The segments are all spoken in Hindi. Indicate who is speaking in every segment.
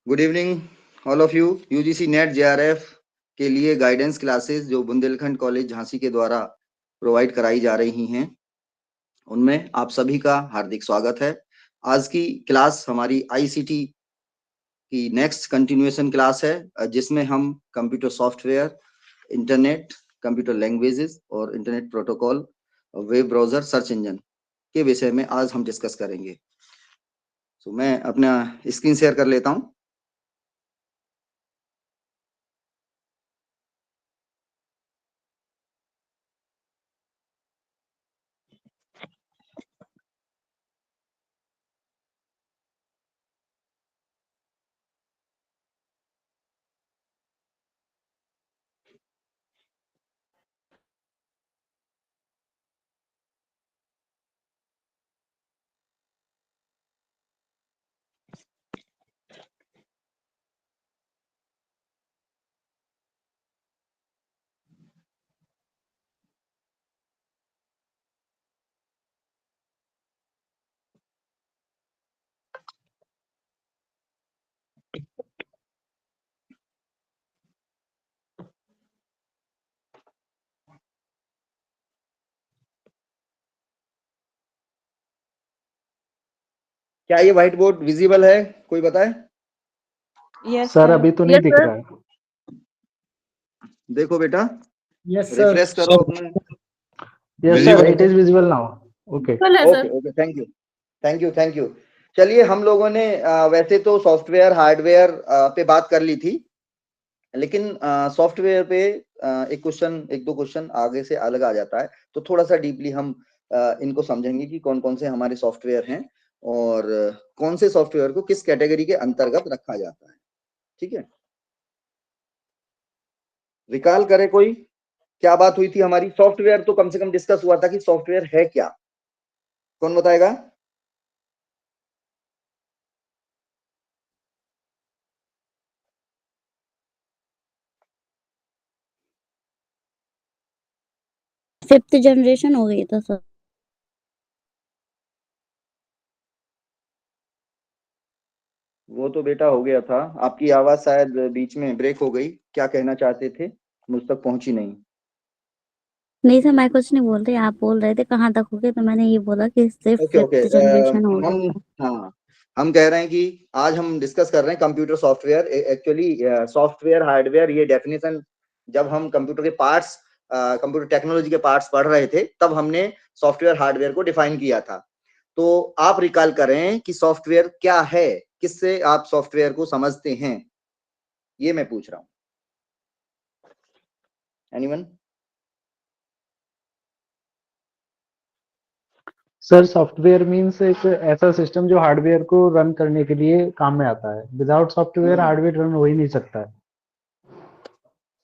Speaker 1: Good evening all of you. UGC net JRF के लिए गाइडेंस क्लासेस जो बुंदेलखंड कॉलेज झांसी के द्वारा प्रोवाइड कराई जा रही हैं, उनमें आप सभी का हार्दिक स्वागत है। आज की क्लास हमारी आईसीटी की नेक्स्ट कंटिन्यूएशन क्लास है, जिसमें हम computer software, internet, computer languages और internet protocol, web browser, search engine के विषय में आज हम डिस्कस करेंगे। तो मैं अपना स्क्रीन शेयर कर लेता हूं। क्या ये व्हाइट बोर्ड विजिबल है? कोई बताए?
Speaker 2: यस
Speaker 3: सर अभी तो नहीं दिख
Speaker 2: सर।
Speaker 3: रहा है।
Speaker 1: देखो बेटा,
Speaker 4: यस
Speaker 1: रिफ्रेश
Speaker 4: सर।
Speaker 1: करो अपने।
Speaker 3: Yes sir, it is visible now. Okay
Speaker 1: okay okay, thank you thank you thank you. चलिए, हम लोगों ने वैसे तो सॉफ्टवेयर हार्डवेयर पे बात कर ली थी, लेकिन सॉफ्टवेयर पे एक दो क्वेश्चन आगे से अलग आ जाता है, तो थोड़ा सा डीपली हम इनको समझेंगे कि कौन कौन से हमारे सॉफ्टवेयर हैं और कौन से सॉफ्टवेयर को किस कैटेगरी के अंतर्गत रखा जाता है। ठीक है, रिकॉल करे कोई, क्या बात हुई थी हमारी? सॉफ्टवेयर तो कम से कम डिस्कस हुआ था कि सॉफ्टवेयर है क्या। कौन बताएगा?
Speaker 2: फिफ्थ जनरेशन हो गई था सर।
Speaker 1: वो तो बेटा हो गया था। आपकी आवाज शायद बीच में ब्रेक हो गई। क्या कहना चाहते थे? मुझ तक पहुंची नहीं।
Speaker 2: नहीं सर, मैं कुछ नहीं बोल रही, आप बोल रहे थे कहाँ तक हो गए, तो मैंने ये बोला कि सिर्फ
Speaker 1: ओके ओके,
Speaker 2: फिफ्थ जनरेशन हो
Speaker 1: हम
Speaker 2: गया था।
Speaker 1: हाँ, हम कह रहे हैं कि आज हम डिस्कस कर रहे हैं computer software. Actually software hardware ये डेफिनेशन जब हम कंप्यूटर के पार्ट्स, कंप्यूटर टेक्नोलॉजी के पार्ट्स पढ़ रहे थे, तब हमने सॉफ्टवेयर हार्डवेयर को डिफाइन किया था। तो आप रिकॉल करें कि सॉफ्टवेयर क्या है, किससे आप सॉफ्टवेयर को समझते हैं, ये मैं पूछ रहा हूं। एनीवन?
Speaker 3: सर, सॉफ्टवेयर मींस एक ऐसा सिस्टम जो हार्डवेयर को रन करने के लिए काम में आता है। विदाउट सॉफ्टवेयर हार्डवेयर रन हो ही नहीं सकता है।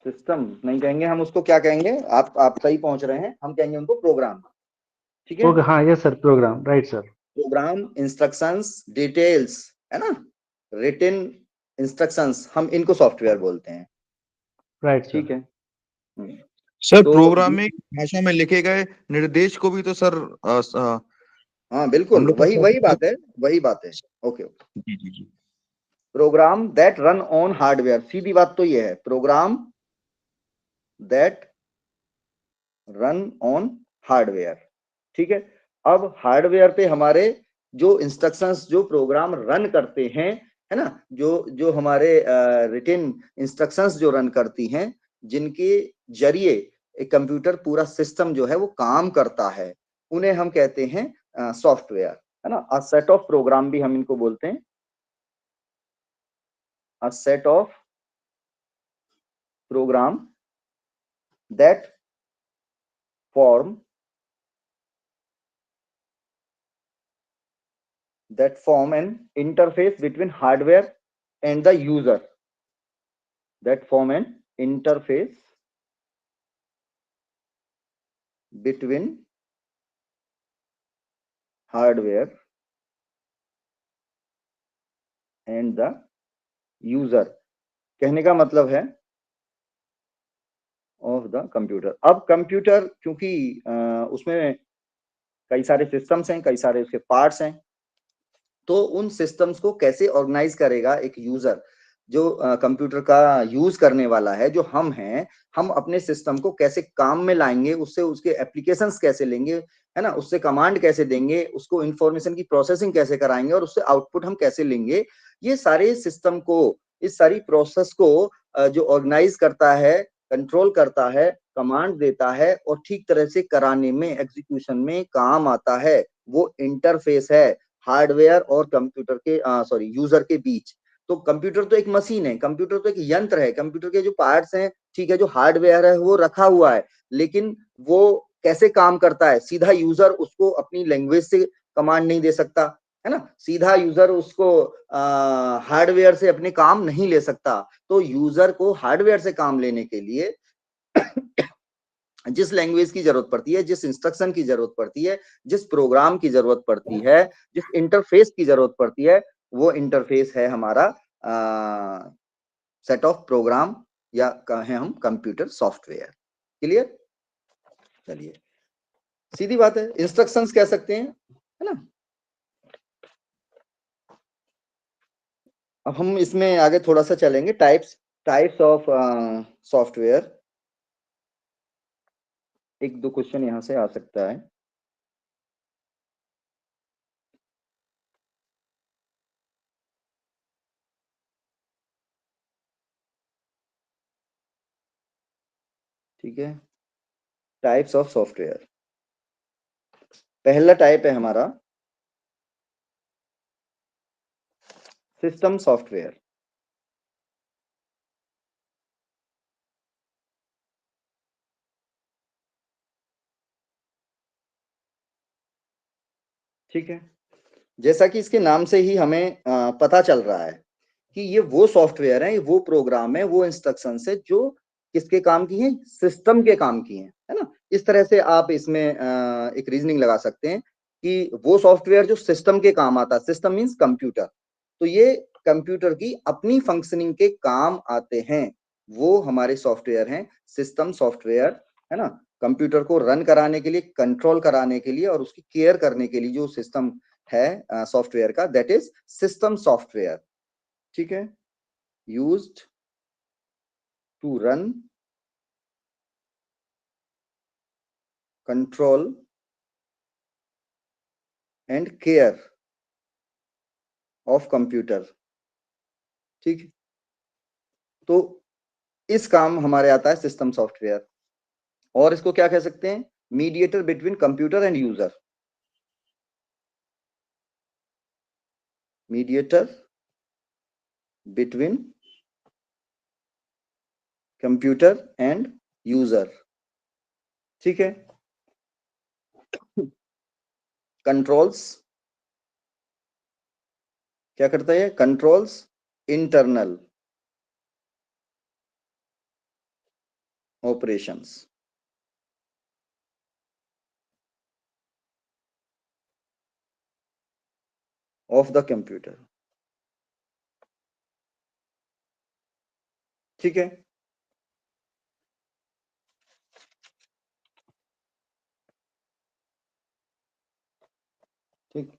Speaker 1: सिस्टम नहीं कहेंगे हम उसको, क्या कहेंगे? आप सही पहुंच रहे हैं, हम कहेंगे उनको प्रोग्राम। ठीक है,
Speaker 3: ओके, हाँ yes sir, program, right sir.
Speaker 1: Program, instructions, details, है ना, रिटन इंस्ट्रक्शंस, हम इनको सॉफ्टवेयर बोलते हैं।
Speaker 3: Right sir.
Speaker 1: ठीक है।
Speaker 5: सर,
Speaker 1: तो
Speaker 5: प्रोग्रामिंग भाषा में लिखे गए निर्देश को भी तो सर
Speaker 1: हाँ
Speaker 5: हम
Speaker 1: बिल्कुल,
Speaker 5: लोग
Speaker 1: वही वही बात है, वही बात है। ओके ओके,
Speaker 5: जी जी जी।
Speaker 1: Program that run on hardware, सीधी बात तो ये है, program that run on hardware. ठीक है, अब हार्डवेयर पे हमारे जो इंस्ट्रक्शंस, जो प्रोग्राम रन करते हैं, है ना, जो जो हमारे रिटन इंस्ट्रक्शंस जो रन करती हैं, जिनके जरिए एक कंप्यूटर पूरा सिस्टम जो है वो काम करता है, उन्हें हम कहते हैं सॉफ्टवेयर, है ना। अ सेट ऑफ प्रोग्राम भी हम इनको बोलते हैं, a set of program that form an interface between hardware and the user, that form an interface between hardware and the user। कहने का मतलब है ऑफ द कंप्यूटर। अब कंप्यूटर क्योंकि उसमें कई सारे सिस्टम्स हैं, कई सारे उसके पार्ट्स हैं, तो उन सिस्टम्स को कैसे ऑर्गेनाइज करेगा एक यूजर, जो कंप्यूटर का यूज करने वाला है, जो हम हैं, हम अपने सिस्टम को कैसे काम में लाएंगे, उससे उसके एप्लीकेशंस कैसे लेंगे, है ना, उससे कमांड कैसे देंगे, उसको इंफॉर्मेशन की प्रोसेसिंग कैसे कराएंगे और उससे आउटपुट हम कैसे लेंगे, ये सारे सिस्टम को, इस सारी प्रोसेस को जो ऑर्गेनाइज करता है, कंट्रोल करता है, कमांड देता है और ठीक तरह से कराने में, एग्जीक्यूशन में काम आता है, वो इंटरफेस है हार्डवेयर और कंप्यूटर के सॉरी यूजर के बीच। तो कंप्यूटर तो एक मशीन है, कंप्यूटर तो एक यंत्र है, कंप्यूटर के जो पार्ट्स हैं, ठीक है, जो हार्डवेयर है वो रखा हुआ है, लेकिन वो कैसे काम करता है, सीधा यूजर उसको अपनी लैंग्वेज से कमांड नहीं दे सकता, है ना, सीधा यूजर उसको हार्डवेयर से अपने काम नहीं ले सकता। तो यूजर को हार्डवेयर से काम लेने के लिए जिस लैंग्वेज की जरूरत पड़ती है, जिस इंस्ट्रक्शन की जरूरत पड़ती है, जिस प्रोग्राम की जरूरत पड़ती है, जिस इंटरफेस की जरूरत पड़ती है, वो इंटरफेस है हमारा सेट ऑफ प्रोग्राम, या कहें हम कंप्यूटर सॉफ्टवेयर। क्लियर? चलिए, सीधी बात है, इंस्ट्रक्शंस कह सकते हैं, है ना। अब हम इसमें आगे थोड़ा सा चलेंगे, टाइप्स ऑफ सॉफ्टवेयर। एक दो क्वेश्चन यहां से आ सकता है। ठीक है, टाइप्स ऑफ सॉफ्टवेयर। पहला टाइप है हमारा सिस्टम सॉफ्टवेयर। ठीक है, जैसा कि इसके नाम से ही हमें पता चल रहा है कि ये वो सॉफ्टवेयर है, वो प्रोग्राम है, वो इंस्ट्रक्शन है जो किसके काम की हैं, सिस्टम के काम की हैं, है ना। इस तरह से आप इसमें एक रीजनिंग लगा सकते हैं कि वो सॉफ्टवेयर जो सिस्टम के काम आता है, सिस्टम मींस कंप्यूटर, तो ये कंप्यूटर की अपनी फंक्शनिंग के काम आते हैं, वो हमारे सॉफ्टवेयर हैं, सिस्टम सॉफ्टवेयर, है ना। कंप्यूटर को रन कराने के लिए, कंट्रोल कराने के लिए और उसकी केयर करने के लिए जो सिस्टम है सॉफ्टवेयर का, दैट इज सिस्टम सॉफ्टवेयर। ठीक है, used to run, control and care of computer. ठीक, तो इस काम हमारे आता है सिस्टम सॉफ्टवेयर, और इसको क्या कह सकते हैं, mediator between computer and user, mediator between computer and user. ठीक है, कंट्रोल्स, क्या करता है, controls internal operations of the computer. ठीक है, ठीक,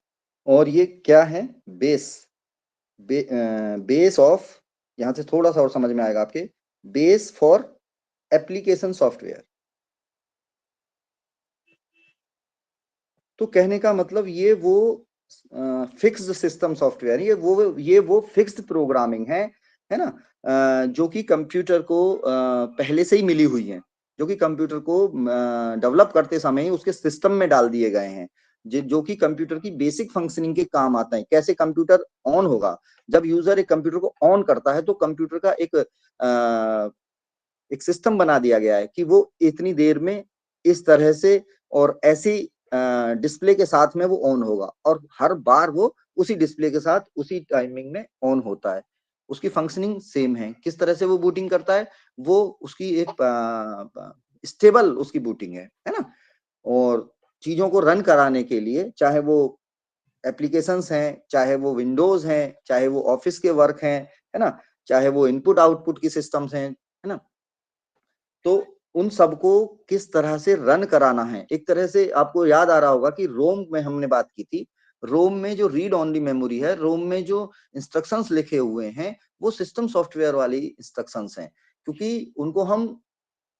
Speaker 1: और ये क्या है, बेस ऑफ, यहां से थोड़ा सा और समझ में आएगा आपके, बेस फॉर एप्लीकेशन सॉफ्टवेयर। तो कहने का मतलब ये वो फिक्स्ड सिस्टम सॉफ्टवेयर, ये वो फिक्स्ड प्रोग्रामिंग है ना, जो कि कंप्यूटर को पहले से ही मिली हुई है, जो कि कंप्यूटर को डेवलप करते समय ही उसके सिस्टम में डाल दिए गए हैं, जो कि कंप्यूटर की बेसिक फंक्शनिंग के काम आते हैं। कैसे कंप्यूटर ऑन होगा, जब यूजर एक कंप्यूटर को ऑन करता है तो कंप्यूटर का एक सिस्टम बना दिया गया है कि वो इतनी देर में इस तरह से और ऐसी डिस्प्ले के साथ में वो ऑन होगा, और हर बार वो उसी डिस्प्ले के साथ उसी टाइमिंग में ऑन होता है। उसकी फंक्शनिंग सेम है। किस तरह से वो बूटिंग करता है, वो उसकी एक स्टेबल उसकी बूटिंग है ना। और चीजों को रन कराने के लिए, चाहे वो एप्लीकेशंस हैं, चाहे वो विंडोज हैं, चाहे वो ऑफिस के वर्क हैं, है ना, चाहे वो इनपुट आउटपुट की सिस्टम्स हैं, है ना, तो उन सबको किस तरह से रन कराना है। एक तरह से आपको याद आ रहा होगा कि रोम में हमने बात की थी, रोम में जो रीड ओनली मेमोरी है, रोम में जो इंस्ट्रक्शंस लिखे हुए हैं वो सिस्टम सॉफ्टवेयर वाली इंस्ट्रक्शंस हैं, क्योंकि उनको हम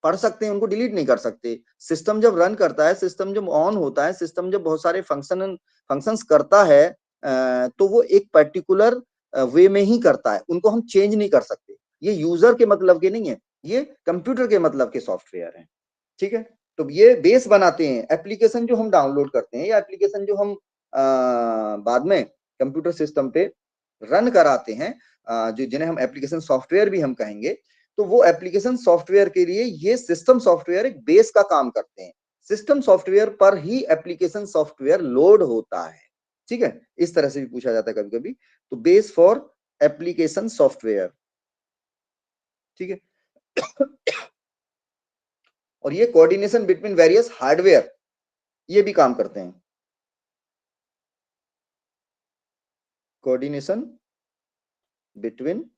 Speaker 1: पढ़ सकते हैं, उनको डिलीट नहीं कर सकते। सिस्टम जब रन करता है, सिस्टम जब ऑन होता है, सिस्टम जब बहुत सारे फंक्शंस करता है, तो वो एक पर्टिकुलर वे में ही करता है, उनको हम चेंज नहीं कर सकते। ये यूजर के मतलब के नहीं है, ये कंप्यूटर के मतलब के सॉफ्टवेयर हैं, ठीक है। तो ये बेस बनाते हैं। एप्लीकेशन जो हम डाउनलोड करते हैं या एप्लीकेशन जो हम बाद में कंप्यूटर सिस्टम पे रन कराते हैं, जो जिन्हें हम एप्लीकेशन सॉफ्टवेयर भी हम कहेंगे, तो वो एप्लीकेशन सॉफ्टवेयर के लिए ये सिस्टम सॉफ्टवेयर एक बेस का काम करते हैं। सिस्टम सॉफ्टवेयर पर ही एप्लीकेशन सॉफ्टवेयर लोड होता है, ठीक है। इस तरह से भी पूछा जाता है कभी कभी। तो बेस फॉर एप्लीकेशन सॉफ्टवेयर, ठीक है। और ये कोऑर्डिनेशन बिटवीन वेरियस हार्डवेयर ये भी काम करते हैं। कोऑर्डिनेशन बिटवीन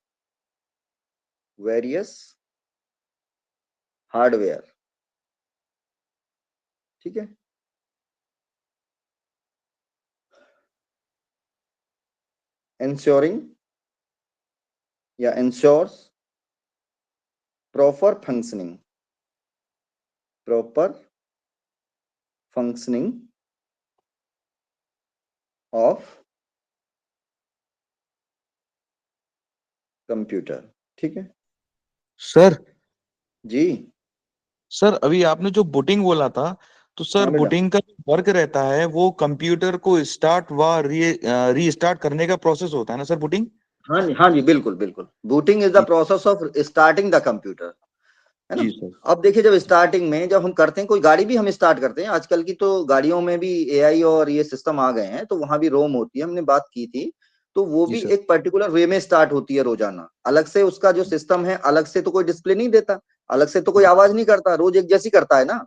Speaker 1: वेरियस हार्डवेयर, ठीक है। ensuring या ensures proper functioning of computer, ठीक है
Speaker 5: सर
Speaker 1: जी।
Speaker 5: सर अभी आपने जो बूटिंग बोला था, तो सर
Speaker 1: हाँ बेटा,
Speaker 5: बूटिंग का जो वर्क रहता है वो कंप्यूटर को स्टार्ट व रीस्टार्ट करने का प्रोसेस होता है ना सर, बूटिंग?
Speaker 1: हाँ जी बिल्कुल बिल्कुल। बूटिंग इज द
Speaker 5: जी
Speaker 1: process of starting the computer, है ना।
Speaker 5: जी सर।
Speaker 1: अब देखिए, जब स्टार्टिंग में जब हम करते हैं, कोई गाड़ी भी हम स्टार्ट करते हैं, आजकल की तो गाड़ियों में भी एआई और ये सिस्टम आ गए हैं, तो वहां भी रोम होती है, हमने बात की थी। तो वो
Speaker 5: जी
Speaker 1: भी
Speaker 5: सर।
Speaker 1: एक पर्टिकुलर वे में स्टार्ट होती है रोजाना, अलग से उसका जो सिस्टम है अलग से तो कोई डिस्प्ले नहीं देता, अलग से तो कोई आवाज नहीं करता, रोज एक जैसी करता है ना।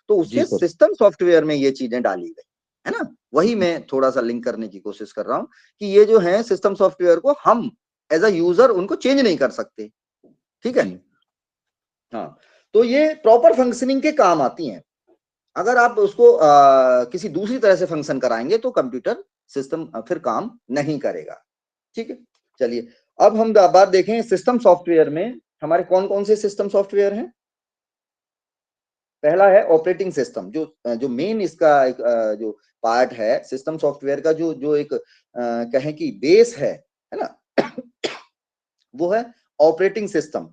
Speaker 1: तो
Speaker 5: जी
Speaker 1: उसके
Speaker 5: सर।
Speaker 1: सिस्टम सॉफ्टवेयर में ये चीजें डाली गई, है ना। वही मैं थोड़ा सा लिंक करने की कोशिश कर रहा हूँ कि ये जो है सिस्टम सॉफ्टवेयर को हम एज अ यूजर उनको चेंज नहीं कर सकते, ठीक है।
Speaker 5: जी
Speaker 1: हाँ, तो ये प्रॉपर फंक्शनिंग के काम आती हैं। अगर आप उसको किसी दूसरी तरह से फंक्शन कराएंगे तो कंप्यूटर सिस्टम फिर काम नहीं करेगा, ठीक है। चलिए, अब हम बात देखें सिस्टम सॉफ्टवेयर में हमारे कौन कौन से सिस्टम सॉफ्टवेयर हैं। पहला है ऑपरेटिंग सिस्टम, जो मेन इसका एक जो पार्ट है सिस्टम सॉफ्टवेयर का, जो जो एक कहें कि बेस है ना, वो है ऑपरेटिंग सिस्टम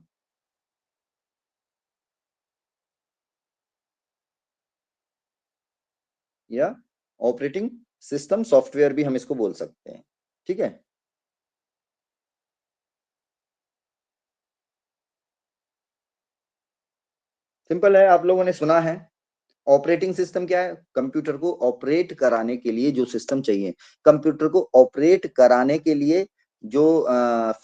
Speaker 1: या ऑपरेटिंग सिस्टम सॉफ्टवेयर भी हम इसको बोल सकते हैं, ठीक है। सिंपल है, आप लोगों ने सुना है। ऑपरेटिंग सिस्टम क्या है? कंप्यूटर को ऑपरेट कराने के लिए जो सिस्टम चाहिए, कंप्यूटर को ऑपरेट कराने के लिए जो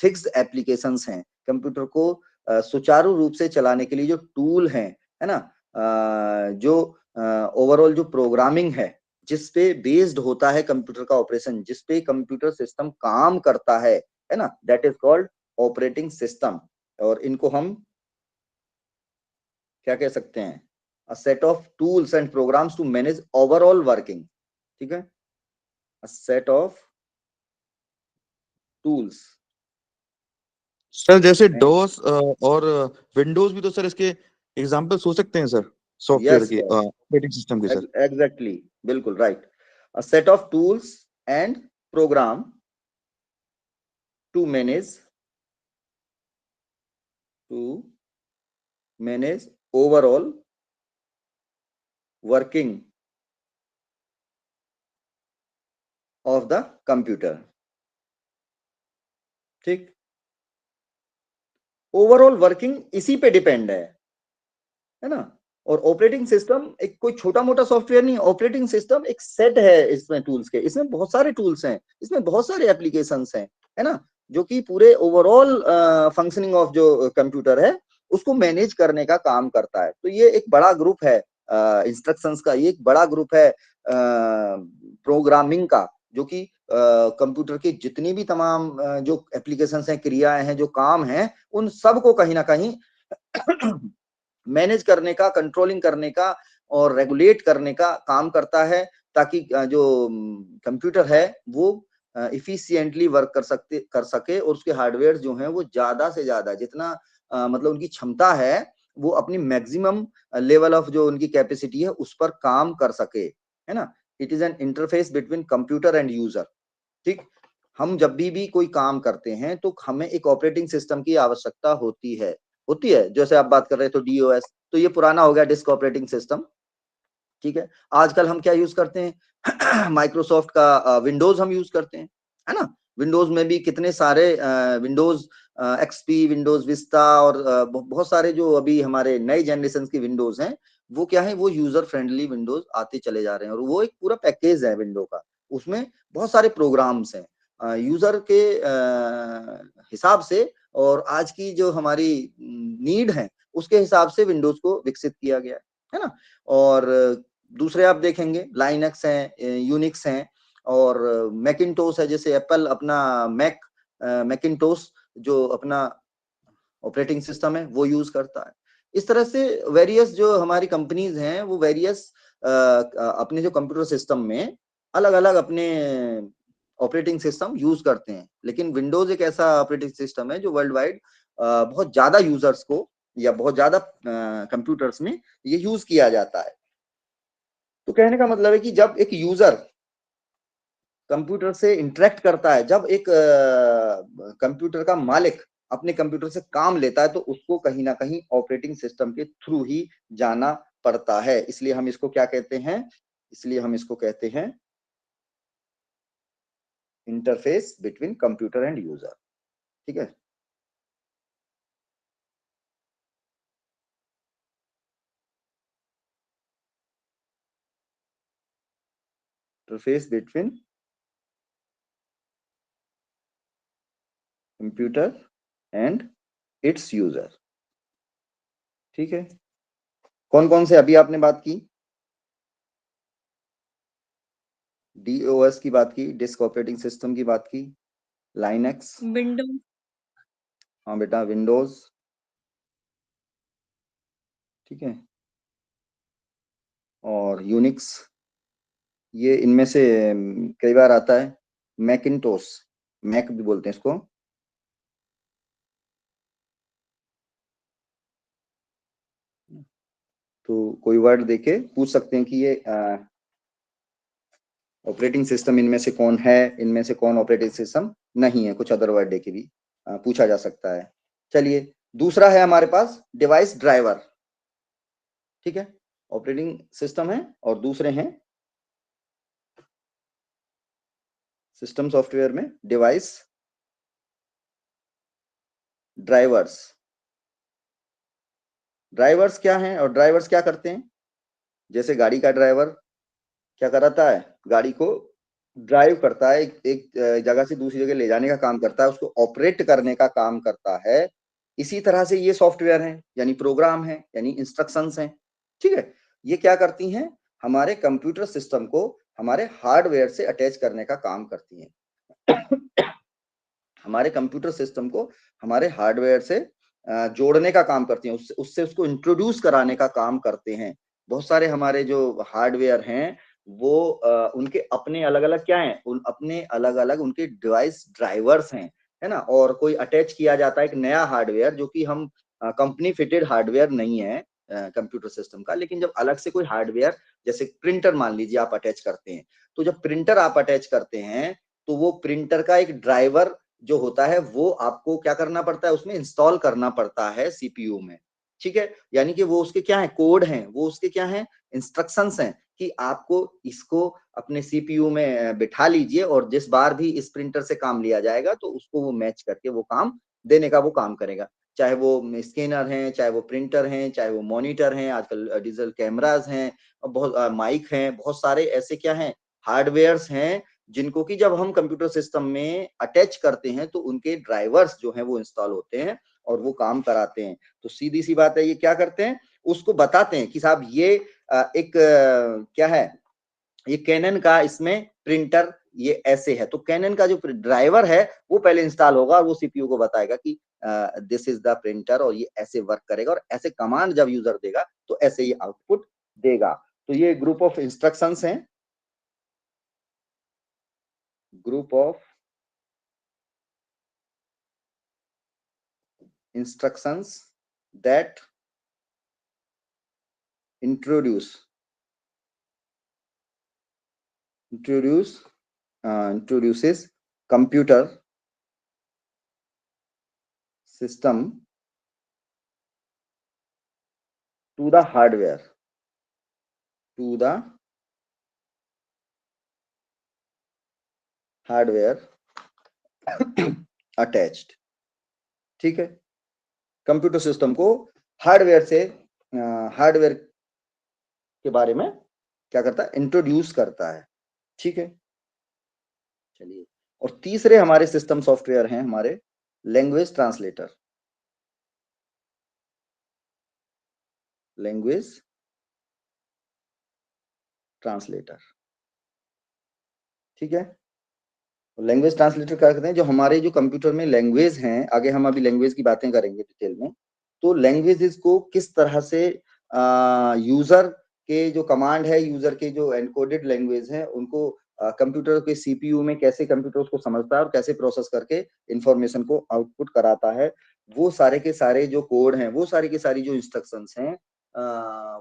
Speaker 1: फिक्स्ड एप्लीकेशंस हैं, कंप्यूटर को सुचारू रूप से चलाने के लिए जो टूल हैं, है ना, जो ओवरऑल जो प्रोग्रामिंग है, जिस पे बेस्ड होता है कंप्यूटर का ऑपरेशन, जिस पे कंप्यूटर सिस्टम काम करता है ना, that is called operating system. और इनको हम क्या कह सकते हैं? a set of tools and programs to manage overall working, ठीक है। a set of tools
Speaker 5: sir, जैसे
Speaker 1: and
Speaker 5: डोस और विंडोज भी तो सर इसके एग्जांपल्स हो सकते हैं सर, सॉफ्टवेयर
Speaker 1: yes
Speaker 5: के
Speaker 1: yes
Speaker 5: ऑपरेटिंग सिस्टम के सर।
Speaker 1: exactly बिल्कुल right, a set of tools and program to manage overall working of the computer, ठीक। ओवरऑल वर्किंग इसी पे डिपेंड है ना। और ऑपरेटिंग सिस्टम एक कोई छोटा मोटा सॉफ्टवेयर नहीं, ऑपरेटिंग सिस्टम एक सेट है इसमें टूल्स के, इसमें बहुत सारे टूल्स हैं, इसमें बहुत सारे एप्लीकेशंस हैं, है ना, जो कि पूरे ओवरऑल फंक्शनिंग ऑफ जो कंप्यूटर है उसको मैनेज करने का काम करता है। तो ये एक बड़ा ग्रुप है इंस्ट्रक्शंस का, ये एक बड़ा ग्रुप है प्रोग्रामिंग का, जो कि कंप्यूटर की जितनी भी तमाम जो एप्लीकेशंस हैं, क्रियाएं हैं, जो काम हैं, उन सबको कहीं ना कहीं मैनेज करने का, कंट्रोलिंग करने का और रेगुलेट करने का काम करता है। ताकि जो कंप्यूटर है वो इफिशिएंटली वर्क कर सके और उसके हार्डवेयर जो हैं वो ज्यादा से ज्यादा जितना मतलब उनकी क्षमता है वो अपनी मैक्सिमम लेवल ऑफ जो उनकी कैपेसिटी है उस पर काम कर सके, है ना। It is an interface between computer and user. ठीक, हम जब भी कोई काम करते हैं तो हमें एक ऑपरेटिंग सिस्टम की आवश्यकता होती है जैसे आप बात कर रहे थे तो डीओएस, तो ये पुराना हो गया डिस्क ऑपरेटिंग सिस्टम। ठीक है, आजकल हम क्या यूज करते हैं माइक्रोसॉफ्ट का विंडोज हम यूज करते हैं, है ना। विंडोज में भी कितने सारे विंडोज एक्सपी, विंडोज विस्टा और बहुत सारे जो अभी हमारे नए जनरेशन की विंडोज हैं वो क्या है, वो यूजर फ्रेंडली विंडोज आते चले जा रहे हैं और वो एक पूरा पैकेज है विंडो का, उसमें बहुत सारे प्रोग्राम्स हैं यूजर के हिसाब से और आज की जो हमारी नीड है उसके हिसाब से विंडोज को विकसित किया गया है ना। और दूसरे आप देखेंगे लाइनक्स हैं, यूनिक्स हैं और मैकिन्टोश है, जैसे एप्पल अपना मैकिन्टोश जो अपना ऑपरेटिंग सिस्टम है वो यूज करता है। इस तरह से वेरियस जो हमारी कंपनीज हैं वो वेरियस अपने जो कंप्यूटर सिस्टम में अलग अलग अपने ऑपरेटिंग सिस्टम यूज करते हैं, लेकिन विंडोज एक ऐसा ऑपरेटिंग सिस्टम है जो वर्ल्ड वाइड बहुत ज्यादा यूजर्स को या बहुत ज्यादा कंप्यूटर्स में ये यूज किया जाता है। तो कहने का मतलब है कि जब एक यूजर कंप्यूटर से इंटरेक्ट करता है, जब एक कंप्यूटर का मालिक अपने कंप्यूटर से काम लेता है तो उसको कहीं ना कहीं ऑपरेटिंग सिस्टम के थ्रू ही जाना पड़ता है। इसलिए हम इसको क्या कहते हैं, इसलिए हम इसको कहते हैं interface between computer and user. ठीक है, interface between computer and it's user. ठीक है, कौन कौन से अभी आपने बात की, डीओएस की बात की, डिस्क ऑपरेटिंग सिस्टम की बात की, लाइनक्स,
Speaker 4: विंडोज,
Speaker 1: हाँ बेटा विंडोज, ठीक है, और यूनिक्स, ये इनमें से कई बार आता है मैकिन्टोश, मैक भी बोलते हैं इसको। तो कोई वर्ड देके पूछ सकते हैं कि ये ऑपरेटिंग सिस्टम इनमें से कौन है, इनमें से कौन ऑपरेटिंग सिस्टम नहीं है, कुछ अदर वर्ड देके भी पूछा जा सकता है। चलिए दूसरा है हमारे पास डिवाइस ड्राइवर। ठीक है, ऑपरेटिंग सिस्टम है और दूसरे हैं सिस्टम सॉफ्टवेयर में डिवाइस ड्राइवर्स। ड्राइवर्स क्या हैं और ड्राइवर्स क्या करते हैं, जैसे गाड़ी का ड्राइवर क्या कराता है, गाड़ी को ड्राइव करता है, एक जगह से दूसरी जगह ले जाने का काम करता है, उसको ऑपरेट करने का काम करता है। इसी तरह से ये सॉफ्टवेयर है यानी प्रोग्राम है यानी इंस्ट्रक्शंस हैं। ठीक है, ये क्या करती हैं, हमारे कंप्यूटर सिस्टम को हमारे हार्डवेयर से अटैच करने का काम करती हैं हमारे कंप्यूटर सिस्टम को हमारे हार्डवेयर से जोड़ने का काम करती हैं, उससे उसको इंट्रोड्यूस कराने का काम करते हैं। बहुत सारे हमारे जो हार्डवेयर हैं वो उनके अपने अलग अलग क्या हैं, अपने अलग अलग उनके डिवाइस ड्राइवर्स हैं, है ना। और कोई अटैच किया जाता है एक नया हार्डवेयर जो कि हम कंपनी फिटेड हार्डवेयर नहीं है कंप्यूटर सिस्टम का, लेकिन जब अलग से कोई हार्डवेयर जैसे प्रिंटर मान लीजिए आप अटैच करते हैं, तो जब प्रिंटर आप अटैच करते हैं तो वो प्रिंटर का एक ड्राइवर जो होता है वो आपको क्या करना पड़ता है, उसमें इंस्टॉल करना पड़ता है सीपीयू में। ठीक है, यानी कि वो उसके क्या है, कोड हैं, वो उसके क्या है, इंस्ट्रक्शंस हैं कि आपको इसको अपने सीपीयू में बिठा लीजिए और जिस बार भी इस प्रिंटर से काम लिया जाएगा तो उसको वो मैच करके वो काम देने का वो काम करेगा। चाहे वो स्कैनर हैं, चाहे वो प्रिंटर हैं, चाहे वो मॉनिटर हैं, आजकल डिजिटल कैमराज हैं, बहुत माइक हैं, बहुत सारे ऐसे क्या हैं हार्डवेयर्स हैं जिनको कि जब हम कंप्यूटर सिस्टम में अटैच करते हैं तो उनके ड्राइवर्स जो हैं वो इंस्टॉल होते हैं और वो काम कराते हैं। तो सीधी सी बात है, ये क्या करते हैं, उसको बताते हैं कि साहब ये एक क्या है, ये कैनन का इसमें प्रिंटर ये ऐसे है, तो कैनन का जो ड्राइवर है वो पहले इंस्टॉल होगा और वो सीपीयू को बताएगा कि दिस इज द प्रिंटर और ये ऐसे वर्क करेगा और ऐसे कमांड जब यूजर देगा तो ऐसे ये आउटपुट देगा। तो ये ग्रुप ऑफ इंस्ट्रक्शंस हैं group of instructions that introduces computer system to the hardware attached. ठीक है, कंप्यूटर सिस्टम को हार्डवेयर के बारे में क्या करता है, इंट्रोड्यूस करता है. ठीक है, चलिए. और तीसरे हमारे सिस्टम सॉफ्टवेयर हैं हमारे लैंग्वेज ट्रांसलेटर. ठीक है, लैंग्वेज ट्रांसलेटर क्या करते हैं, जो हमारे जो कंप्यूटर में लैंग्वेज हैं, आगे हम अभी लैंग्वेज की बातें करेंगे डिटेल में, तो लैंग्वेजेस को किस तरह से यूजर के जो कमांड है, यूजर के जो एनकोडेड लैंग्वेज है, उनको कंप्यूटर के सीपीयू में कैसे कंप्यूटर उसको समझता है और कैसे प्रोसेस करके इंफॉर्मेशन को आउटपुट कराता है, वो सारे के सारे जो कोड हैं, वो सारी की सारी जो इंस्ट्रक्शंस हैं,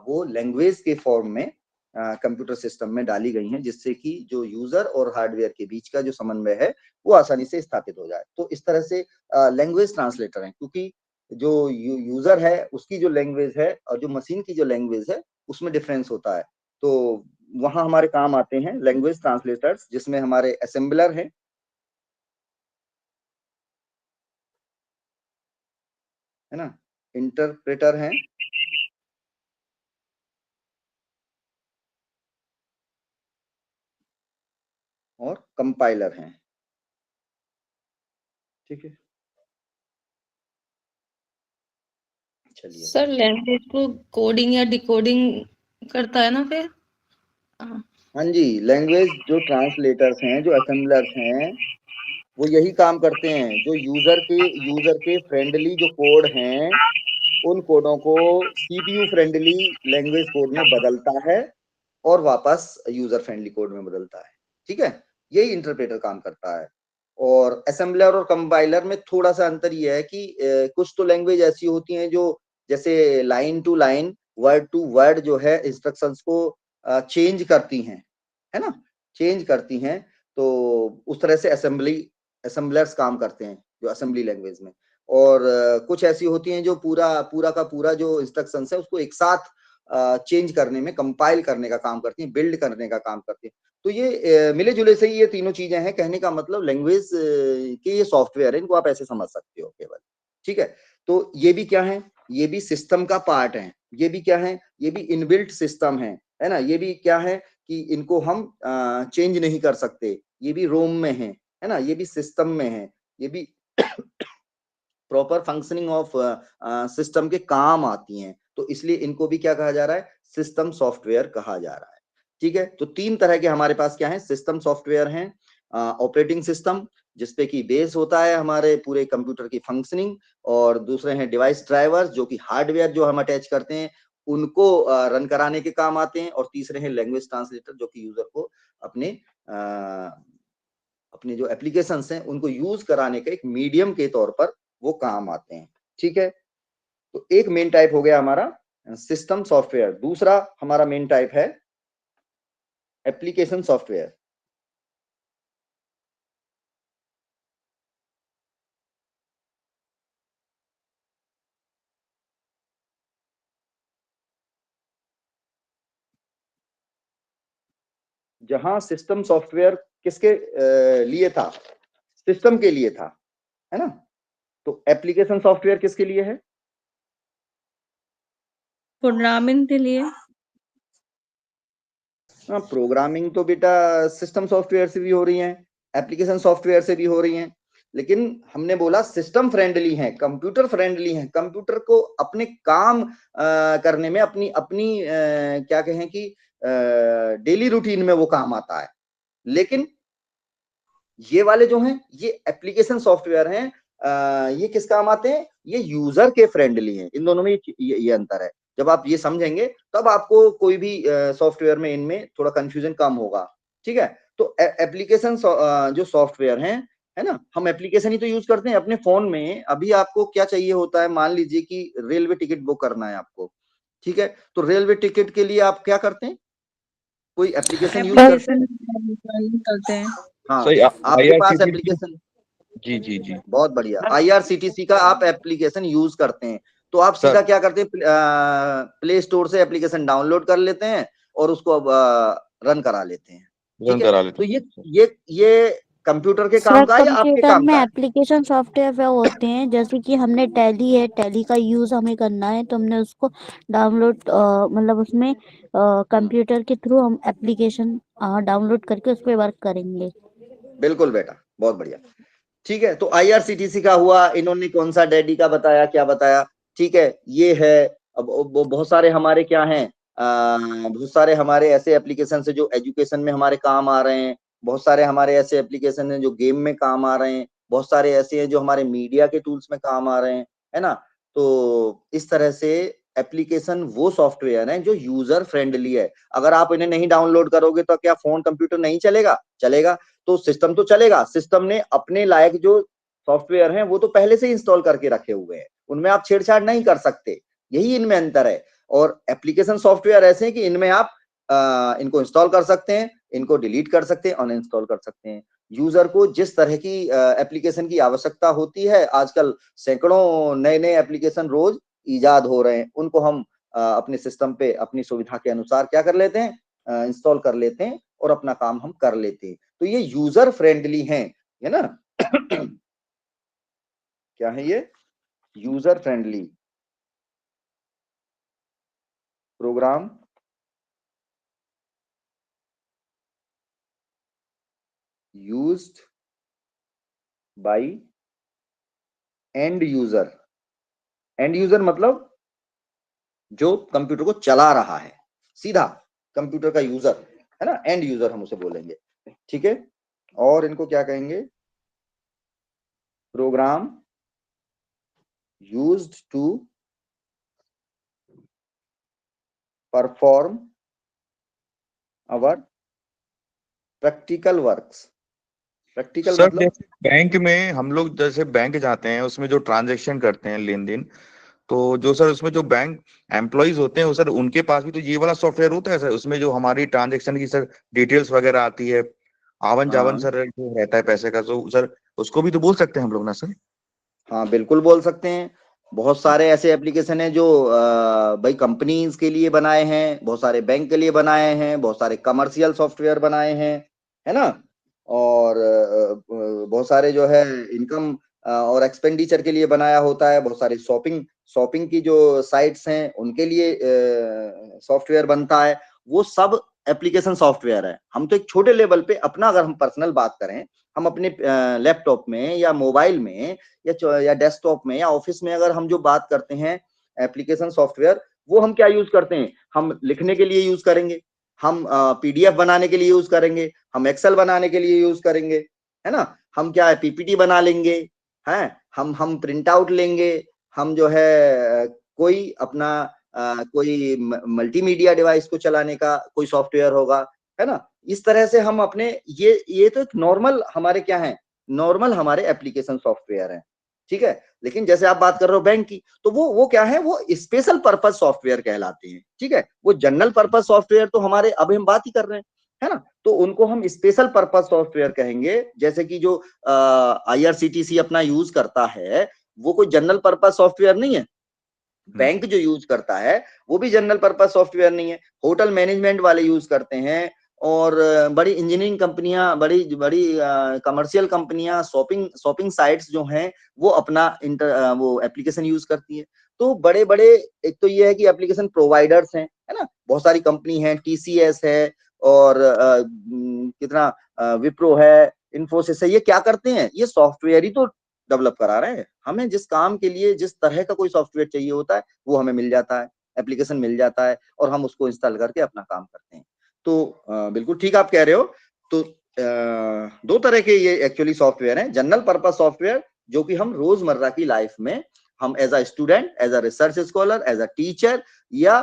Speaker 1: वो लैंग्वेज के फॉर्म में कंप्यूटर सिस्टम में डाली गई हैं, जिससे कि जो यूजर और हार्डवेयर के बीच का जो समन्वय है वो आसानी से स्थापित हो जाए. तो इस तरह से लैंग्वेज ट्रांसलेटर हैं, क्योंकि जो यूजर है उसकी जो लैंग्वेज है और जो मशीन की जो लैंग्वेज है उसमें डिफरेंस होता है. तो वहां हमारे काम आते हैं लैंग्वेज ट्रांसलेटर्स, जिसमें हमारे असेंबलर हैं, है ना, इंटरप्रेटर हैं, और कंपाइलर हैं. ठीक है, चलिए.
Speaker 4: सर लैंग्वेज को कोडिंग या डिकोडिंग करता है ना फिर?
Speaker 1: हाँ जी, लैंग्वेज जो ट्रांसलेटर्स हैं, जो असेंबलर्स हैं, वो यही काम करते हैं. जो यूजर के फ्रेंडली जो कोड हैं, उन कोडों को सीपीयू फ्रेंडली लैंग्वेज कोड में बदलता है और वापस यूजर फ्रेंडली कोड में बदलता है. ठीक है, यही इंटरप्रेटर काम करता है. और असेंबलर और कंपाइलर में थोड़ा सा अंतर यह है कि कुछ तो लैंग्वेज ऐसी होती हैं जो जैसे line to line, word to word जो है इंस्ट्रक्शंस को चेंज करती हैं, है ना, चेंज करती हैं. तो उस तरह से असेंबलर्स काम करते हैं जो असेंबली लैंग्वेज में. और कुछ ऐसी होती हैं जो पूरा का पूरा जो इंस्ट्रक्शंस है उसको एक साथ चेंज करने में, कंपाइल करने का काम करती हैं, बिल्ड करने का काम करती हैं. तो ये मिले जुले से ही ये तीनों चीजें हैं. कहने का मतलब लैंग्वेज के ये सॉफ्टवेयर है, इनको आप ऐसे समझ सकते हो केवल. ठीक है, तो ये भी क्या है, ये भी सिस्टम का पार्ट है. ये भी क्या है, ये भी इनबिल्ट सिस्टम है ना. ये भी क्या है कि इनको हम चेंज नहीं कर सकते. ये भी रोम में है ना, ये भी सिस्टम में है. ये भी प्रॉपर फंक्शनिंग ऑफ सिस्टम के काम आती हैं. तो इसलिए इनको भी क्या कहा जा रहा है, सिस्टम सॉफ्टवेयर कहा जा रहा है. ठीक है, तो तीन तरह के हमारे पास क्या है, सिस्टम सॉफ्टवेयर हैं. ऑपरेटिंग सिस्टम, जिसपे कि बेस होता है हमारे पूरे कंप्यूटर की फंक्शनिंग, और दूसरे हैं डिवाइस ड्राइवर्स, जो कि हार्डवेयर जो हम अटैच करते हैं उनको रन कराने के काम आते हैं. और तीसरे हैं लैंग्वेज ट्रांसलेटर, जो कि यूजर को अपने जो एप्लीकेशंस हैं उनको यूज कराने का एक मीडियम के तौर पर वो काम आते हैं. ठीक है, तो एक मेन टाइप हो गया हमारा सिस्टम सॉफ्टवेयर. दूसरा हमारा मेन टाइप है एप्लीकेशन सॉफ्टवेयर. जहां सिस्टम सॉफ्टवेयर किसके लिए था, सिस्टम के लिए था, है ना. तो एप्लीकेशन सॉफ्टवेयर किसके लिए है,
Speaker 4: प्रोग्रामिंग के लिए.
Speaker 1: हाँ, प्रोग्रामिंग तो बेटा सिस्टम सॉफ्टवेयर से भी हो रही है, एप्लीकेशन सॉफ्टवेयर से भी हो रही हैं. लेकिन हमने बोला सिस्टम फ्रेंडली है, कंप्यूटर फ्रेंडली है, कंप्यूटर को अपने काम करने में अपनी अपनी क्या कहें कि डेली रूटीन में वो काम आता है. लेकिन ये वाले जो हैं ये एप्लीकेशन सॉफ्टवेयर हैं, ये किस काम आते हैं, ये यूजर के फ्रेंडली हैं. इन दोनों में ये अंतर है. जब आप ये समझेंगे तब आपको कोई भी सॉफ्टवेयर में इनमें थोड़ा कंफ्यूजन कम होगा. ठीक है, तो एप्लीकेशन जो सॉफ्टवेयर हैं, है ना, हम एप्लीकेशन ही तो यूज करते हैं अपने फोन में। अभी आपको क्या चाहिए होता है, मान लीजिए कि रेलवे टिकट बुक करना है आपको, ठीक है, तो रेलवे टिकट के लिए आप क्या करते हैं, कोई एप्लीकेशन यूज करते हैं?
Speaker 4: करते हैं।
Speaker 1: हाँ,
Speaker 5: सही
Speaker 1: आपके पास
Speaker 5: IRCTC
Speaker 1: एप्लीकेशन,
Speaker 5: जी जी जी
Speaker 1: बहुत बढ़िया, IRCTC का आप एप्लीकेशन यूज करते हैं, तो आप
Speaker 5: सर
Speaker 1: सीधा क्या करते हैं, प्ले स्टोर से एप्लीकेशन डाउनलोड कर लेते हैं और उसको रन करा लेते हैं,
Speaker 5: रन
Speaker 1: ठीक है।
Speaker 5: करा लेते
Speaker 1: तो
Speaker 5: हैं।
Speaker 1: ये कंप्यूटर के काम
Speaker 2: सर
Speaker 1: का है या आपके
Speaker 2: कंप्यूटर
Speaker 1: काम
Speaker 2: में
Speaker 1: का है?
Speaker 2: एप्लीकेशन सॉफ्टवेयर वो होते हैं, जैसे कि हमने टैली है, टैली का यूज हमें करना है तो हमने उसको डाउनलोड मतलब उसमें कंप्यूटर के थ्रू हम एप्लीकेशन डाउनलोड करके उस पर वर्क करेंगे।
Speaker 1: बिल्कुल बेटा, बहुत बढ़िया, ठीक है। तो IRCTC का हुआ, इन्होंने कौन सा डैडी का बताया, क्या बताया, ठीक है, ये है। अब बहुत सारे हमारे क्या हैं, बहुत सारे हमारे ऐसे एप्लीकेशन है जो एजुकेशन में हमारे काम आ रहे हैं, बहुत सारे हमारे ऐसे एप्लीकेशन हैं जो गेम में काम आ रहे हैं, बहुत सारे ऐसे हैं जो हमारे मीडिया के टूल्स में काम आ रहे हैं, है ना। तो इस तरह से एप्लीकेशन वो सॉफ्टवेयर हैं जो यूजर फ्रेंडली है। अगर आप इन्हें नहीं डाउनलोड करोगे तो क्या फोन कंप्यूटर नहीं चलेगा? चलेगा। तो सिस्टम तो चलेगा, सिस्टम ने अपने लायक जो सॉफ्टवेयर हैं वो तो पहले से इंस्टॉल करके रखे हुए हैं, उनमें आप छेड़छाड़ नहीं कर सकते, यही इनमें अंतर है। और एप्लीकेशन सॉफ्टवेयर ऐसे हैं कि इनमें आप इनको इंस्टॉल कर सकते हैं, इनको डिलीट कर सकते हैं, अनइंस्टॉल कर सकते हैं। यूजर को जिस तरह की एप्लीकेशन की आवश्यकता होती है, आजकल सैकड़ों नए नए एप्लीकेशन रोज ईजाद हो रहे हैं, उनको हम अपने सिस्टम पे अपनी सुविधा के अनुसार क्या कर लेते हैं, इंस्टॉल कर लेते हैं और अपना काम हम कर लेते हैं। तो ये यूजर फ्रेंडली हैं, है ना। क्या है ये? User friendly program used by end user. End user मतलब जो कंप्यूटर को चला रहा है, सीधा कंप्यूटर का यूजर, है ना, एंड यूजर हम उसे बोलेंगे, ठीक है। और इनको क्या कहेंगे? Program used to perform our practical works. Practical
Speaker 5: sir
Speaker 1: मतलब
Speaker 5: जैसे बैंक में हम लोग जैसे बैंक जाते हैं उसमें जो ट्रांजैक्शन करते हैं लेन देन, तो जो सर उसमें जो बैंक एम्प्लॉइज होते हैं वो सर उनके पास भी तो ये वाला सॉफ्टवेयर होता है सर, उसमें जो हमारी ट्रांजैक्शन की सर डिटेल्स वगैरह आती है, आवन जावन
Speaker 1: हाँ
Speaker 5: सर जो रहता है पैसे का, तो सर उसको भी तो बोल सकते हैं हम लोग ना सर?
Speaker 1: हाँ, बिल्कुल बोल सकते हैं। बहुत सारे ऐसे एप्लीकेशन हैं जो भाई कंपनीज के लिए बनाए हैं, बहुत सारे बैंक के लिए बनाए हैं, बहुत सारे कमर्शियल सॉफ्टवेयर बनाए हैं, है ना। और बहुत सारे जो है इनकम और एक्सपेंडिचर के लिए बनाया होता है, बहुत सारे शॉपिंग शॉपिंग की जो साइट्स हैं उनके लिए सॉफ्टवेयर बनता है। वो सब एप्लीकेशन सॉफ्टवेयर है। हम तो एक छोटे लेवल पे अपना अगर हम पर्सनल बात करें, हम अपने लैपटॉप में या मोबाइल में या डेस्कटॉप में या ऑफिस में अगर हम जो बात करते हैं एप्लीकेशन सॉफ्टवेयर, वो हम क्या यूज करते हैं, हम लिखने के लिए यूज करेंगे, हम PDF बनाने के लिए यूज करेंगे, हम एक्सेल बनाने के लिए यूज करेंगे, है ना। हम क्या है, PPT बना लेंगे, हैं, हम प्रिंट आउट लेंगे, हम जो है कोई अपना कोई मल्टीमीडिया डिवाइस को चलाने का कोई सॉफ्टवेयर होगा, है ना। इस तरह से हम अपने ये तो एक नॉर्मल हमारे क्या है, नॉर्मल हमारे एप्लीकेशन सॉफ्टवेयर है, ठीक है। लेकिन जैसे आप बात कर रहे हो बैंक की, तो वो क्या है, वो स्पेशल पर्पज सॉफ्टवेयर कहलाते हैं, ठीक है। वो जनरल पर्पज सॉफ्टवेयर तो हमारे अभी हम बात ही कर रहे हैं, है ना। तो उनको हम स्पेशल पर्पज सॉफ्टवेयर कहेंगे। जैसे कि जो IRCTC अपना यूज करता है, वो कोई जनरल पर्पज सॉफ्टवेयर नहीं है। बैंक जो यूज करता है वो भी जनरल पर्पज सॉफ्टवेयर नहीं है। होटल मैनेजमेंट वाले यूज करते हैं, और बड़ी इंजीनियरिंग कंपनियां, बड़ी बड़ी कमर्शियल कंपनियां, शॉपिंग शॉपिंग साइट्स जो हैं वो अपना वो एप्लीकेशन यूज करती है। तो बड़े बड़े, एक तो ये है कि एप्लीकेशन प्रोवाइडर्स हैं, है ना, बहुत सारी कंपनी है, TCS है, और कितना विप्रो है, इन्फोसिस है। ये क्या करते हैं, ये सॉफ्टवेयर ही तो डेवलप करा रहे हैं। हमें जिस काम के लिए जिस तरह का कोई सॉफ्टवेयर चाहिए होता है वो हमें मिल जाता है, एप्लीकेशन मिल जाता है, और हम उसको इंस्टॉल करके अपना काम करते हैं। तो बिल्कुल ठीक आप कह रहे हो। तो दो तरह के ये एक्चुअली सॉफ्टवेयर हैं, जनरल पर्पस सॉफ्टवेयर जो कि हम रोजमर्रा की लाइफ में हम as a student, as a research scholar, as a teacher या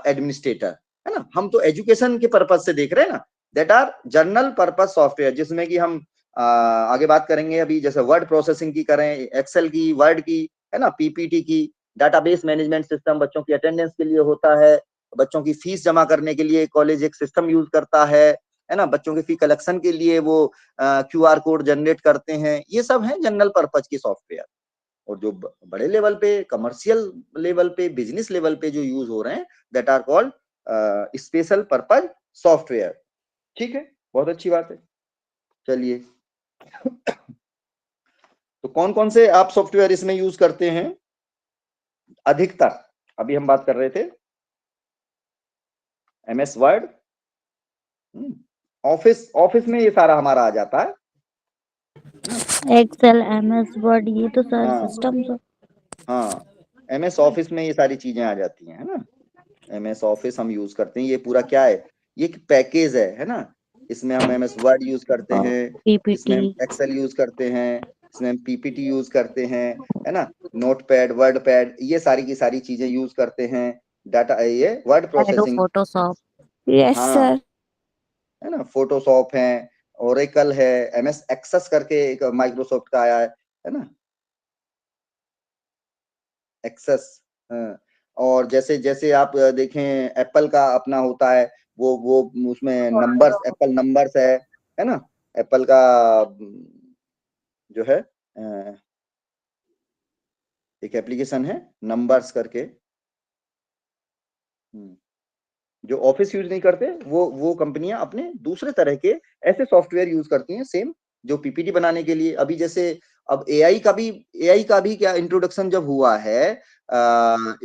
Speaker 1: एडमिनिस्ट्रेटर, है ना, हम तो एजुकेशन के पर्पज से देख रहे हैं ना। That are general purpose software, जिसमें कि हम आगे बात करेंगे अभी, जैसे वर्ड प्रोसेसिंग की करें, एक्सेल की, वर्ड की, है ना, पीपीटी की, डाटाबेस मैनेजमेंट सिस्टम बच्चों की अटेंडेंस के लिए होता है, बच्चों की फीस जमा करने के लिए कॉलेज एक सिस्टम यूज करता है ना, बच्चों के फी कलेक्शन के लिए वो क्यूआर कोड जनरेट करते हैं, ये सब है जनरल पर्पज की सॉफ्टवेयर। और जो बड़े लेवल पे, कमर्शियल लेवल पे, बिजनेस लेवल पे जो यूज हो रहे हैं, that are called special purpose software. ठीक है, बहुत अच्छी बात है। चलिए तो कौन कौन से आप सॉफ्टवेयर इसमें यूज करते हैं अधिकतर? अभी हम बात कर रहे थे MS वर्ड, ऑफिस में ये सारा हमारा आ जाता है ना?
Speaker 2: एक्सेल, MS वर्ड, ये तो सर
Speaker 1: हाँ
Speaker 2: सिस्टम तो
Speaker 1: हाँ, MS ऑफिस में ये सारी चीजें आ जाती हैं, है ना। MS ऑफिस हम यूज करते हैं, ये पूरा क्या है, ये एक पैकेज है ना। इसमें हम MS वर्ड यूज करते हैं, इसमें हम
Speaker 2: पीपीटी।
Speaker 1: एक्सेल यूज करते हैं, इसमें हम पीपीटी यूज करते हैं, है ना, नोटपैड, वर्ड पैड, ये सारी की सारी चीजें यूज करते हैं। डाटा, ये वर्ड
Speaker 2: एडो
Speaker 1: प्रोसेसिंग,
Speaker 2: फोटोशॉप। यस
Speaker 1: हाँ,
Speaker 2: सर।
Speaker 1: है ना, फोटोशॉप है, ओरेकल है, MS एक्सेस करके एक माइक्रोसॉफ्ट का आया है ना, एक्सेस। हाँ। और जैसे जैसे आप देखें, एप्पल का अपना होता है, वो उसमें नंबर्स, एप्पल नंबर्स है ना, एप्पल का जो है एक एप्लीकेशन है नंबर्स करके, जो ऑफिस यूज नहीं करते, वो कंपनियां अपने दूसरे तरह के ऐसे सॉफ्टवेयर यूज करती हैं, सेम जो पीपीटी बनाने के लिए। अभी जैसे अब एआई का भी क्या इंट्रोडक्शन जब हुआ है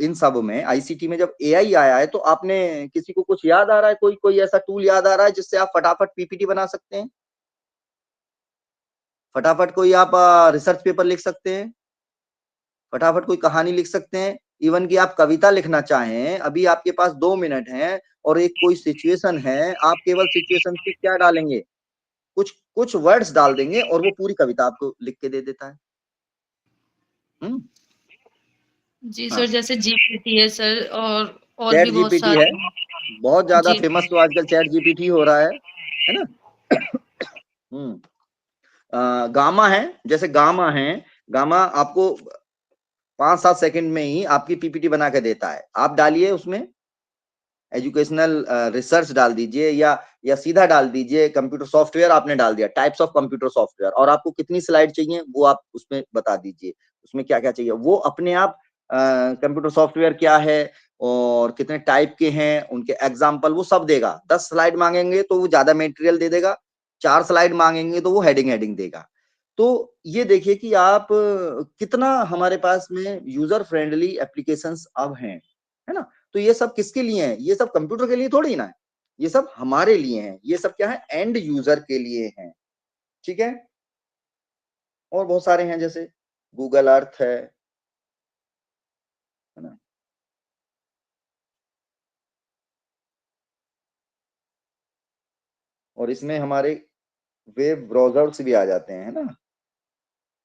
Speaker 1: इन सब में, आईसीटी में जब एआई आया है, तो आपने किसी को कुछ याद आ रहा है, कोई कोई ऐसा टूल याद आ रहा है जिससे आप फटाफट पीपीटी बना सकते हैं, फटाफट कोई आप रिसर्च पेपर लिख सकते हैं, फटाफट कोई कहानी लिख सकते हैं, इवन कि आप कविता लिखना चाहें, अभी आपके पास 2 मिनट हैं और एक कोई सिचुएशन है, आप केवल सिचुएशन पे क्या डालेंगे, कुछ कुछ वर्ड्स डाल देंगे और वो पूरी कविता आपको लिख के दे देता है।
Speaker 4: जी
Speaker 1: हाँ,
Speaker 4: सर, जैसे जीपीटी है सर, और
Speaker 1: चैट
Speaker 4: भी बहुत
Speaker 1: जीपीटी है,
Speaker 4: सारे।
Speaker 1: बहुत ज्यादा
Speaker 4: जी
Speaker 1: फेमस तो आजकल चैट जीपीटी हो रहा है ना। गामा है, जैसे गामा है, गामा आपको 5-7 सेकंड में ही आपकी पीपीटी बना के देता है। आप डालिए उसमें एजुकेशनल रिसर्च डाल दीजिए, या सीधा डाल दीजिए कंप्यूटर सॉफ्टवेयर, आपने डाल दिया टाइप्स ऑफ कंप्यूटर सॉफ्टवेयर, और आपको कितनी स्लाइड चाहिए वो आप उसमें बता दीजिए, उसमें क्या क्या चाहिए, वो अपने आप कंप्यूटर सॉफ्टवेयर क्या है और कितने टाइप के हैं, उनके एग्जाम्पल वो सब देगा। 10 स्लाइड मांगेंगे तो वो ज्यादा मटेरियल दे देगा, 4 स्लाइड मांगेंगे तो वो हेडिंग देगा। तो ये देखिए कि आप कितना हमारे पास में यूजर फ्रेंडली एप्लीकेशंस अब हैं, है ना। तो ये सब किसके लिए है, ये सब कंप्यूटर के लिए थोड़ी ना है, ये सब हमारे लिए है, ये सब क्या है, एंड यूजर के लिए है। ठीक है, और बहुत सारे हैं, जैसे गूगल अर्थ है ना। और इसमें हमारे वेब ब्राउजर्स भी आ जाते हैं, है ना,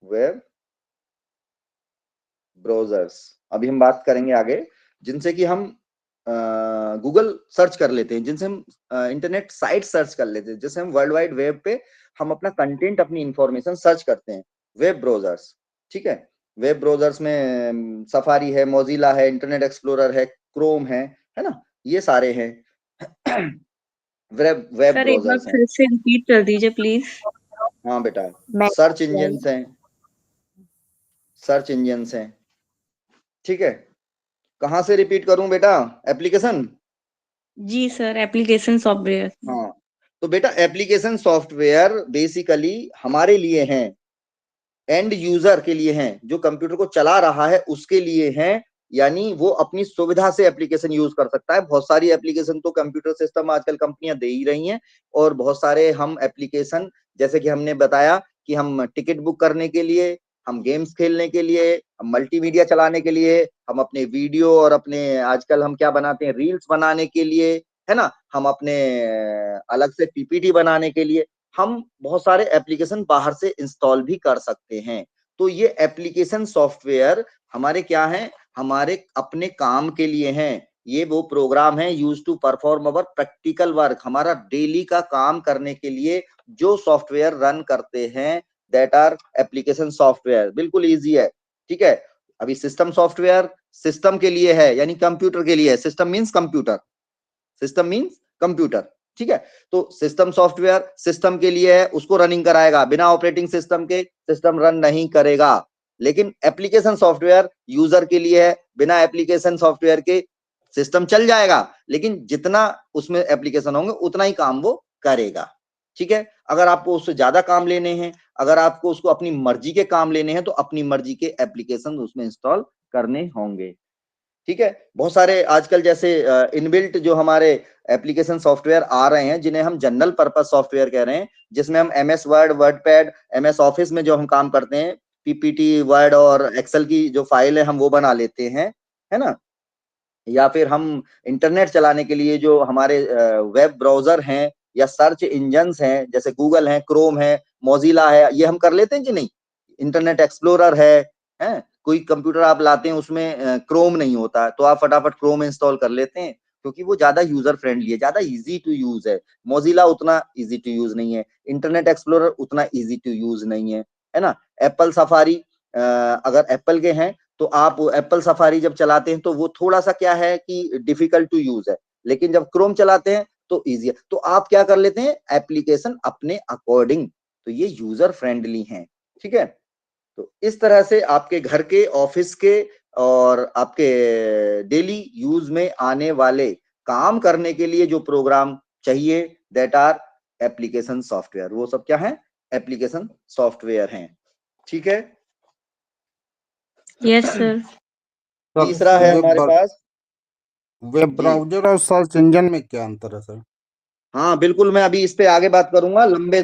Speaker 1: वेब ब्राउजर्स अभी हम बात करेंगे आगे, जिनसे कि हम गूगल सर्च कर लेते हैं, जिनसे हम इंटरनेट साइट सर्च कर लेते हैं, जैसे हम वर्ल्ड वाइड वेब पे हम अपना कंटेंट, अपनी इंफॉर्मेशन सर्च करते हैं, वेब ब्राउजर्स। ठीक है, वेब ब्राउजर्स में सफारी है, मोजिला है, इंटरनेट एक्सप्लोरर है, क्रोम है ना, ये सारे हैं वेब
Speaker 6: सर एक बार
Speaker 1: ब्राउजर्स हैं।
Speaker 6: फिर से रिपीट कर दीजिए प्लीज।
Speaker 1: हाँ बेटा,
Speaker 2: मैं
Speaker 1: सर्च इंजन हैं, सर्च इंजन हैं। ठीक है, कहाँ से रिपीट करूं बेटा, एप्लीकेशन?
Speaker 6: जी सर, एप्लीकेशन सॉफ्टवेयर।
Speaker 1: हाँ, तो बेटा एप्लीकेशन सॉफ्टवेयर बेसिकली हमारे लिए हैं, एंड यूजर के लिए हैं, जो कंप्यूटर को चला रहा है उसके लिए हैं, यानी वो अपनी सुविधा से एप्लीकेशन यूज कर सकता है। बहुत सारी एप्लीकेशन तो कंप्यूटर सिस्टम आजकल कंपनियां दे ही रही हैं, और बहुत सारे हम एप्लीकेशन, जैसे कि हमने बताया कि हम टिकट बुक करने के लिए, हम गेम्स खेलने के लिए, हम मल्टीमीडिया चलाने के लिए, हम अपने वीडियो और अपने आजकल हम क्या बनाते हैं, रील्स बनाने के लिए, है ना, हम अपने अलग से पीपीटी बनाने के लिए, हम बहुत सारे एप्लीकेशन बाहर से इंस्टॉल भी कर सकते हैं। तो ये एप्लीकेशन सॉफ्टवेयर हमारे क्या हैं, हमारे अपने काम के लिए हैं, ये वो प्रोग्राम है use to perform our practical work, हमारा डेली का काम करने के लिए जो सॉफ्टवेयर रन करते हैं, दैट आर एप्लीकेशन सॉफ्टवेयर। बिल्कुल इजी है, ठीक है। अभी सिस्टम सॉफ्टवेयर सिस्टम के लिए है, यानी कंप्यूटर के लिए है। System means computer, system means computer, ठीक है। तो सिस्टम सॉफ्टवेयर सिस्टम के लिए है, उसको रनिंग कराएगा, बिना ऑपरेटिंग सिस्टम के सिस्टम रन नहीं करेगा। लेकिन एप्लीकेशन सॉफ्टवेयर यूजर के लिए है, बिना एप्लीकेशन सॉफ्टवेयर के सिस्टम चल जाएगा, लेकिन जितना उसमें एप्लीकेशन होंगे उतना ही काम वो करेगा, ठीक है। अगर आपको उससे ज्यादा काम लेने हैं, अगर आपको उसको अपनी मर्जी के काम लेने हैं, तो अपनी मर्जी के एप्लीकेशन उसमें इंस्टॉल करने होंगे, ठीक है। बहुत सारे आजकल जैसे इनबिल्ट जो हमारे एप्लीकेशन सॉफ्टवेयर आ रहे हैं, जिन्हें हम जनरल पर्पस सॉफ्टवेयर कह रहे हैं, जिसमें हम MS word, WordPad, MS office में जो हम काम करते हैं, PPT, वर्ड और एक्सेल की जो फाइल है हम वो बना लेते हैं, है ना। या फिर हम इंटरनेट चलाने के लिए जो हमारे वेब ब्राउजर हैं या सर्च इंजन्स हैं, जैसे गूगल है, क्रोम है, मोजिला है, ये हम कर लेते हैं कि नहीं। इंटरनेट एक्सप्लोरर है। कोई कंप्यूटर आप लाते हैं उसमें क्रोम नहीं होता, तो आप फटाफट क्रोम इंस्टॉल कर लेते हैं, क्योंकि वो ज्यादा यूजर फ्रेंडली है, ज्यादा इजी टू यूज है। मोजिला उतना इजी टू यूज नहीं है, इंटरनेट एक्सप्लोरर उतना इजी टू यूज नहीं है ना। एप्पल सफारी, अगर एप्पल के हैं तो आप एप्पल सफारी जब चलाते हैं तो वो थोड़ा सा क्या है कि डिफिकल्ट टू यूज है, लेकिन जब क्रोम चलाते हैं तो इजी है। तो आप क्या कर लेते हैं, एप्लीकेशन अपने अकॉर्डिंग, तो ये यूजर फ्रेंडली हैं, ठीक है। तो इस तरह से आपके घर के, ऑफिस के और आपके डेली यूज में आने वाले काम करने के लिए जो प्रोग्राम चाहिए, दैट आर एप्लीकेशन सॉफ्टवेयर। वो सब क्या है, एप्लीकेशन सॉफ्टवेयर हैं, ठीक है।
Speaker 6: Yes sir.
Speaker 1: तीसरा है हमारे पास
Speaker 7: वेब
Speaker 1: जी।
Speaker 7: ब्राउजर और सर्च इंजन में क्या अंतर है सर?
Speaker 1: हाँ बिल्कुल, मैं अभी इस पे आगे बात करूंगा, लंबे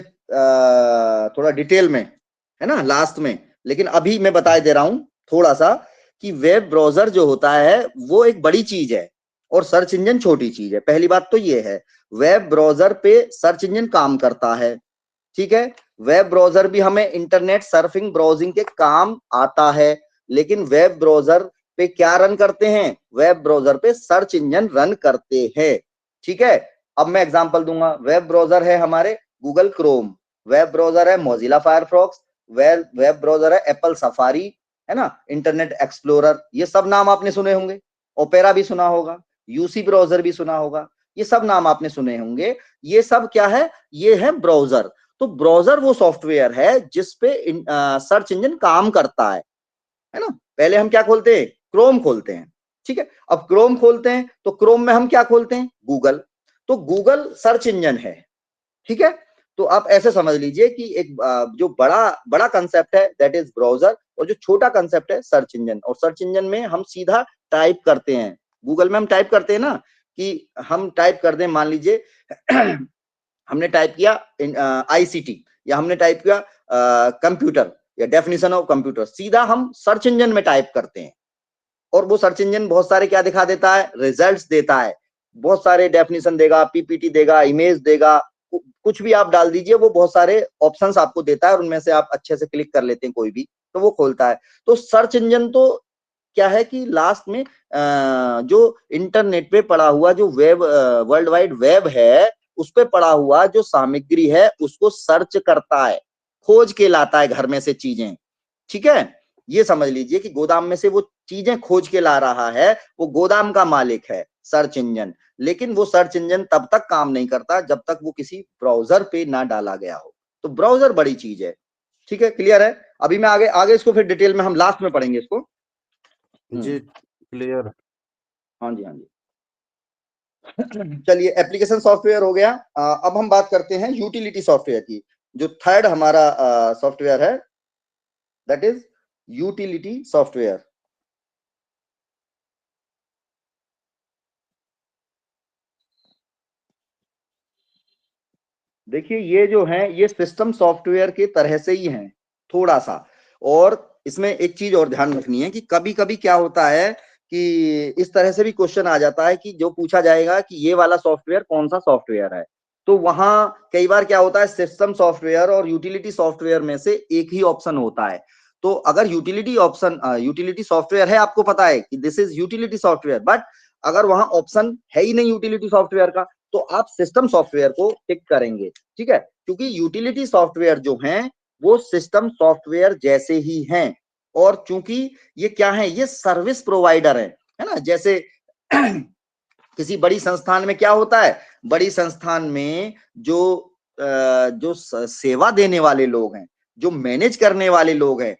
Speaker 1: थोड़ा डिटेल में, है ना, लास्ट में। लेकिन अभी मैं बता दे रहा हूं थोड़ा सा कि वेब ब्राउजर जो होता है वो एक बड़ी चीज है और सर्च इंजन छोटी चीज है। पहली बात तो ये है, वेब ब्राउजर पे सर्च इंजन काम करता है, ठीक है। वेब ब्राउजर भी हमें इंटरनेट सर्फिंग, ब्राउजिंग के काम आता है, लेकिन वेब ब्राउजर पे क्या रन करते हैं, वेब ब्राउजर पे सर्च इंजन रन करते हैं, ठीक है। अब मैं एग्जांपल दूंगा, वेब ब्राउजर है हमारे गूगल क्रोम, वेब ब्राउजर है मोजिला फायरफॉक्स, वेब ब्राउजर है एप्पल सफारी, है ना, इंटरनेट एक्सप्लोरर, ये सब नाम आपने सुने होंगे। ओपेरा भी सुना होगा, यूसी ब्राउजर भी सुना होगा, ये सब नाम आपने सुने होंगे। ये सब क्या है, ये है ब्राउजर। तो ब्राउजर वो सॉफ्टवेयर है जिसपे सर्च इंजन काम करता है ना। पहले हम क्या खोलते हैं, क्रोम खोलते हैं, ठीक है। अब क्रोम खोलते हैं तो क्रोम में हम क्या खोलते हैं, गूगल। तो गूगल सर्च इंजन है, ठीक है। तो आप ऐसे समझ लीजिए कि एक जो बड़ा बड़ा कंसेप्ट है दैट इज ब्राउजर, और जो छोटा कंसेप्ट है सर्च इंजन। और सर्च इंजन में हम सीधा टाइप करते हैं, गूगल में हम टाइप करते हैं ना, कि हम टाइप कर दें, मान लीजिए हमने टाइप किया ICT, या हमने टाइप किया कंप्यूटर या डेफिनेशन ऑफ कंप्यूटर, सीधा हम सर्च इंजन में टाइप करते हैं और वो सर्च इंजन बहुत सारे क्या दिखा देता है, रिजल्ट्स देता है, बहुत सारे डेफिनेशन देगा, PPT देगा, इमेज देगा, कुछ भी आप डाल दीजिए, वो बहुत सारे ऑप्शंस आपको देता है और उनमें से आप अच्छे से क्लिक कर लेते हैं कोई भी, तो वो खोलता है। तो सर्च इंजन तो क्या है कि लास्ट में जो इंटरनेट पे पड़ा हुआ जो वेब, वर्ल्ड वाइड वेब है, उस पे पड़ा हुआ जो सामग्री है उसको सर्च करता है, खोज के लाता है घर में से चीजें, ठीक है। ये समझ लीजिए कि गोदाम में से वो चीजें खोज के ला रहा है, वो गोदाम का मालिक है सर्च इंजन। लेकिन वो सर्च इंजन तब तक काम नहीं करता जब तक वो किसी ब्राउजर पे ना डाला गया हो। तो ब्राउजर बड़ी चीज है, ठीक है, क्लियर है। अभी मैं आगे आगे इसको फिर डिटेल में हम लास्ट में पढ़ेंगे इसको।
Speaker 7: जी क्लियर।
Speaker 1: हाँ जी, हाँ जी। चलिए, एप्लीकेशन सॉफ्टवेयर हो गया। अब हम बात करते हैं यूटिलिटी सॉफ्टवेयर की। जो थर्ड हमारा सॉफ्टवेयर है दैट इज यूटिलिटी सॉफ्टवेयर। देखिए, ये जो है ये सिस्टम सॉफ्टवेयर के तरह से ही हैं थोड़ा सा। और इसमें एक चीज और ध्यान रखनी है कि कभी कभी क्या होता है कि इस तरह से भी क्वेश्चन आ जाता है कि जो पूछा जाएगा कि ये वाला सॉफ्टवेयर कौन सा सॉफ्टवेयर है, तो वहां कई बार क्या होता है, सिस्टम सॉफ्टवेयर और यूटिलिटी सॉफ्टवेयर में से एक ही ऑप्शन होता है। तो अगर यूटिलिटी सॉफ्टवेयर है, आपको पता है कि this is utility software, but अगर वहां ऑप्शन है ही नहीं यूटिलिटी सॉफ्टवेयर का तो आप सिस्टम सॉफ्टवेयर को टिक करेंगे, ठीक है, क्योंकि यूटिलिटी सॉफ्टवेयर जो हैं वो सिस्टम सॉफ्टवेयर जैसे ही हैं, और चूंकि ये क्या है, ये सर्विस प्रोवाइडर है ना। जैसे किसी बड़ी संस्थान में क्या होता है, बड़ी संस्थान में जो सेवा देने वाले लोग हैं, जो मैनेज करने वाले लोग हैं,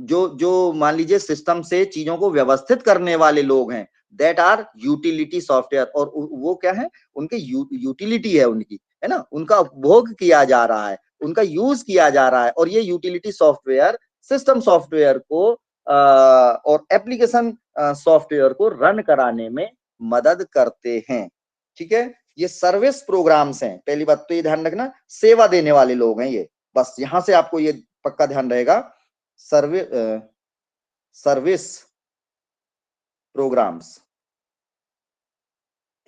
Speaker 1: जो मान लीजिए सिस्टम से चीजों को व्यवस्थित करने वाले लोग हैं, दैट आर यूटिलिटी सॉफ्टवेयर। और वो क्या है, उनके यूटिलिटी है उनकी, है ना, उनका उपभोग किया जा रहा है, उनका यूज किया जा रहा है, और ये यूटिलिटी सॉफ्टवेयर सिस्टम सॉफ्टवेयर को और एप्लीकेशन सॉफ्टवेयर को रन कराने में मदद करते हैं, ठीक है। ये सर्विस प्रोग्राम्स हैं, पहली बात तो ये ध्यान रखना, सेवा देने वाले लोग हैं ये, बस यहां से आपको ये पक्का ध्यान रहेगा। सर्विस प्रोग्राम्स,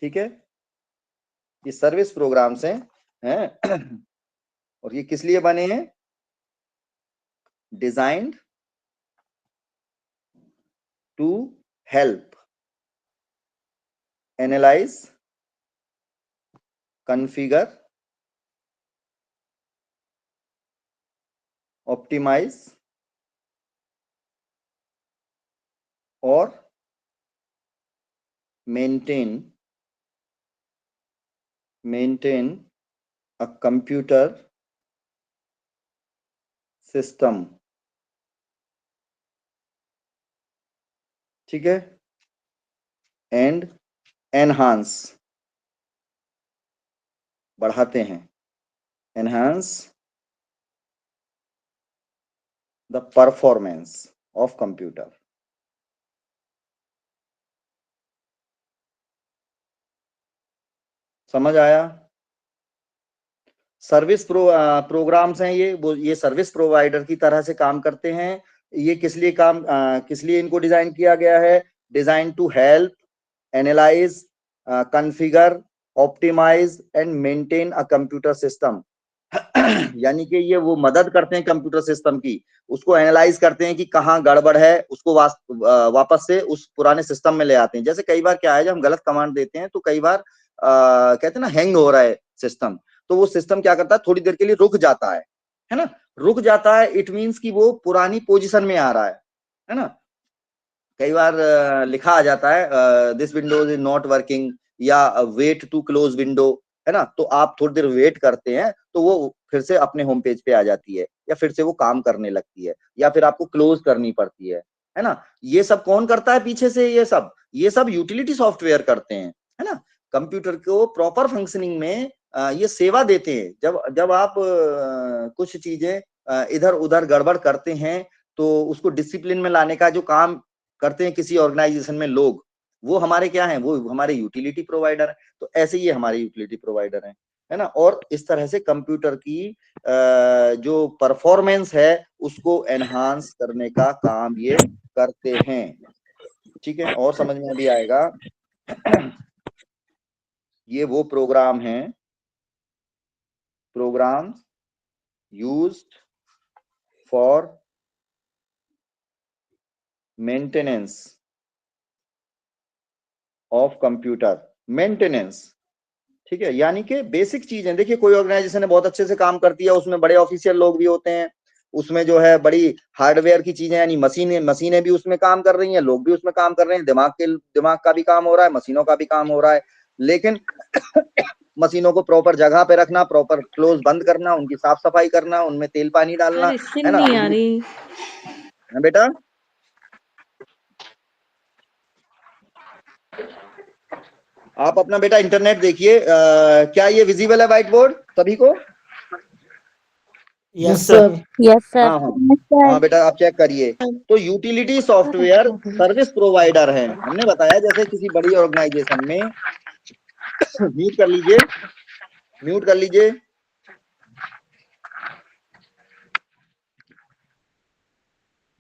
Speaker 1: ठीक है, ये सर्विस प्रोग्राम्स हैं और ये किस लिए बने हैं, designed to help analyse, configure, optimise और मेंटेन अ कंप्यूटर सिस्टम, ठीक है, एंड एनहांस, बढ़ाते हैं, enhance the performance of computer. समझ आया? सर्विस प्रोग्राम्स हैं ये सर्विस प्रोवाइडर की तरह से काम करते हैं। ये किस लिए इनको डिजाइन किया गया है, design to help analyse, configure, optimise and maintain a computer system. यानी कि ये वो मदद करते हैं कंप्यूटर सिस्टम की, उसको एनालाइज करते हैं कि कहाँ गड़बड़ है, उसको वापस से उस पुराने सिस्टम में ले आते हैं। जैसे कई बार क्या है, जब हम गलत कमांड देते हैं तो कई बार कहते हैं ना हैंग हो रहा है सिस्टम, तो वो सिस्टम क्या करता है, थोड़ी देर के लिए रुक जाता है ना, रुक जाता है, इट मीन्स कि वो पुरानी पोजीशन में आ रहा है ना। कई बार लिखा आ जाता है this Windows is not working, या वेट टू क्लोज विंडो, है ना, तो आप थोड़ी देर वेट करते हैं तो वो फिर से अपने होम पेज पे आ जाती है, या फिर से वो काम करने लगती है, या फिर आपको क्लोज करनी पड़ती है ना। ये सब कौन करता है पीछे से, ये सब यूटिलिटी सॉफ्टवेयर करते हैं, है ना। कंप्यूटर को प्रॉपर फंक्शनिंग में ये सेवा देते हैं। जब आप कुछ चीजें इधर उधर गड़बड़ करते हैं तो उसको डिसिप्लिन में लाने का जो काम करते हैं किसी ऑर्गेनाइजेशन में लोग, वो हमारे क्या हैं, वो हमारे यूटिलिटी प्रोवाइडर है। तो ऐसे ही हमारे यूटिलिटी प्रोवाइडर हैं, है ना। और इस तरह से कंप्यूटर की जो परफॉर्मेंस है उसको एनहांस करने का काम ये करते हैं, ठीक है। और समझ में भी आएगा, ये वो प्रोग्राम हैं, program used for maintenance of computer, maintenance, ठीक है, यानी कि बेसिक चीजें। देखिए कोई ऑर्गेनाइजेशन है बहुत अच्छे से काम करती है, उसमें बड़े ऑफिशियल लोग भी होते हैं, उसमें जो है बड़ी हार्डवेयर की चीजें, यानी मशीनें भी उसमें काम कर रही हैं, लोग भी उसमें काम कर रहे हैं, दिमाग का भी काम हो रहा है, मशीनों का भी काम हो रहा है, लेकिन मशीनों को प्रॉपर जगह पे रखना, प्रॉपर क्लोज बंद करना, उनकी साफ सफाई करना, उनमें तेल पानी डालना,
Speaker 6: सर इससे
Speaker 1: है ना।
Speaker 6: नहीं आ रही।
Speaker 1: बेटा आप अपना बेटा इंटरनेट देखिए, क्या ये विजिबल है व्हाइट बोर्ड सभी को?
Speaker 8: Yes sir.
Speaker 2: Yes sir.
Speaker 1: हाँ बेटा आप चेक करिए। तो यूटिलिटी सॉफ्टवेयर सर्विस प्रोवाइडर है, हमने बताया। जैसे किसी बड़ी ऑर्गेनाइजेशन में म्यूट कर लीजिए।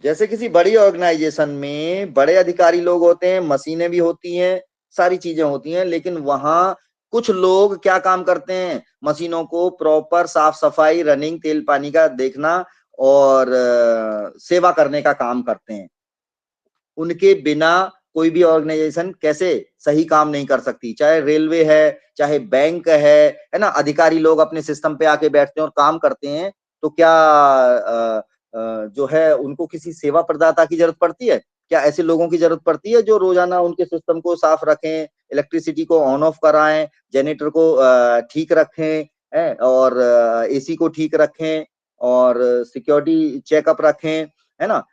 Speaker 1: जैसे किसी बड़ी ऑर्गेनाइजेशन में बड़े अधिकारी लोग होते हैं, मशीनें भी होती हैं, सारी चीजें होती हैं, लेकिन वहां कुछ लोग क्या काम करते हैं, मशीनों को प्रॉपर साफ सफाई, रनिंग, तेल पानी का देखना और सेवा करने का काम करते हैं। उनके बिना कोई भी ऑर्गेनाइजेशन कैसे सही काम नहीं कर सकती, चाहे रेलवे है, चाहे बैंक है ना। अधिकारी लोग अपने सिस्टम पे आके बैठते हैं और काम करते हैं, तो क्या जो है उनको किसी सेवा प्रदाता की जरूरत पड़ती है? क्या ऐसे लोगों की जरूरत पड़ती है जो रोजाना उनके सिस्टम को साफ रखें, इलेक्ट्रिसिटी को ऑन ऑफ कराएं, जनरेटर को ठीक रखें, और एसी को ठीक रखें, और सिक्योरिटी चेकअप रखें, है ना।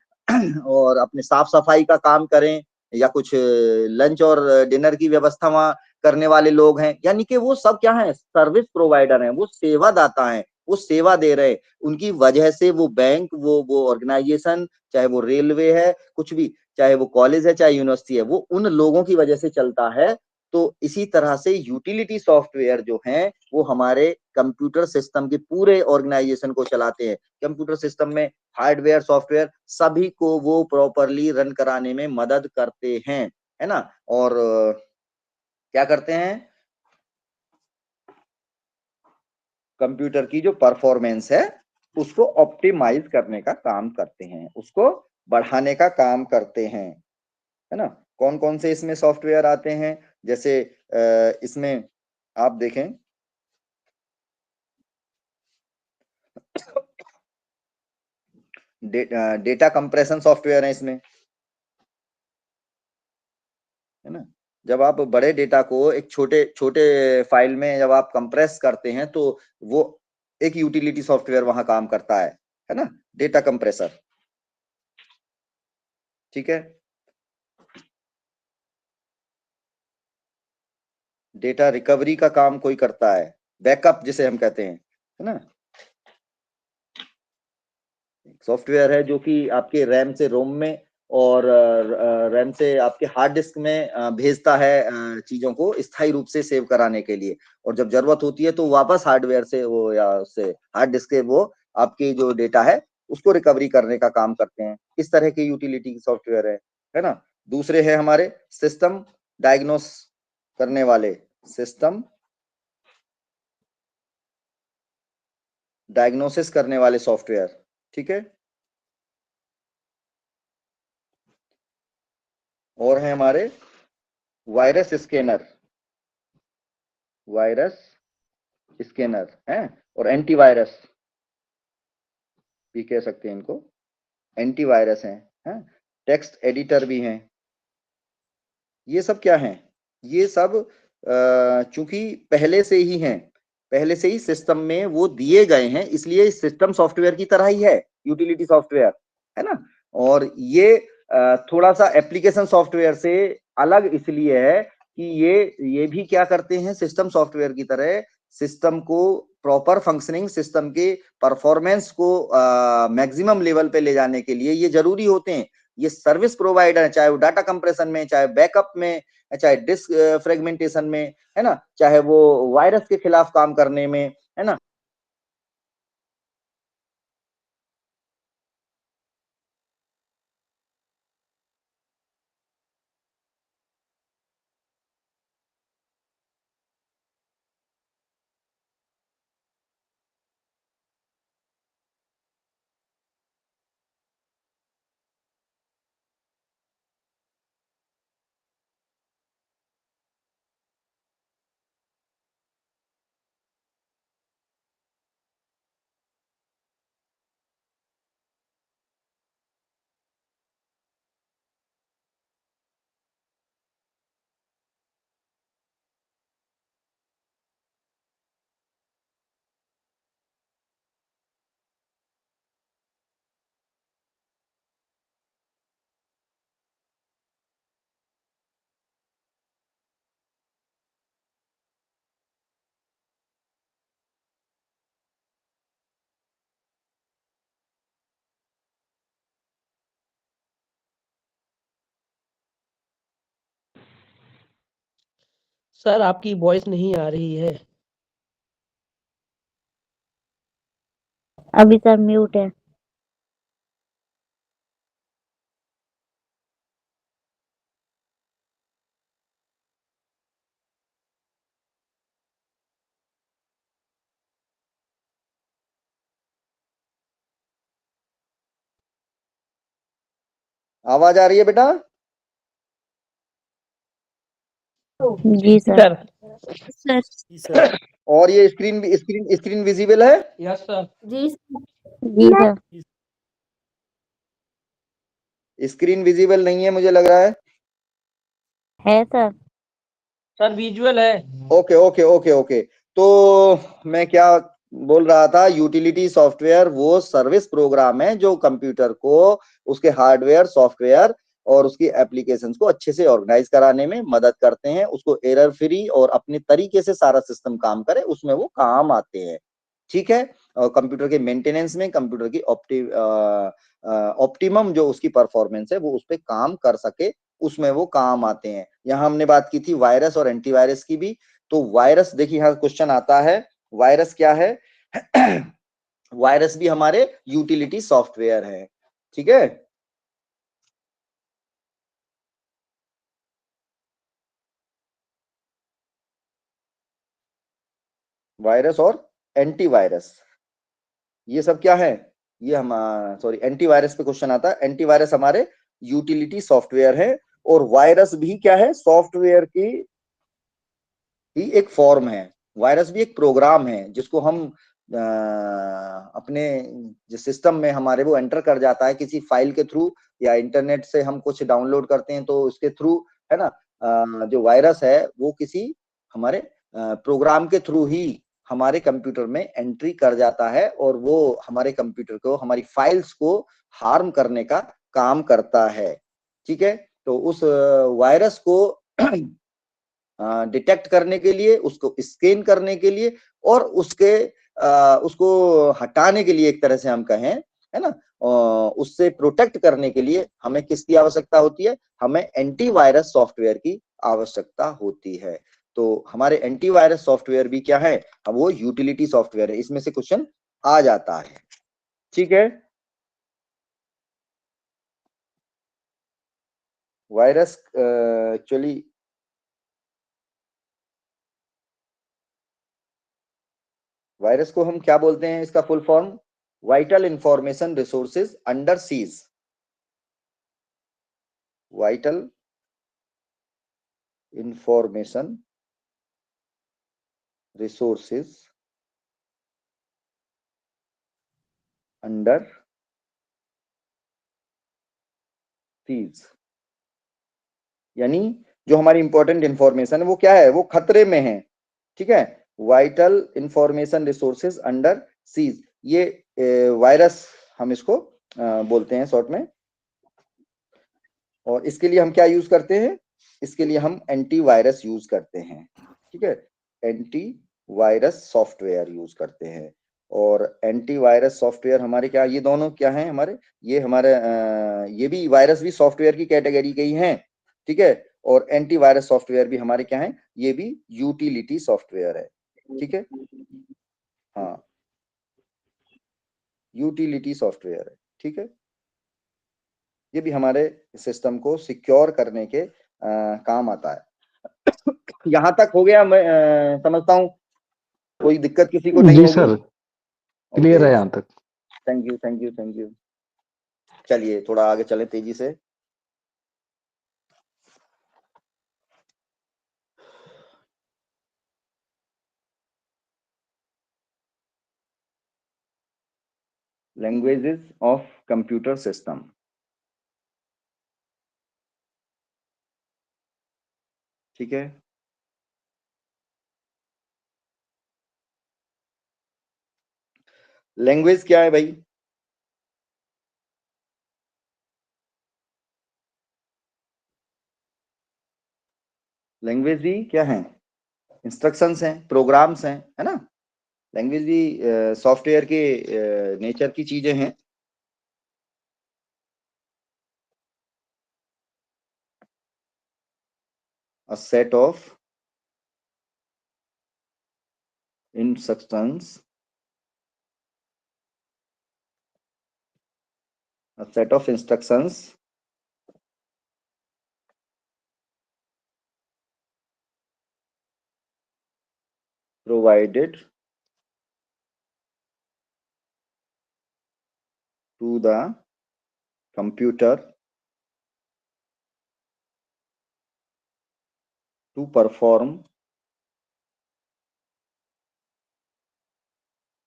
Speaker 1: और अपने साफ सफाई का काम करें, या कुछ लंच और डिनर की व्यवस्था वहां करने वाले लोग हैं। यानी कि वो सब क्या है, सर्विस प्रोवाइडर हैं, वो सेवादाता हैं, वो सेवा दे रहे हैं। उनकी वजह से वो बैंक, वो ऑर्गेनाइजेशन, चाहे वो रेलवे है, कुछ भी, चाहे वो कॉलेज है, चाहे यूनिवर्सिटी है, वो उन लोगों की वजह से चलता है। तो इसी तरह से यूटिलिटी सॉफ्टवेयर जो हैं वो हमारे कंप्यूटर सिस्टम के पूरे ऑर्गेनाइजेशन को चलाते हैं। कंप्यूटर सिस्टम में हार्डवेयर, सॉफ्टवेयर सभी को वो प्रॉपरली रन कराने में मदद करते हैं, है ना। और क्या करते हैं, कंप्यूटर की जो परफॉर्मेंस है उसको ऑप्टिमाइज करने का काम करते हैं, उसको बढ़ाने का काम करते हैं, है ना। कौन कौन से इसमें सॉफ्टवेयर आते हैं, जैसे इसमें आप देखें, डेटा कंप्रेशन सॉफ्टवेयर है इसमें, है ना। जब आप बड़े डेटा को एक छोटे छोटे फाइल में जब आप कंप्रेस करते हैं, तो वो एक यूटिलिटी सॉफ्टवेयर वहां काम करता है ना, डेटा कंप्रेसर। ठीक है, डेटा रिकवरी का काम कोई करता है, बैकअप जिसे हम कहते हैं, है ना। सॉफ्टवेयर है जो कि आपके रैम से रोम में, और रैम से आपके हार्ड डिस्क में भेजता है चीजों को स्थायी रूप से सेव कराने के लिए, और जब जरूरत होती है तो वापस हार्डवेयर से वो, या उससे हार्ड डिस्क से वो आपकी जो डेटा है उसको रिकवरी करने का काम करते हैं। इस तरह के यूटिलिटी सॉफ्टवेयर है ना। दूसरे है हमारे सिस्टम डायग्नोस करने वाले, सिस्टम डायग्नोसिस करने वाले सॉफ्टवेयर। ठीक है, और है हमारे वायरस स्कैनर, वायरस स्कैनर है, और एंटीवायरस भी कह सकते हैं इनको, एंटीवायरस हैं, टेक्स्ट एडिटर भी हैं। ये सब क्या हैं, ये सब चूंकि पहले से ही हैं, पहले से ही सिस्टम में वो दिए गए हैं, इसलिए सिस्टम सॉफ्टवेयर की तरह ही है यूटिलिटी सॉफ्टवेयर, है ना। और ये थोड़ा सा एप्लीकेशन सॉफ्टवेयर से अलग इसलिए है कि ये भी क्या करते हैं, सिस्टम सॉफ्टवेयर की तरह सिस्टम को प्रॉपर फंक्शनिंग, सिस्टम के परफॉर्मेंस को मैक्सिमम लेवल पे ले जाने के लिए ये जरूरी होते हैं। ये सर्विस प्रोवाइडर है, चाहे वो डाटा कंप्रेशन में, चाहे बैकअप में, चाहे डिस्क फ्रेगमेंटेशन में, है ना, चाहे वो वायरस के खिलाफ काम करने में, है ना।
Speaker 8: सर आपकी वॉइस नहीं आ रही है।
Speaker 2: अभी सर म्यूट है।
Speaker 1: आवाज आ रही है बेटा?
Speaker 2: जी सर।
Speaker 8: सर
Speaker 6: सर
Speaker 1: और ये स्क्रीन विजिबल है?
Speaker 8: यस सर
Speaker 2: जी सर।
Speaker 1: स्क्रीन विजिबल नहीं है मुझे लग रहा है।
Speaker 2: सर।
Speaker 8: सर विजुअल है।
Speaker 1: Okay okay okay okay. तो मैं क्या बोल रहा था, यूटिलिटी सॉफ्टवेयर वो सर्विस प्रोग्राम है जो कंप्यूटर को उसके हार्डवेयर, सॉफ्टवेयर और उसकी एप्लीकेशंस को अच्छे से ऑर्गेनाइज कराने में मदद करते हैं, उसको एरर फ्री और अपने तरीके से सारा सिस्टम काम करे उसमें वो काम आते हैं। ठीक है। कंप्यूटर के मेंटेनेंस में कंप्यूटर की ऑप्टिमम जो उसकी परफॉर्मेंस है वो उस पर काम कर सके, उसमें वो काम आते हैं। यहाँ हमने बात की थी वायरस और एंटीवायरस की भी। तो वायरस देखिए, यहाँ क्वेश्चन आता है वायरस क्या है। वायरस भी हमारे यूटिलिटी सॉफ्टवेयर है। ठीक है। वायरस और एंटीवायरस ये सब क्या है, ये हम सॉरी एंटीवायरस पे क्वेश्चन आता है। एंटीवायरस हमारे यूटिलिटी सॉफ्टवेयर है और वायरस भी क्या है, सॉफ्टवेयर की ही एक फॉर्म है। वायरस भी एक प्रोग्राम है जिसको हम अपने जिस सिस्टम में हमारे वो एंटर कर जाता है किसी फाइल के थ्रू, या इंटरनेट से हम कुछ डाउनलोड करते हैं तो उसके थ्रू, है ना। जो वायरस है वो किसी हमारे प्रोग्राम के थ्रू ही हमारे कंप्यूटर में एंट्री कर जाता है और वो हमारे कंप्यूटर को, हमारी फाइल्स को हार्म करने का काम करता है। ठीक है। तो उस वायरस को डिटेक्ट करने के लिए, उसको स्कैन करने के लिए और उसको हटाने के लिए, एक तरह से हम कहें, है ना, उससे प्रोटेक्ट करने के लिए हमें किसकी आवश्यकता होती है, हमें एंटीवायरस सॉफ्टवेयर की आवश्यकता होती है। तो हमारे एंटीवायरस सॉफ्टवेयर भी क्या है, अब वो यूटिलिटी सॉफ्टवेयर है, इसमें से क्वेश्चन आ जाता है। ठीक है। वायरस एक्चुअली वायरस को हम क्या बोलते हैं, इसका full form vital information resources under seize. Vital information resources under seize, यानी जो हमारी इंपॉर्टेंट इंफॉर्मेशन है वो क्या है, वो खतरे में है। ठीक है। Vital information resources under seize, ये वायरस हम इसको बोलते हैं शॉर्ट में। और इसके लिए हम क्या यूज करते हैं, इसके लिए हम एंटीवायरस यूज करते हैं। ठीक है। एंटीवायरस सॉफ्टवेयर यूज करते हैं। और एंटीवायरस सॉफ्टवेयर हमारे क्या, ये दोनों क्या हैं हमारे, ये हमारे ये भी वायरस भी सॉफ्टवेयर की कैटेगरी के ही हैं। ठीक है। और एंटीवायरस सॉफ्टवेयर भी हमारे क्या हैं, ये भी यूटिलिटी सॉफ्टवेयर है। ठीक है। हाँ, यूटिलिटी सॉफ्टवेयर है। ठीक है। ये भी हमारे सिस्टम को सिक्योर करने के काम आता है। यहाँ तक हो गया, मैं समझता हूँ कोई दिक्कत किसी को नहीं
Speaker 3: जी
Speaker 1: होगी।
Speaker 3: सर, क्लियर है यहाँ तक।
Speaker 1: Thank you thank you thank you. चलिए थोड़ा आगे चले तेजी से। Languages of computer system. ठीक है। लैंग्वेज क्या है भाई, लैंग्वेज भी क्या है, इंस्ट्रक्शंस हैं, प्रोग्राम्स हैं, है ना। लैंग्वेज भी सॉफ्टवेयर के नेचर की चीजें हैं। A set of instructions, a set of instructions provided to the computer to perform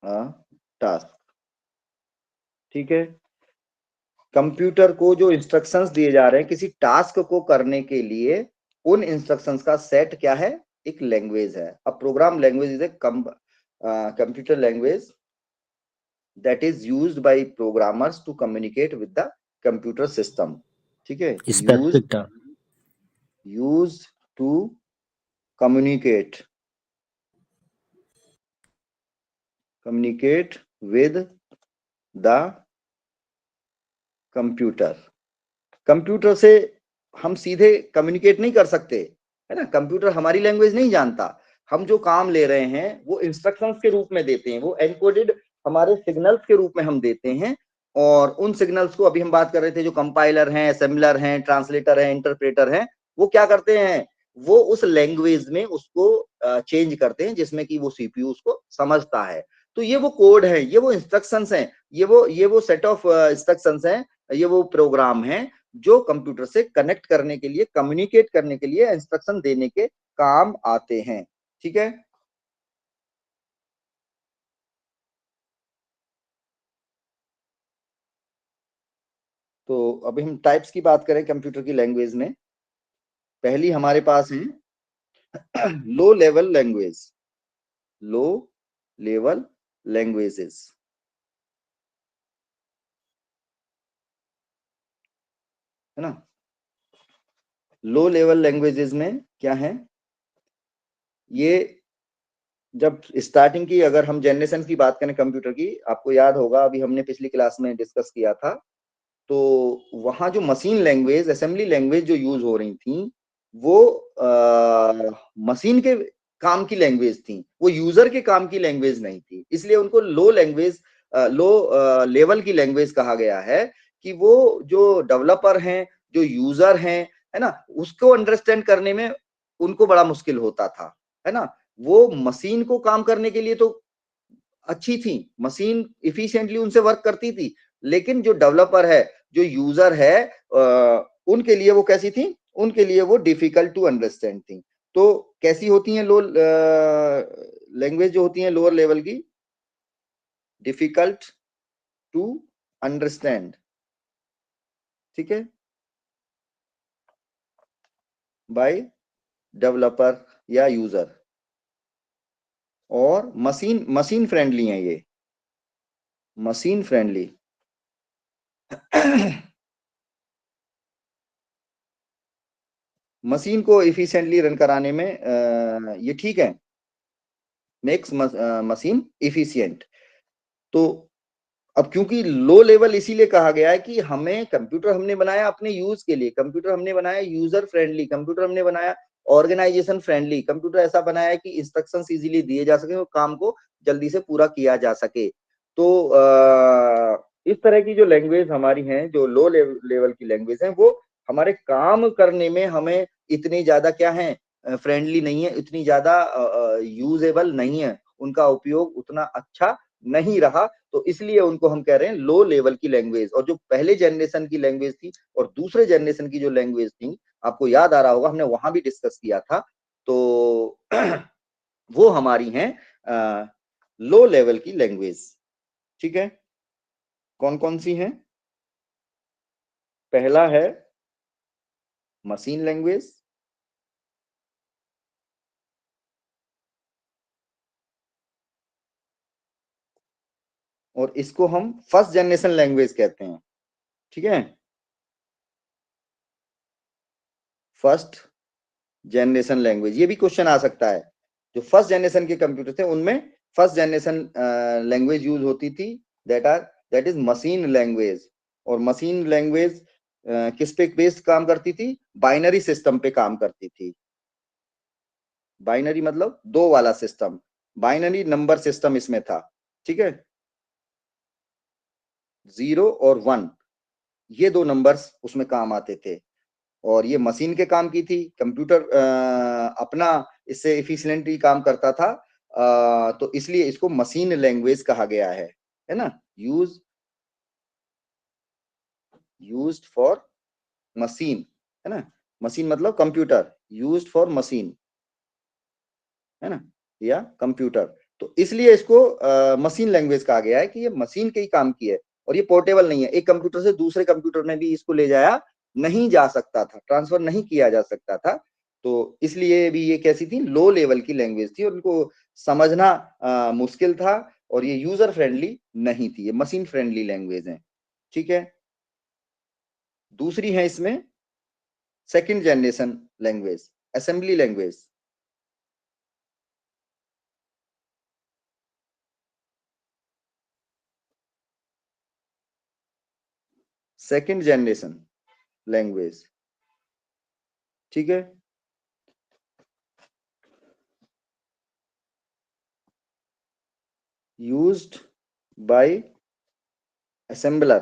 Speaker 1: a task. ठीक है, कंप्यूटर को जो इंस्ट्रक्शंस दिए जा रहे हैं किसी टास्क को करने के लिए, उन इंस्ट्रक्शंस का सेट क्या है, एक लैंग्वेज है। अब programme language is a computer language that is used by programmers to communicate with the computer system। ठीक है,
Speaker 8: specific term.
Speaker 1: used to communicate with the computer. Computer से हम सीधे कम्युनिकेट नहीं कर सकते, है ना, कंप्यूटर हमारी लैंग्वेज नहीं जानता। हम जो काम ले रहे हैं वो इंस्ट्रक्शंस के रूप में देते हैं, वो एनकोडेड हमारे सिग्नल्स के रूप में हम देते हैं, और उन सिग्नल्स को अभी हम बात कर रहे थे, जो कंपाइलर हैं, असेंबलर हैं, ट्रांसलेटर हैं, इंटरप्रेटर हैं, वो क्या करते हैं, वो उस लैंग्वेज में उसको चेंज करते हैं जिसमें कि वो सीपीयू उसको समझता है। तो ये वो कोड है, ये वो इंस्ट्रक्शंस हैं, ये वो सेट ऑफ इंस्ट्रक्शंस हैं, ये वो प्रोग्राम हैं जो कंप्यूटर से कनेक्ट करने के लिए, कम्युनिकेट करने के लिए, इंस्ट्रक्शन देने के काम आते हैं। ठीक है, तो अभी हम टाइप्स की बात करें कंप्यूटर की लैंग्वेज में। पहली हमारे पास है low level language, low level languages, है ना। लो लेवल लैंग्वेजेस में क्या है, ये जब स्टार्टिंग की, अगर हम जनरेशन की बात करें कंप्यूटर की, आपको याद होगा अभी हमने पिछली क्लास में डिस्कस किया था, तो वहां जो मशीन लैंग्वेज, असेंबली लैंग्वेज जो यूज हो रही थी, वो मशीन के काम की लैंग्वेज थी, वो यूजर के काम की लैंग्वेज नहीं थी, इसलिए उनको लो लैंग्वेज, लो लेवल की लैंग्वेज कहा गया है, कि वो जो डेवलपर हैं, जो यूजर हैं, है ना, उसको अंडरस्टैंड करने में उनको बड़ा मुश्किल होता था, है ना। वो मशीन को काम करने के लिए तो अच्छी थी, मशीन इफिशिएंटली उनसे वर्क करती थी, लेकिन जो डेवलपर है, जो यूजर है, उनके लिए वो कैसी थी, उनके लिए वो डिफिकल्ट टू अंडरस्टैंड थी। तो कैसी होती हैं लो लैंग्वेज जो होती हैं लोअर लेवल की, डिफिकल्ट टू अंडरस्टैंड, ठीक है, बाय डेवलपर या यूजर, और मशीन फ्रेंडली है ये, मशीन फ्रेंडली मशीन को इफिशिएंटली रन कराने में ये ठीक है, मेक्स मशीन इफिशिएंट। तो अब क्योंकि लो लेवल इसीलिए कहा गया है कि हमें कंप्यूटर हमने बनाया अपने यूज के लिए, कंप्यूटर हमने बनाया यूजर फ्रेंडली, कंप्यूटर हमने बनाया ऑर्गेनाइजेशन फ्रेंडली, कंप्यूटर ऐसा बनाया है कि इंस्ट्रक्शंस इजीली दिए जा सके और काम को जल्दी से पूरा किया जा सके। तो इस तरह की जो लैंग्वेज हमारी है, जो लो लेवल की लैंग्वेज है, वो हमारे काम करने में हमें इतनी ज्यादा क्या है, फ्रेंडली नहीं है, इतनी ज्यादा यूजेबल नहीं है, उनका उपयोग उतना अच्छा नहीं रहा, तो इसलिए उनको हम कह रहे हैं लो लेवल की लैंग्वेज। और जो पहले जनरेशन की लैंग्वेज थी और दूसरे जनरेशन की जो लैंग्वेज थी, आपको याद आ रहा होगा हमने वहां भी डिस्कस किया था, तो वो हमारी हैं लो लेवल की लैंग्वेज। ठीक है, कौन कौन सी हैं, पहला है मशीन लैंग्वेज, और इसको हम फर्स्ट जनरेशन लैंग्वेज कहते हैं। ठीक है, फर्स्ट जनरेशन लैंग्वेज, ये भी क्वेश्चन आ सकता है, जो फर्स्ट जनरेशन के कंप्यूटर थे उनमें फर्स्ट जनरेशन लैंग्वेज यूज होती थी, दैट इज मशीन लैंग्वेज। और मशीन लैंग्वेज किस पे बेस्ड काम करती थी, बाइनरी सिस्टम पे काम करती थी। बाइनरी मतलब दो वाला सिस्टम, बाइनरी नंबर सिस्टम इसमें था। ठीक है, 0 और 1, ये दो नंबर्स उसमें काम आते थे, और ये मशीन के काम की थी, कंप्यूटर अपना इससे इफिशिएंटली काम करता था, तो इसलिए इसको मशीन लैंग्वेज कहा गया है ना। यूज्ड फॉर मशीन, है ना, मशीन मतलब कंप्यूटर, यूज्ड फॉर मशीन, है ना, या कंप्यूटर। तो इसलिए इसको मशीन लैंग्वेज कहा गया है कि ये मशीन के ही काम की है, और ये पोर्टेबल नहीं है, एक कंप्यूटर से दूसरे कंप्यूटर में भी इसको ले जाया नहीं जा सकता था, ट्रांसफर नहीं किया जा सकता था। तो इसलिए भी ये कैसी थी, लो लेवल की लैंग्वेज थी, और उनको समझना मुश्किल था, और ये यूजर फ्रेंडली नहीं थी, ये मशीन फ्रेंडली लैंग्वेज है। ठीक है, दूसरी है इसमें second generation language, assembly language. Second generation language, ठीक है, used by assembler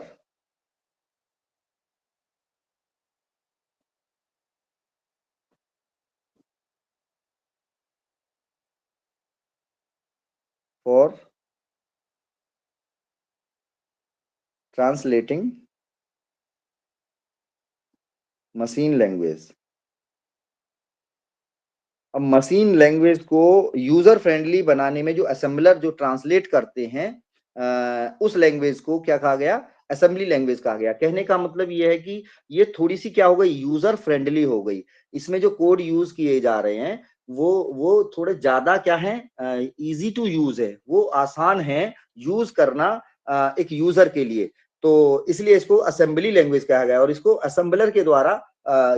Speaker 1: for translating machine language। अब मशीन लैंग्वेज को यूजर फ्रेंडली बनाने में जो असेंबलर जो ट्रांसलेट करते हैं उस लैंग्वेज को क्या कहा गया, असेंबली लैंग्वेज कहा गया। कहने का मतलब ये है कि ये थोड़ी सी क्या हो गई, यूजर फ्रेंडली हो गई। इसमें जो कोड यूज किए जा रहे हैं वो थोड़े ज्यादा क्या है, इजी टू यूज है, वो आसान है यूज करना एक यूजर के लिए। तो इसलिए इसको असेंबली लैंग्वेज कहा गया, और इसको असेंबलर के द्वारा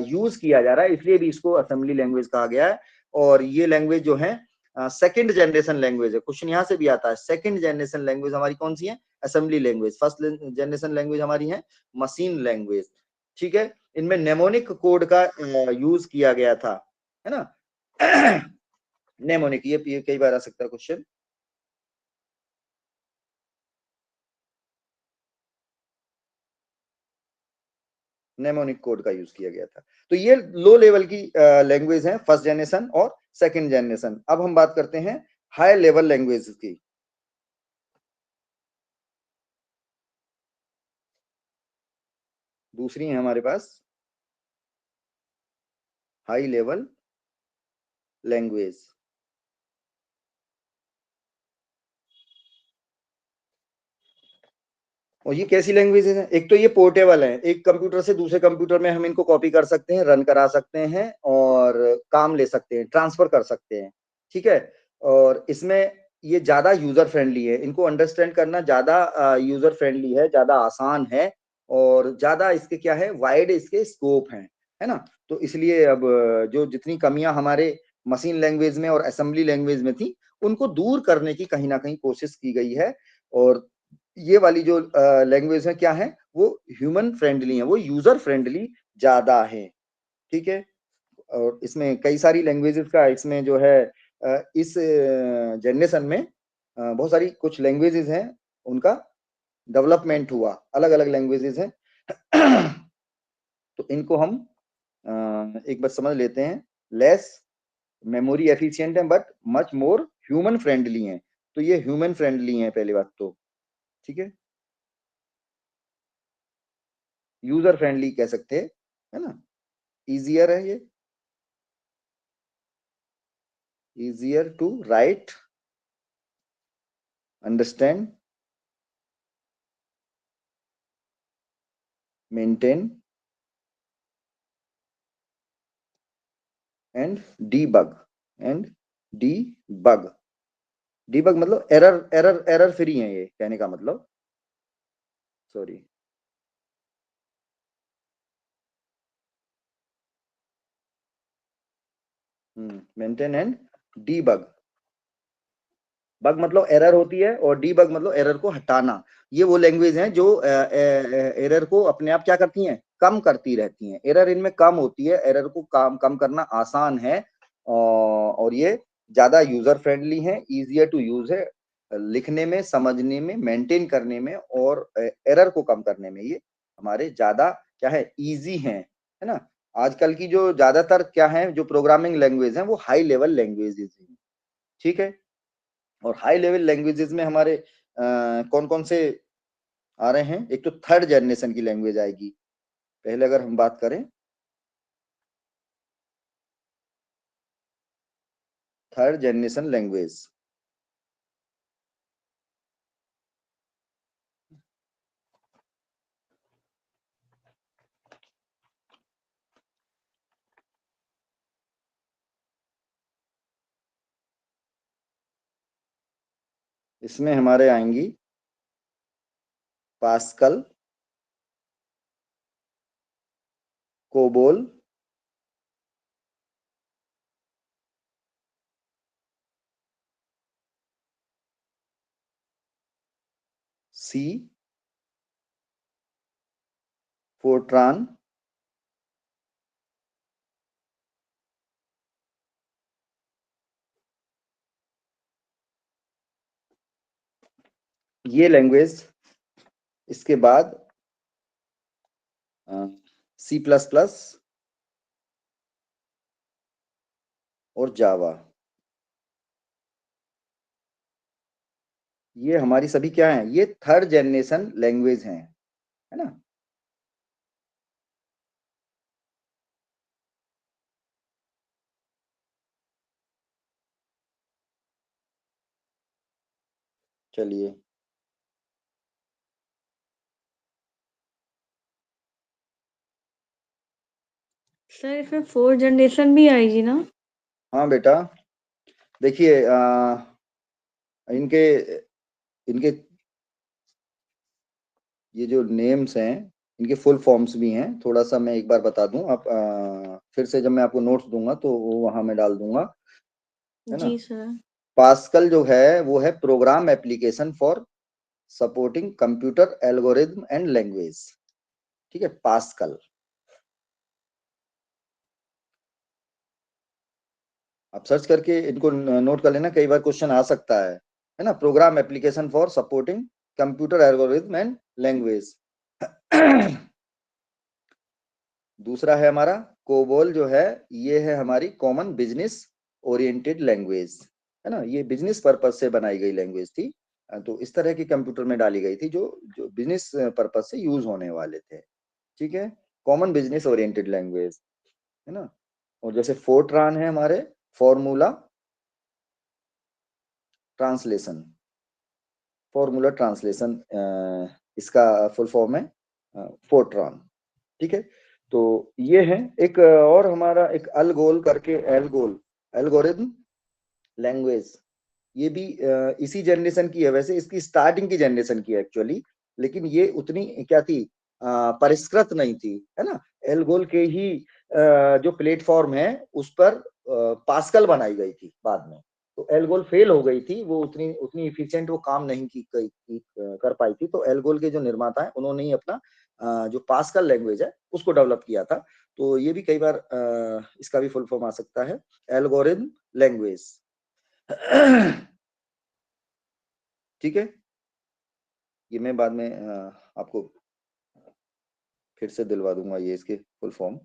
Speaker 1: यूज किया जा रहा है, इसलिए भी इसको असेंबली लैंग्वेज कहा गया है। और ये लैंग्वेज जो है सेकंड जनरेशन लैंग्वेज है। क्वेश्चन यहां से भी आता है, सेकंड जनरेशन लैंग्वेज हमारी कौन सी है, assembly language. First generation language हमारी है मशीन लैंग्वेज। ठीक है, इनमें नेमोनिक कोड का यूज किया गया था, है ना। नेमोनिक, ये कई बार आ सकता है क्वेश्चन। नेमोनिक कोड का यूज किया गया था। तो ये लो लेवल की लैंग्वेज है, फर्स्ट जनरेशन और सेकंड जनरेशन। अब हम बात करते हैं हाई लेवल लैंग्वेज की। दूसरी है हमारे पास हाई लेवल लैंग्वेज। और ये कैसी लैंग्वेजेस हैं, एक तो ये पोर्टेबल है, एक कंप्यूटर से दूसरे कंप्यूटर में हम इनको कॉपी कर सकते हैं, रन करा सकते हैं, और काम ले सकते हैं, ट्रांसफर कर सकते हैं। ठीक है, और इसमें ये ज्यादा यूजर फ्रेंडली है, इनको अंडरस्टैंड करना ज्यादा यूजर फ्रेंडली है, ज्यादा आसान है, और ज्यादा इसके क्या है, वाइड इसके स्कोप है ना। तो इसलिए अब जो जितनी कमियां हमारे मशीन लैंग्वेज में और असेंबली लैंग्वेज में थी, उनको दूर करने की कहीं ना कहीं कोशिश की गई है। और ये वाली जो लैंग्वेज है क्या है, वो ह्यूमन फ्रेंडली है, वो यूजर फ्रेंडली ज्यादा है। ठीक है, और इसमें कई सारी लैंग्वेजेस का इसमें जो है इस जनरेशन में बहुत सारी कुछ लैंग्वेजेस हैं, उनका डेवलपमेंट हुआ, अलग अलग लैंग्वेजेस हैं। तो इनको हम एक बार समझ लेते हैं। लेस मेमोरी एफिशिएंट है, but much more human friendly है। तो ये ह्यूमन फ्रेंडली है पहली बात तो, ठीक है, यूजर फ्रेंडली कह सकते हैं, है ना। इजियर है ये, easier to write, understand, maintain and debug, and debug. Debug मतलब एरर फ्री है, ये कहने का मतलब, sorry, maintain and debug. Bug मतलब एरर होती है, और डीबग मतलब एरर को हटाना। ये वो लैंग्वेज है जो एरर को अपने आप क्या करती हैं, कम करती रहती हैं। एरर इनमें कम होती है, एरर को कम करना आसान है, और ये ज्यादा यूजर फ्रेंडली है, इजियर टू यूज है, लिखने में, समझने में, मेंटेन करने में, और एरर को कम करने में ये हमारे ज्यादा क्या है, इजी है ना। आजकल की जो ज्यादातर क्या है, जो प्रोग्रामिंग लैंग्वेज है, वो हाई लेवल लैंग्वेजेस हैं। ठीक है, और हाई लेवल लैंग्वेजेस में हमारे कौन कौन से आ रहे हैं, एक तो थर्ड जनरेशन की लैंग्वेज आएगी। पहले अगर हम बात करें थर्ड जनरेशन लैंग्वेज। इसमें हमारे आएंगी पास्कल, कोबोल, सी, फोर्ट्रान, ये लैंग्वेज। इसके बाद सी प्लस प्लस और जावा। ये हमारी सभी क्या हैं, ये थर्ड जनरेशन लैंग्वेज हैं, है ना। चलिए,
Speaker 6: सर इसमें 4th जनरेशन भी आएगी ना?
Speaker 1: हाँ बेटा, देखिए इनके इनके ये जो नेम्स हैं, इनके फुल फॉर्म्स भी हैं। थोड़ा सा मैं एक बार बता दूं, आप फिर से जब मैं आपको नोट्स दूंगा तो वो वहां मैं डाल दूंगा, है ना।
Speaker 6: जी सर।
Speaker 1: पास्कल जो है वो है programme application for supporting computer algorithm and language. ठीक है, पास्कल। आप सर्च करके इनको नोट कर लेना, कई बार क्वेश्चन आ सकता है ना। Programme application for supporting computer algorithm and language. दूसरा है हमारा कोबोल, जो है ये है हमारी कॉमन बिजनेस ओरिएंटेड लैंग्वेज, है ना। ये बिजनेस पर्पज से बनाई गई लैंग्वेज थी, तो इस तरह के कंप्यूटर में डाली गई थी जो जो बिजनेस पर्पज से यूज होने वाले थे। ठीक है, कॉमन बिजनेस ओरिएंटेड लैंग्वेज, है ना। और जैसे फोर्ट्रान है हमारे फॉर्मूला ट्रांसलेशन, फॉर्मूला ट्रांसलेशन इसका फुल फॉर्म है फोर्ट्रान। ठीक है, तो ये है एक और हमारा एक अलगोल करके, एलगोल एल्गोरिथम लैंग्वेज। ये भी इसी जनरेशन की है, वैसे इसकी स्टार्टिंग की जनरेशन की है एक्चुअली, लेकिन ये उतनी क्या थी, परिष्कृत नहीं थी, है ना। एलगोल के ही जो प्लेटफॉर्म है उस पर पास्कल बनाई गई थी बाद में, तो एलगोल फेल हो गई थी, वो उतनी उतनी इफिशिएंट वो काम नहीं कर पाई थी। तो एलगोल के जो निर्माता है उन्होंने ही अपना जो पास्कल लैंग्वेज है उसको डेवलप किया था। तो ये भी कई बार इसका भी फुल फॉर्म आ सकता है, एल्गोरिथम लैंग्वेज। ठीक है, ये मैं बाद में आपको फिर से दिलवा दूंगा ये इसके फुल फॉर्म।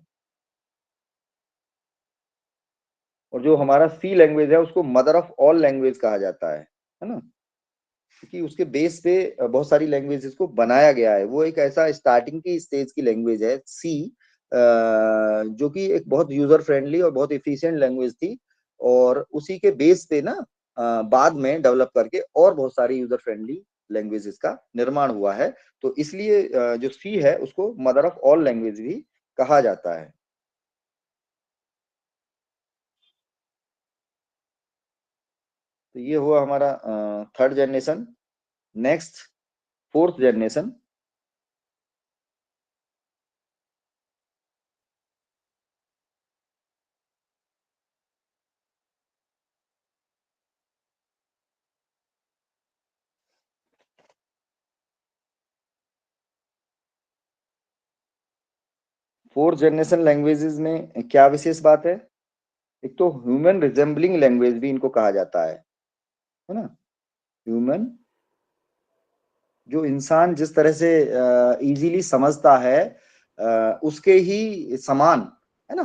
Speaker 1: और जो हमारा सी लैंग्वेज है उसको मदर ऑफ ऑल लैंग्वेज कहा जाता है ना, क्योंकि उसके बेस पे बहुत सारी लैंग्वेजेस को बनाया गया है। वो एक ऐसा स्टार्टिंग की स्टेज की लैंग्वेज है सी, जो कि एक बहुत यूजर फ्रेंडली और बहुत इफिशिएंट लैंग्वेज थी, और उसी के बेस पे ना बाद में डेवलप करके और बहुत सारी यूजर फ्रेंडली लैंग्वेजेस का निर्माण हुआ है। तो इसलिए जो सी है उसको मदर ऑफ ऑल लैंग्वेज भी कहा जाता है। तो ये हुआ हमारा third generation. Next, fourth generation. Fourth generation languages में क्या विशेष बात है, एक तो ह्यूमन रिजेंबलिंग लैंग्वेज भी इनको कहा जाता है ना। ह्यूमन, जो इंसान जिस तरह से इजीली समझता है उसके ही समान, है ना,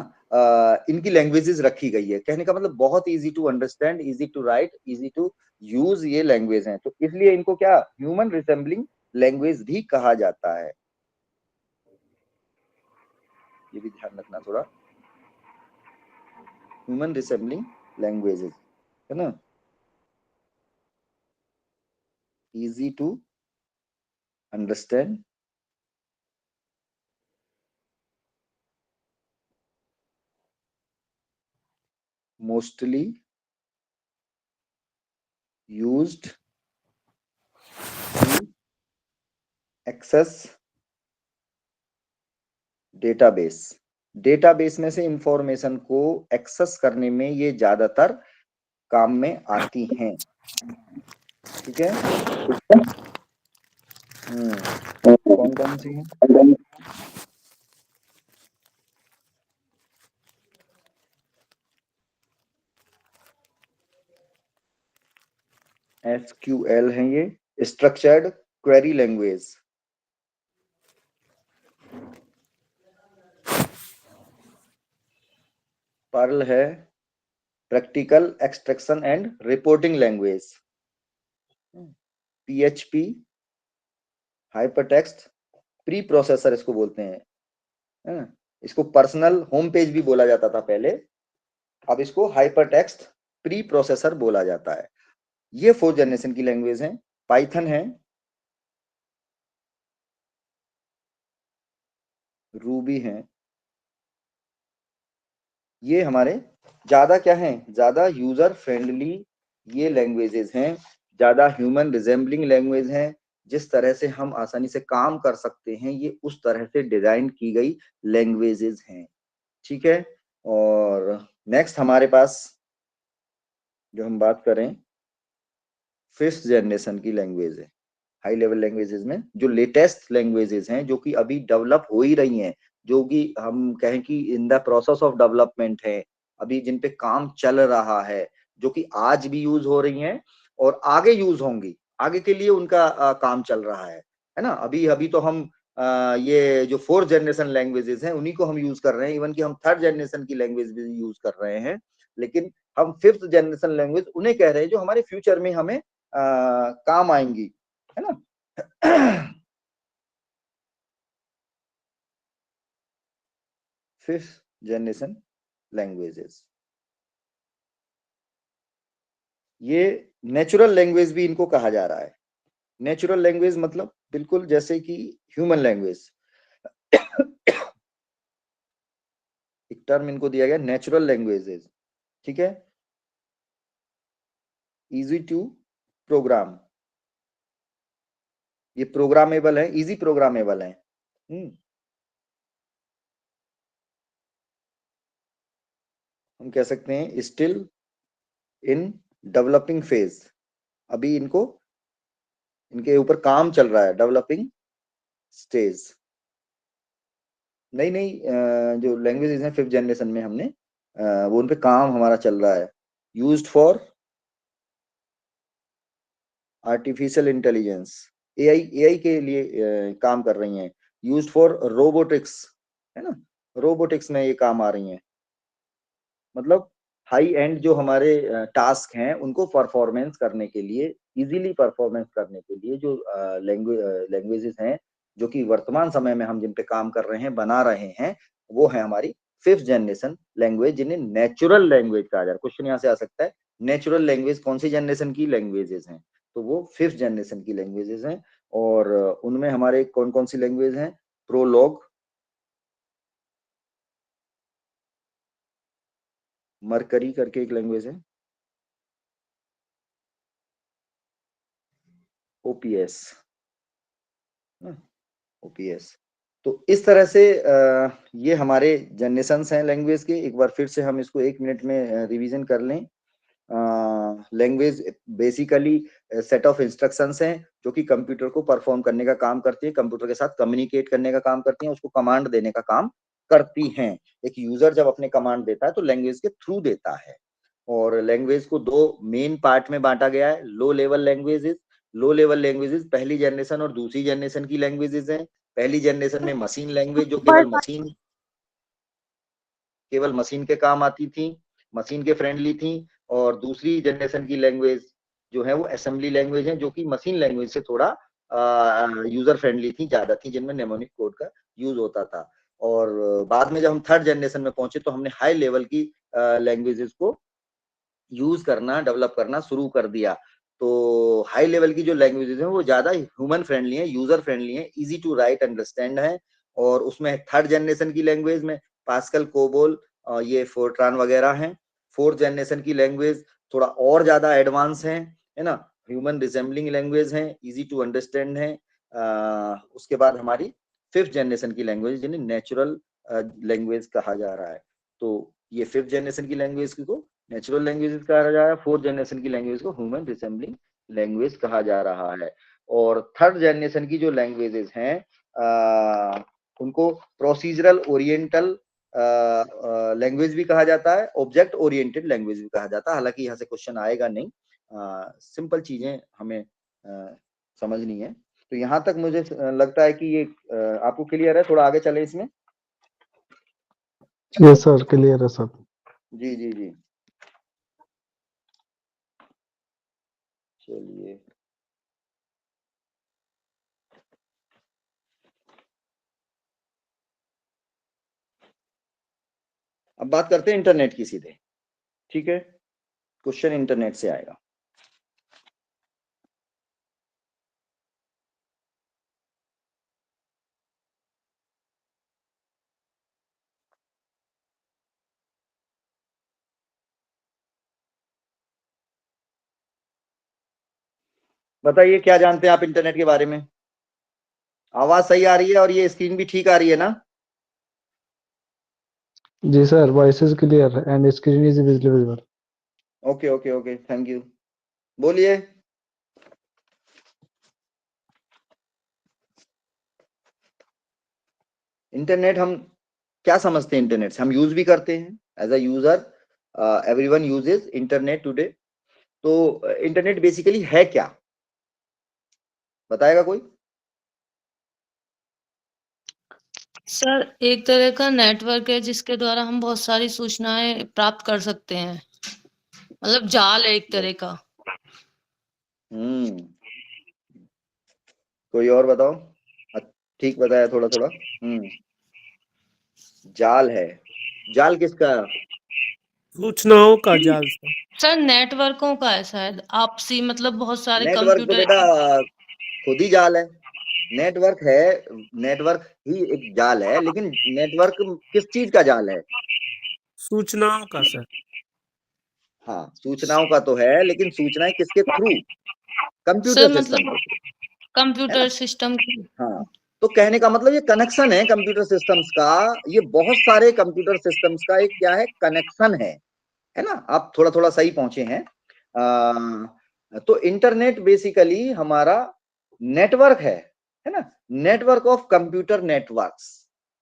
Speaker 1: इनकी लैंग्वेजेस रखी गई है। कहने का मतलब बहुत easy to understand, easy to write, easy to use ये लैंग्वेज हैं, तो इसलिए इनको क्या ह्यूमन रिजेंबलिंग लैंग्वेज भी कहा जाता है। ये भी ध्यान रखना थोड़ा, ह्यूमन रिजेंबलिंग लैंग्वेजेस। है ना, easy to understand, mostly used to access database. Database में से इंफॉर्मेशन को एक्सेस करने में ये ज्यादातर काम में आती हैं। ठीक है, कौन कौन सी है? SQL है ये, स्ट्रक्चर्ड क्वेरी लैंग्वेज। पर्ल है practical extraction and reporting language. PHP hypertext pre processor इसको बोलते हैं, है ना? इसको पर्सनल होम पेज भी बोला जाता था पहले, अब इसको हाइपरटेक्स्ट प्री प्रोसेसर बोला जाता है। ये 4th जनरेशन की लैंग्वेज है। पाइथन है, रूबी है। ये हमारे ज्यादा क्या है, ज्यादा यूजर फ्रेंडली ये लैंग्वेजेस हैं, ज्यादा ह्यूमन रिजेंबलिंग लैंग्वेज हैं। जिस तरह से हम आसानी से काम कर सकते हैं, ये उस तरह से डिजाइन की गई लैंग्वेजेस हैं। ठीक है, और नेक्स्ट हमारे पास जो हम बात करें 5th जनरेशन की लैंग्वेज है। हाई लेवल लैंग्वेजेस में जो लेटेस्ट लैंग्वेजेस हैं, जो कि अभी डेवलप हो ही रही हैं, जो कि हम कहें कि in the process of development है, अभी जिन पे काम चल रहा है, जो कि आज भी यूज हो रही हैं और आगे यूज होंगी, आगे के लिए उनका काम चल रहा है ना। अभी अभी तो हम ये जो 4th जनरेशन लैंग्वेजेस हैं उन्हीं को हम यूज कर रहे हैं, इवन कि हम 3rd जनरेशन की लैंग्वेज भी यूज कर रहे हैं, लेकिन हम 5th जनरेशन लैंग्वेज उन्हें कह रहे हैं जो हमारे फ्यूचर में हमें काम आएंगी, है ना। 5th जनरेशन लैंग्वेजेस, ये नेचुरल लैंग्वेज भी इनको कहा जा रहा है। नेचुरल लैंग्वेज मतलब बिल्कुल जैसे कि ह्यूमन लैंग्वेज, एक टर्म इनको दिया गया नेचुरल लैंग्वेजेस। ठीक है, इजी टू प्रोग्राम, ये प्रोग्रामेबल है, इजी प्रोग्रामेबल है। हम कह सकते हैं स्टिल इन डेवलपिंग फेज, अभी इनको इनके ऊपर काम चल रहा है, डेवलपिंग स्टेज। नई नई जो लैंग्वेजेस हैं 5th जनरेशन में हमने वो उन पे काम हमारा चल रहा है। Used for artificial intelligence, AI के लिए काम कर रही हैं। यूज्ड फॉर रोबोटिक्स, है ना, रोबोटिक्स में ये काम आ रही हैं। मतलब हाई एंड जो हमारे टास्क हैं उनको परफॉर्मेंस करने के लिए, इजीली परफॉर्मेंस करने के लिए जो लैंग्वेजेस हैं, जो कि वर्तमान समय में हम जिन पे काम कर रहे हैं, बना रहे हैं, वो है हमारी 5th जनरेशन लैंग्वेज, जिन्हें नेचुरल लैंग्वेज कहा जा रहा है। क्वेश्चन यहाँ से आ सकता है, नेचुरल लैंग्वेज कौन सी जनरेशन की लैंग्वेजेस हैं, तो वो 5th जनरेशन की लैंग्वेजेस हैं। और उनमें हमारे कौन कौन सी लैंग्वेज हैं, प्रोलॉग, मरकरी करके एक लैंग्वेज है, ओपीएस, ओपीएस। तो इस तरह से ये हमारे जनरेशंस हैं लैंग्वेज के। एक बार फिर से हम इसको 1 मिनट में रिवीजन कर लें। Language basically set of instructions हैं जो कि कंप्यूटर को परफॉर्म करने का काम करती है, कंप्यूटर के साथ कम्युनिकेट करने का काम करती हैं, उसको कमांड देने का काम करती हैं। एक यूजर जब अपने कमांड देता है तो लैंग्वेज के थ्रू देता है। और लैंग्वेज को 2 मेन पार्ट में बांटा गया है, low level languages. Low level languages पहली जनरेशन और दूसरी जनरेशन की लैंग्वेजेस हैं। पहली जनरेशन में मशीन लैंग्वेज, जो केवल मशीन के काम आती थी, मशीन के फ्रेंडली थी। और दूसरी जनरेशन की लैंग्वेज जो है वो असेंबली लैंग्वेज है, जो कि मशीन लैंग्वेज से थोड़ा यूजर फ्रेंडली थी, ज्यादा थी, जिनमें नेमोनिक कोड का यूज होता था। और बाद में जब हम 3rd जनरेशन में पहुंचे तो हमने हाई लेवल की लैंग्वेजेस को यूज करना, डेवलप करना शुरू कर दिया। तो हाई लेवल की जो लैंग्वेजेस हैं वो ज्यादा ह्यूमन फ्रेंडली है, यूजर फ्रेंडली है, इजी टू राइट अंडरस्टैंड है। और उसमें थर्ड जनरेशन की लैंग्वेज में पास्कल, कोबोल, ये फोर्ट्रान वगैरह हैं। फोर्थ जनरेशन की लैंग्वेज थोड़ा और ज्यादा एडवांस है ना, ह्यूमन रिसेंबलिंग लैंग्वेज है, इजी टू अंडरस्टैंड है। उसके बाद हमारी फिफ्थ जनरेशन की लैंग्वेज जिन्हें नेचुरल लैंग्वेज कहा जा रहा है। तो ये फिफ्थ जनरेशन की लैंग्वेज को नेचुरल लैंग्वेज कहा जा रहा है, फोर्थ जनरेशन की लैंग्वेज को ह्यूमन रिसेंबलिंग लैंग्वेज कहा जा रहा है। और थर्ड जनरेशन की जो लैंग्वेजेस हैं उनको प्रोसीजरल ओरिएंटल लैंग्वेज भी कहा जाता है, ऑब्जेक्ट ओरिएंटेड लैंग्वेज भी कहा जाता है। हालांकि यहाँ से क्वेश्चन आएगा नहीं, सिंपल चीजें हमें समझनी है। तो यहाँ तक मुझे लगता है कि ये आपको क्लियर है। थोड़ा आगे चले इसमें।
Speaker 3: यस सर, क्लियर है सर।
Speaker 1: जी जी जी, चलिए अब बात करते हैं इंटरनेट की सीधे। ठीक है, क्वेश्चन इंटरनेट से आएगा। बताइए क्या जानते हैं आप इंटरनेट के बारे में? आवाज सही आ रही है और ये स्क्रीन भी ठीक आ रही है ना?
Speaker 3: जी sir, voice is clear and screen is visible.
Speaker 1: Okay okay okay, thank you. बोलिए। इंटरनेट हम क्या समझते हैं? इंटरनेट से हम यूज भी करते हैं as a user, everyone uses internet today. तो इंटरनेट बेसिकली है क्या, बताएगा कोई?
Speaker 4: सर एक तरह का नेटवर्क है जिसके द्वारा हम बहुत सारी सूचनाएं प्राप्त कर सकते हैं, मतलब जाल है एक तरह का।
Speaker 1: कोई और बताओ। ठीक बताया, थोड़ा थोड़ा। जाल है। जाल किसका?
Speaker 9: सूचनाओं का जाल सर।
Speaker 4: सर नेटवर्कों का है शायद, आपसी, मतलब बहुत सारे
Speaker 1: नेटवर्क तो
Speaker 4: कंप्यूटर।
Speaker 1: बेटा खुद ही जाल है। नेटवर्क है, नेटवर्क ही एक जाल है, लेकिन नेटवर्क किस चीज का जाल है?
Speaker 9: सूचनाओं का सर।
Speaker 1: हाँ, सूचनाओं का तो है, लेकिन सूचनाएं किसके थ्रू? कंप्यूटर
Speaker 4: सर
Speaker 1: सिस्टम
Speaker 4: मतलब
Speaker 1: के थ्रू, है
Speaker 4: कंप्यूटर
Speaker 1: ना?
Speaker 4: सिस्टम की।
Speaker 1: हाँ, तो कहने का मतलब ये कनेक्शन है कंप्यूटर सिस्टम्स का। ये बहुत सारे कंप्यूटर सिस्टम्स का एक क्या है, कनेक्शन है ना? आप थोड़ा थोड़ा सही पहुंचे हैं। तो इंटरनेट बेसिकली हमारा नेटवर्क है ना? नेटवर्क ऑफ कंप्यूटर नेटवर्क्स,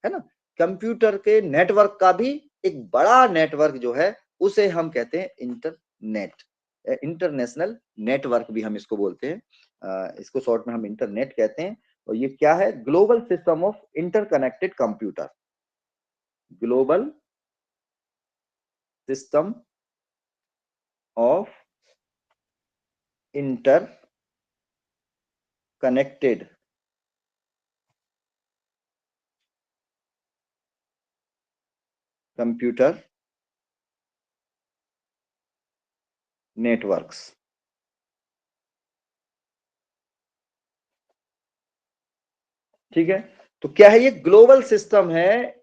Speaker 1: है ना? कंप्यूटर के नेटवर्क का भी एक बड़ा नेटवर्क जो है उसे हम कहते हैं इंटरनेट। इंटरनेशनल नेटवर्क भी हम इसको बोलते हैं। इसको शॉर्ट में हम इंटरनेट कहते हैं। और ये क्या है? Global system of interconnected computer. Global system of inter connected computer networks. ठीक है, तो क्या है? ये ग्लोबल सिस्टम है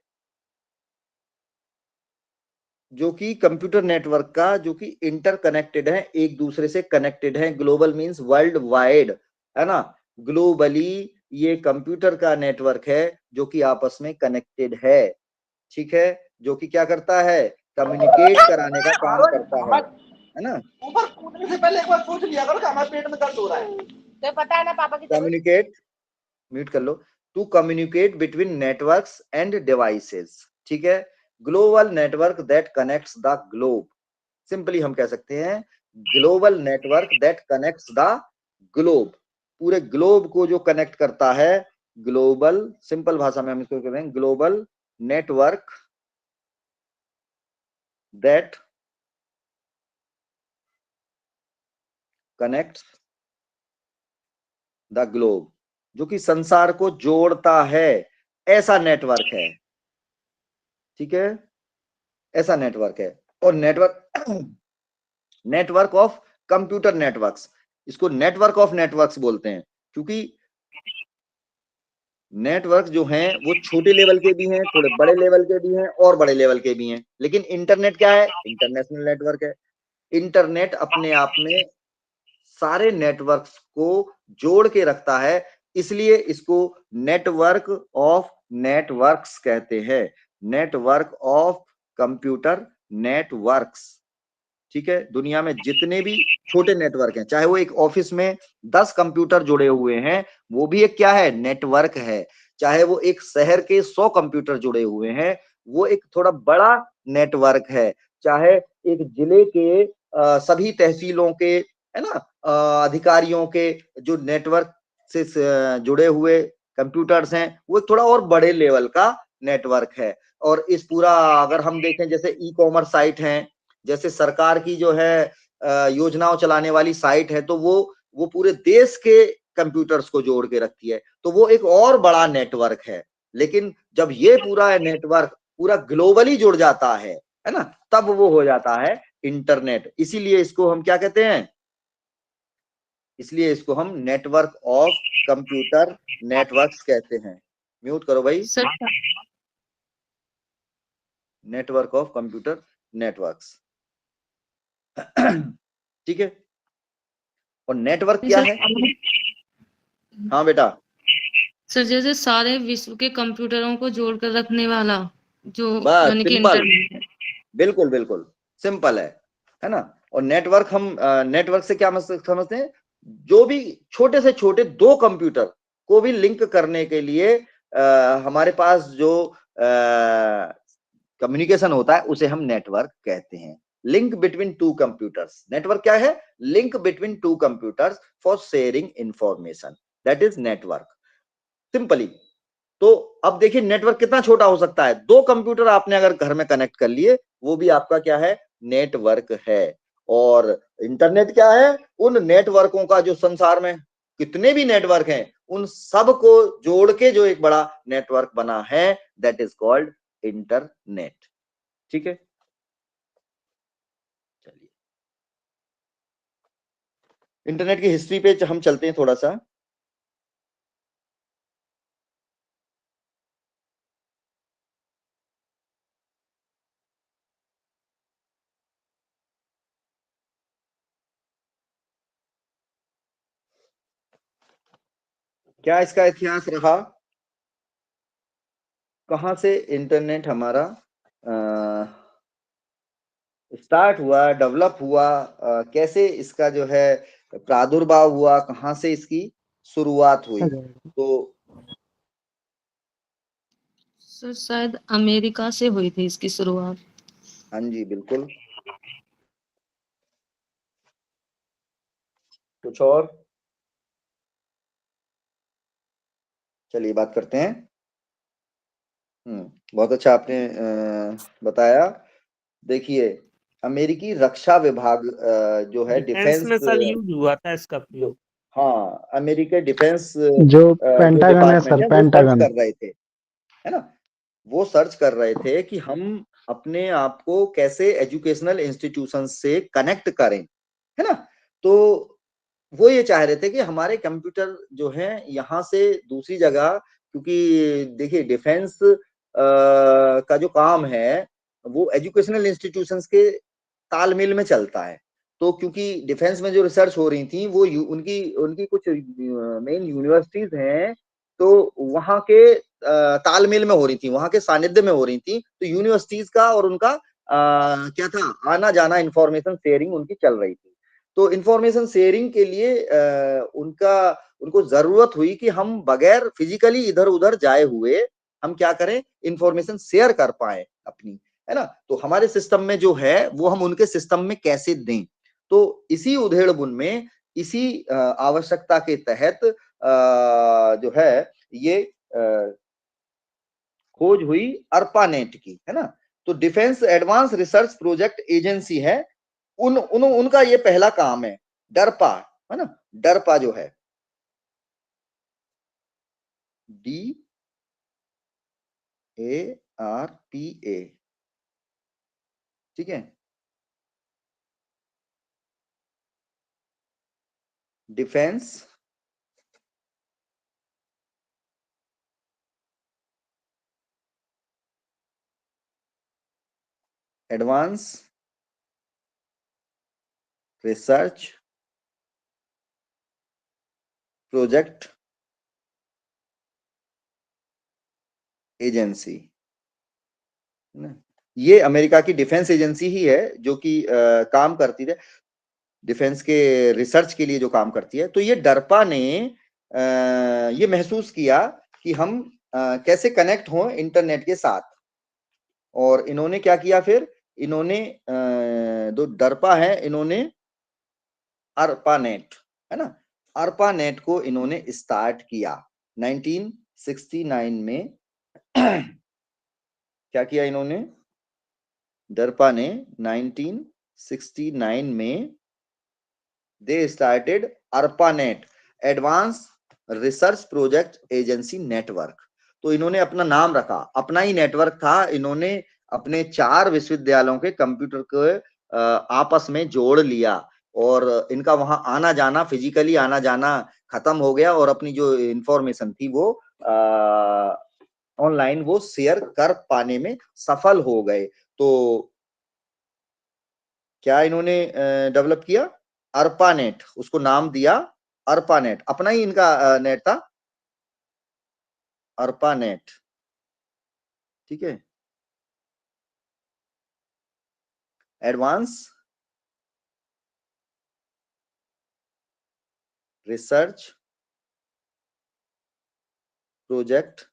Speaker 1: जो कि कंप्यूटर नेटवर्क का, जो कि इंटरकनेक्टेड है, एक दूसरे से कनेक्टेड है। ग्लोबल मींस वर्ल्ड वाइड, है ना? ग्लोबली ये कंप्यूटर का नेटवर्क है जो कि आपस में कनेक्टेड है। ठीक है, जो कि क्या करता है? कम्युनिकेट कराने का काम करता है ना?
Speaker 10: ऊपर कूदने से पहले एक बार सोच लिया करो कि हमारे पेट में दर्द हो रहा है। तो पता है ना पापा की
Speaker 1: कम्युनिकेट, म्यूट कर लो। To communicate between networks and devices. ठीक है, global network that connects the globe. Simply हम कह सकते हैं global network that connects the globe. पूरे ग्लोब को जो कनेक्ट करता है, ग्लोबल, सिंपल भाषा में हम इसको कहते हैं global network that connects the globe, जो कि संसार को जोड़ता है, ऐसा नेटवर्क है। ठीक है, ऐसा नेटवर्क है। और network network of computer networks, इसको नेटवर्क ऑफ नेटवर्क्स बोलते हैं, क्योंकि नेटवर्क जो हैं वो छोटे लेवल के भी हैं, थोड़े बड़े लेवल के भी हैं और बड़े लेवल के भी हैं, लेकिन इंटरनेट क्या है, इंटरनेशनल नेटवर्क है। इंटरनेट अपने आप में सारे नेटवर्क्स को जोड़ के रखता है, इसलिए इसको नेटवर्क ऑफ नेटवर्क्स कहते हैं, नेटवर्क ऑफ कंप्यूटर नेटवर्क्स। ठीक है, दुनिया में जितने भी छोटे नेटवर्क हैं, चाहे वो एक ऑफिस में 10 कंप्यूटर जुड़े हुए हैं, वो भी एक क्या है, नेटवर्क है। चाहे वो एक शहर के 100 कंप्यूटर जुड़े हुए हैं, वो एक थोड़ा बड़ा नेटवर्क है। चाहे एक जिले के सभी तहसीलों के, है ना, अधिकारियों के जो नेटवर्क से जुड़े हुए कंप्यूटर्स हैं, वो एक थोड़ा और बड़े लेवल का नेटवर्क है। और इस पूरा अगर हम देखें, जैसे ई कॉमर्स साइट हैं, जैसे सरकार की जो है योजनाओं चलाने वाली साइट है, तो वो पूरे देश के कंप्यूटर्स को जोड़ के रखती है, तो वो एक और बड़ा नेटवर्क है। लेकिन जब ये पूरा नेटवर्क पूरा ग्लोबली जुड़ जाता है ना, तब वो हो जाता है इंटरनेट। इसीलिए इसको हम क्या कहते हैं, इसलिए इसको हम नेटवर्क ऑफ कंप्यूटर नेटवर्क्स कहते हैं। म्यूट करो भाई।
Speaker 4: Sir
Speaker 1: network of computer networks. ठीक है, और नेटवर्क क्या है? हाँ बेटा।
Speaker 4: सर जैसे सारे विश्व के कंप्यूटरों को जोड़कर रखने वाला जो
Speaker 1: बस
Speaker 4: यानी कि
Speaker 1: सिंपल,
Speaker 4: इंटरनेट है।
Speaker 1: बिल्कुल बिल्कुल सिंपल है ना। और नेटवर्क हम नेटवर्क से क्या समझते हैं, जो भी छोटे से छोटे 2 कंप्यूटर को भी लिंक करने के लिए हमारे पास जो कम्युनिकेशन होता है, उसे हम नेटवर्क कहते हैं। लिंक बिटवीन 2 कंप्यूटर्स, नेटवर्क क्या है, link between 2 computers for sharing information, that is network simply. तो अब देखिए नेटवर्क कितना छोटा हो सकता है, 2 कंप्यूटर आपने अगर घर में कनेक्ट कर लिए, वो भी आपका क्या है, नेटवर्क है। और इंटरनेट क्या है, उन नेटवर्कों का जो संसार में कितने भी नेटवर्क हैं, उन सब को जोड़ के जो एक बड़ा नेटवर्क बना है, दैट इज कॉल्ड इंटरनेट। ठीक है, चलिए इंटरनेट की हिस्ट्री पे हम चलते हैं थोड़ा सा। क्या इसका इतिहास रहा, कहां से इंटरनेट हमारा स्टार्ट हुआ, डेवलप हुआ, कैसे इसका जो है प्रादुर्भाव हुआ, कहां से इसकी शुरुआत हुई। तो
Speaker 4: सर शायद अमेरिका से हुई थी इसकी शुरुआत।
Speaker 1: हाँ जी बिल्कुल। कुछ और, चलिए बात करते हैं। बहुत अच्छा आपने बताया। देखिए अमेरिकी रक्षा विभाग जो है
Speaker 9: डिफेंस
Speaker 1: डिफेंस
Speaker 9: में सर यूज हुआ था इसका
Speaker 1: जो,
Speaker 9: प्रयोग।
Speaker 1: हाँ अमेरिकी डिफेंस
Speaker 3: जो
Speaker 1: जो
Speaker 3: पेंटागन है
Speaker 1: डिपार्टमेंट
Speaker 3: सर,
Speaker 1: है, वो सर्च
Speaker 3: पेंटागन।
Speaker 1: कर रहे थे, है ना, वो सर्च कर रहे थे कि हम अपने आप को कैसे एजुकेशनल इंस्टीट्यूशन से कनेक्ट करें, है ना। तो वो ये चाह रहे थे कि हमारे कंप्यूटर जो है यहाँ से दूसरी जगह, क्योंकि देखिए डिफेंस का जो काम है वो एजुकेशनल इंस्टीट्यूशंस के तालमेल में चलता है। तो क्योंकि डिफेंस में जो रिसर्च हो रही थी वो उनकी उनकी कुछ मेन यूनिवर्सिटीज हैं, तो वहाँ के तालमेल में हो रही थी, वहाँ के सानिध्य में हो रही थी। तो यूनिवर्सिटीज का और उनका क्या था, आना जाना, इंफॉर्मेशन शेयरिंग उनकी चल रही थी। तो इंफॉर्मेशन शेयरिंग के लिए उनको जरूरत हुई कि हम बगैर फिजिकली इधर उधर जाए हुए हम क्या करें, इंफॉर्मेशन शेयर कर पाए अपनी, है ना। तो हमारे सिस्टम में जो है वो हम उनके सिस्टम में कैसे दें। तो इसी उधेड़-बुन में, इसी आवश्यकता के तहत जो है ये खोज हुई अर्पानेट की, है ना। तो defence advance research project agency है, उनका ये पहला काम है, डरपा, है ना। डरपा जो है DARPA, ठीक है। Defence advance research project agency, ये अमेरिका की डिफेंस एजेंसी ही है जो कि काम करती है डिफेंस के रिसर्च के लिए, जो काम करती है। तो ये डरपा ने ये महसूस किया कि हम कैसे कनेक्ट हों इंटरनेट के साथ, और इन्होंने क्या किया फिर, इन्होंने जो डरपा है, इन्होंने अर्पानेट, है ना, अर्पानेट को इन्होंने स्टार्ट किया 1969 में। क्या किया इन्होंने, डरपा ने 1969 में they started ARPANET, advance research project agency network. तो इन्होंने अपना नाम रखा, अपना ही नेटवर्क था, इन्होंने अपने 4 विश्वविद्यालयों के कंप्यूटर को आपस में जोड़ लिया, और इनका वहां आना जाना, फिजिकली आना जाना खत्म हो गया, और अपनी जो इंफॉर्मेशन थी वो ऑनलाइन वो शेयर कर पाने में सफल हो गए। तो क्या इन्होंने डेवलप किया, अर्पानेट, उसको नाम दिया अर्पानेट, अपना ही इनका नेट था अर्पानेट, ठीक है। Advance research project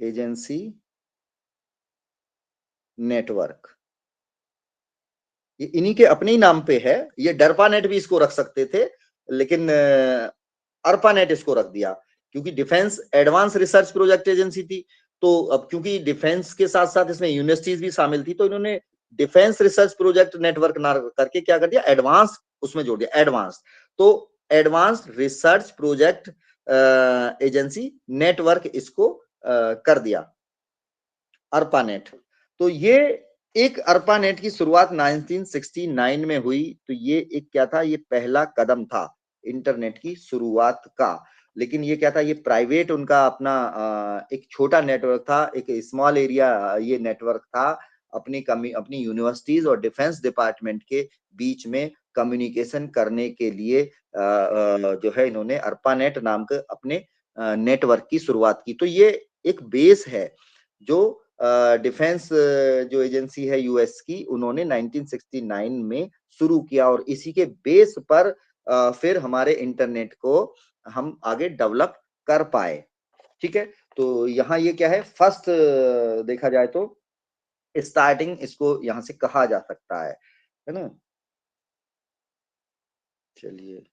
Speaker 1: agency network, ये इन्हीं के अपने ही नाम पे है। ये डरपानेट भी इसको रख सकते थे, लेकिन अर्पानेट इसको रख दिया, क्योंकि defence advance research project agency थी। तो अब क्योंकि डिफेंस के साथ साथ इसमें यूनिवर्सिटीज भी शामिल थी, तो इन्होंने डिफेंस रिसर्च प्रोजेक्ट नेटवर्क ना करके क्या कर दिया, एडवांस उसमें जोड़ दिया, एडवांस। तो advance research project agency network इसको कर दिया, अर्पानेट। तो ये एक अर्पानेट की शुरुआत 1969 में हुई। तो ये एक क्या था, ये पहला कदम था इंटरनेट की शुरुआत का। लेकिन ये क्या था, ये प्राइवेट उनका अपना एक छोटा नेटवर्क था, एक स्मॉल एरिया ये नेटवर्क था, अपनी यूनिवर्सिटीज और डिफेंस डिपार्टमेंट के बीच में कम्युनिकेशन करने के लिए जो है इन्होंने अर्पानेट नाम के अपने नेटवर्क की शुरुआत की। तो ये एक बेस है जो डिफेंस जो एजेंसी है यूएस की, उन्होंने 1969 में शुरू किया, और इसी के बेस पर फिर हमारे इंटरनेट को हम आगे डेवलप कर पाए, ठीक है। तो यहाँ ये क्या है, फर्स्ट देखा जाए तो स्टार्टिंग इसको यहाँ से कहा जा सकता है ना। चलिए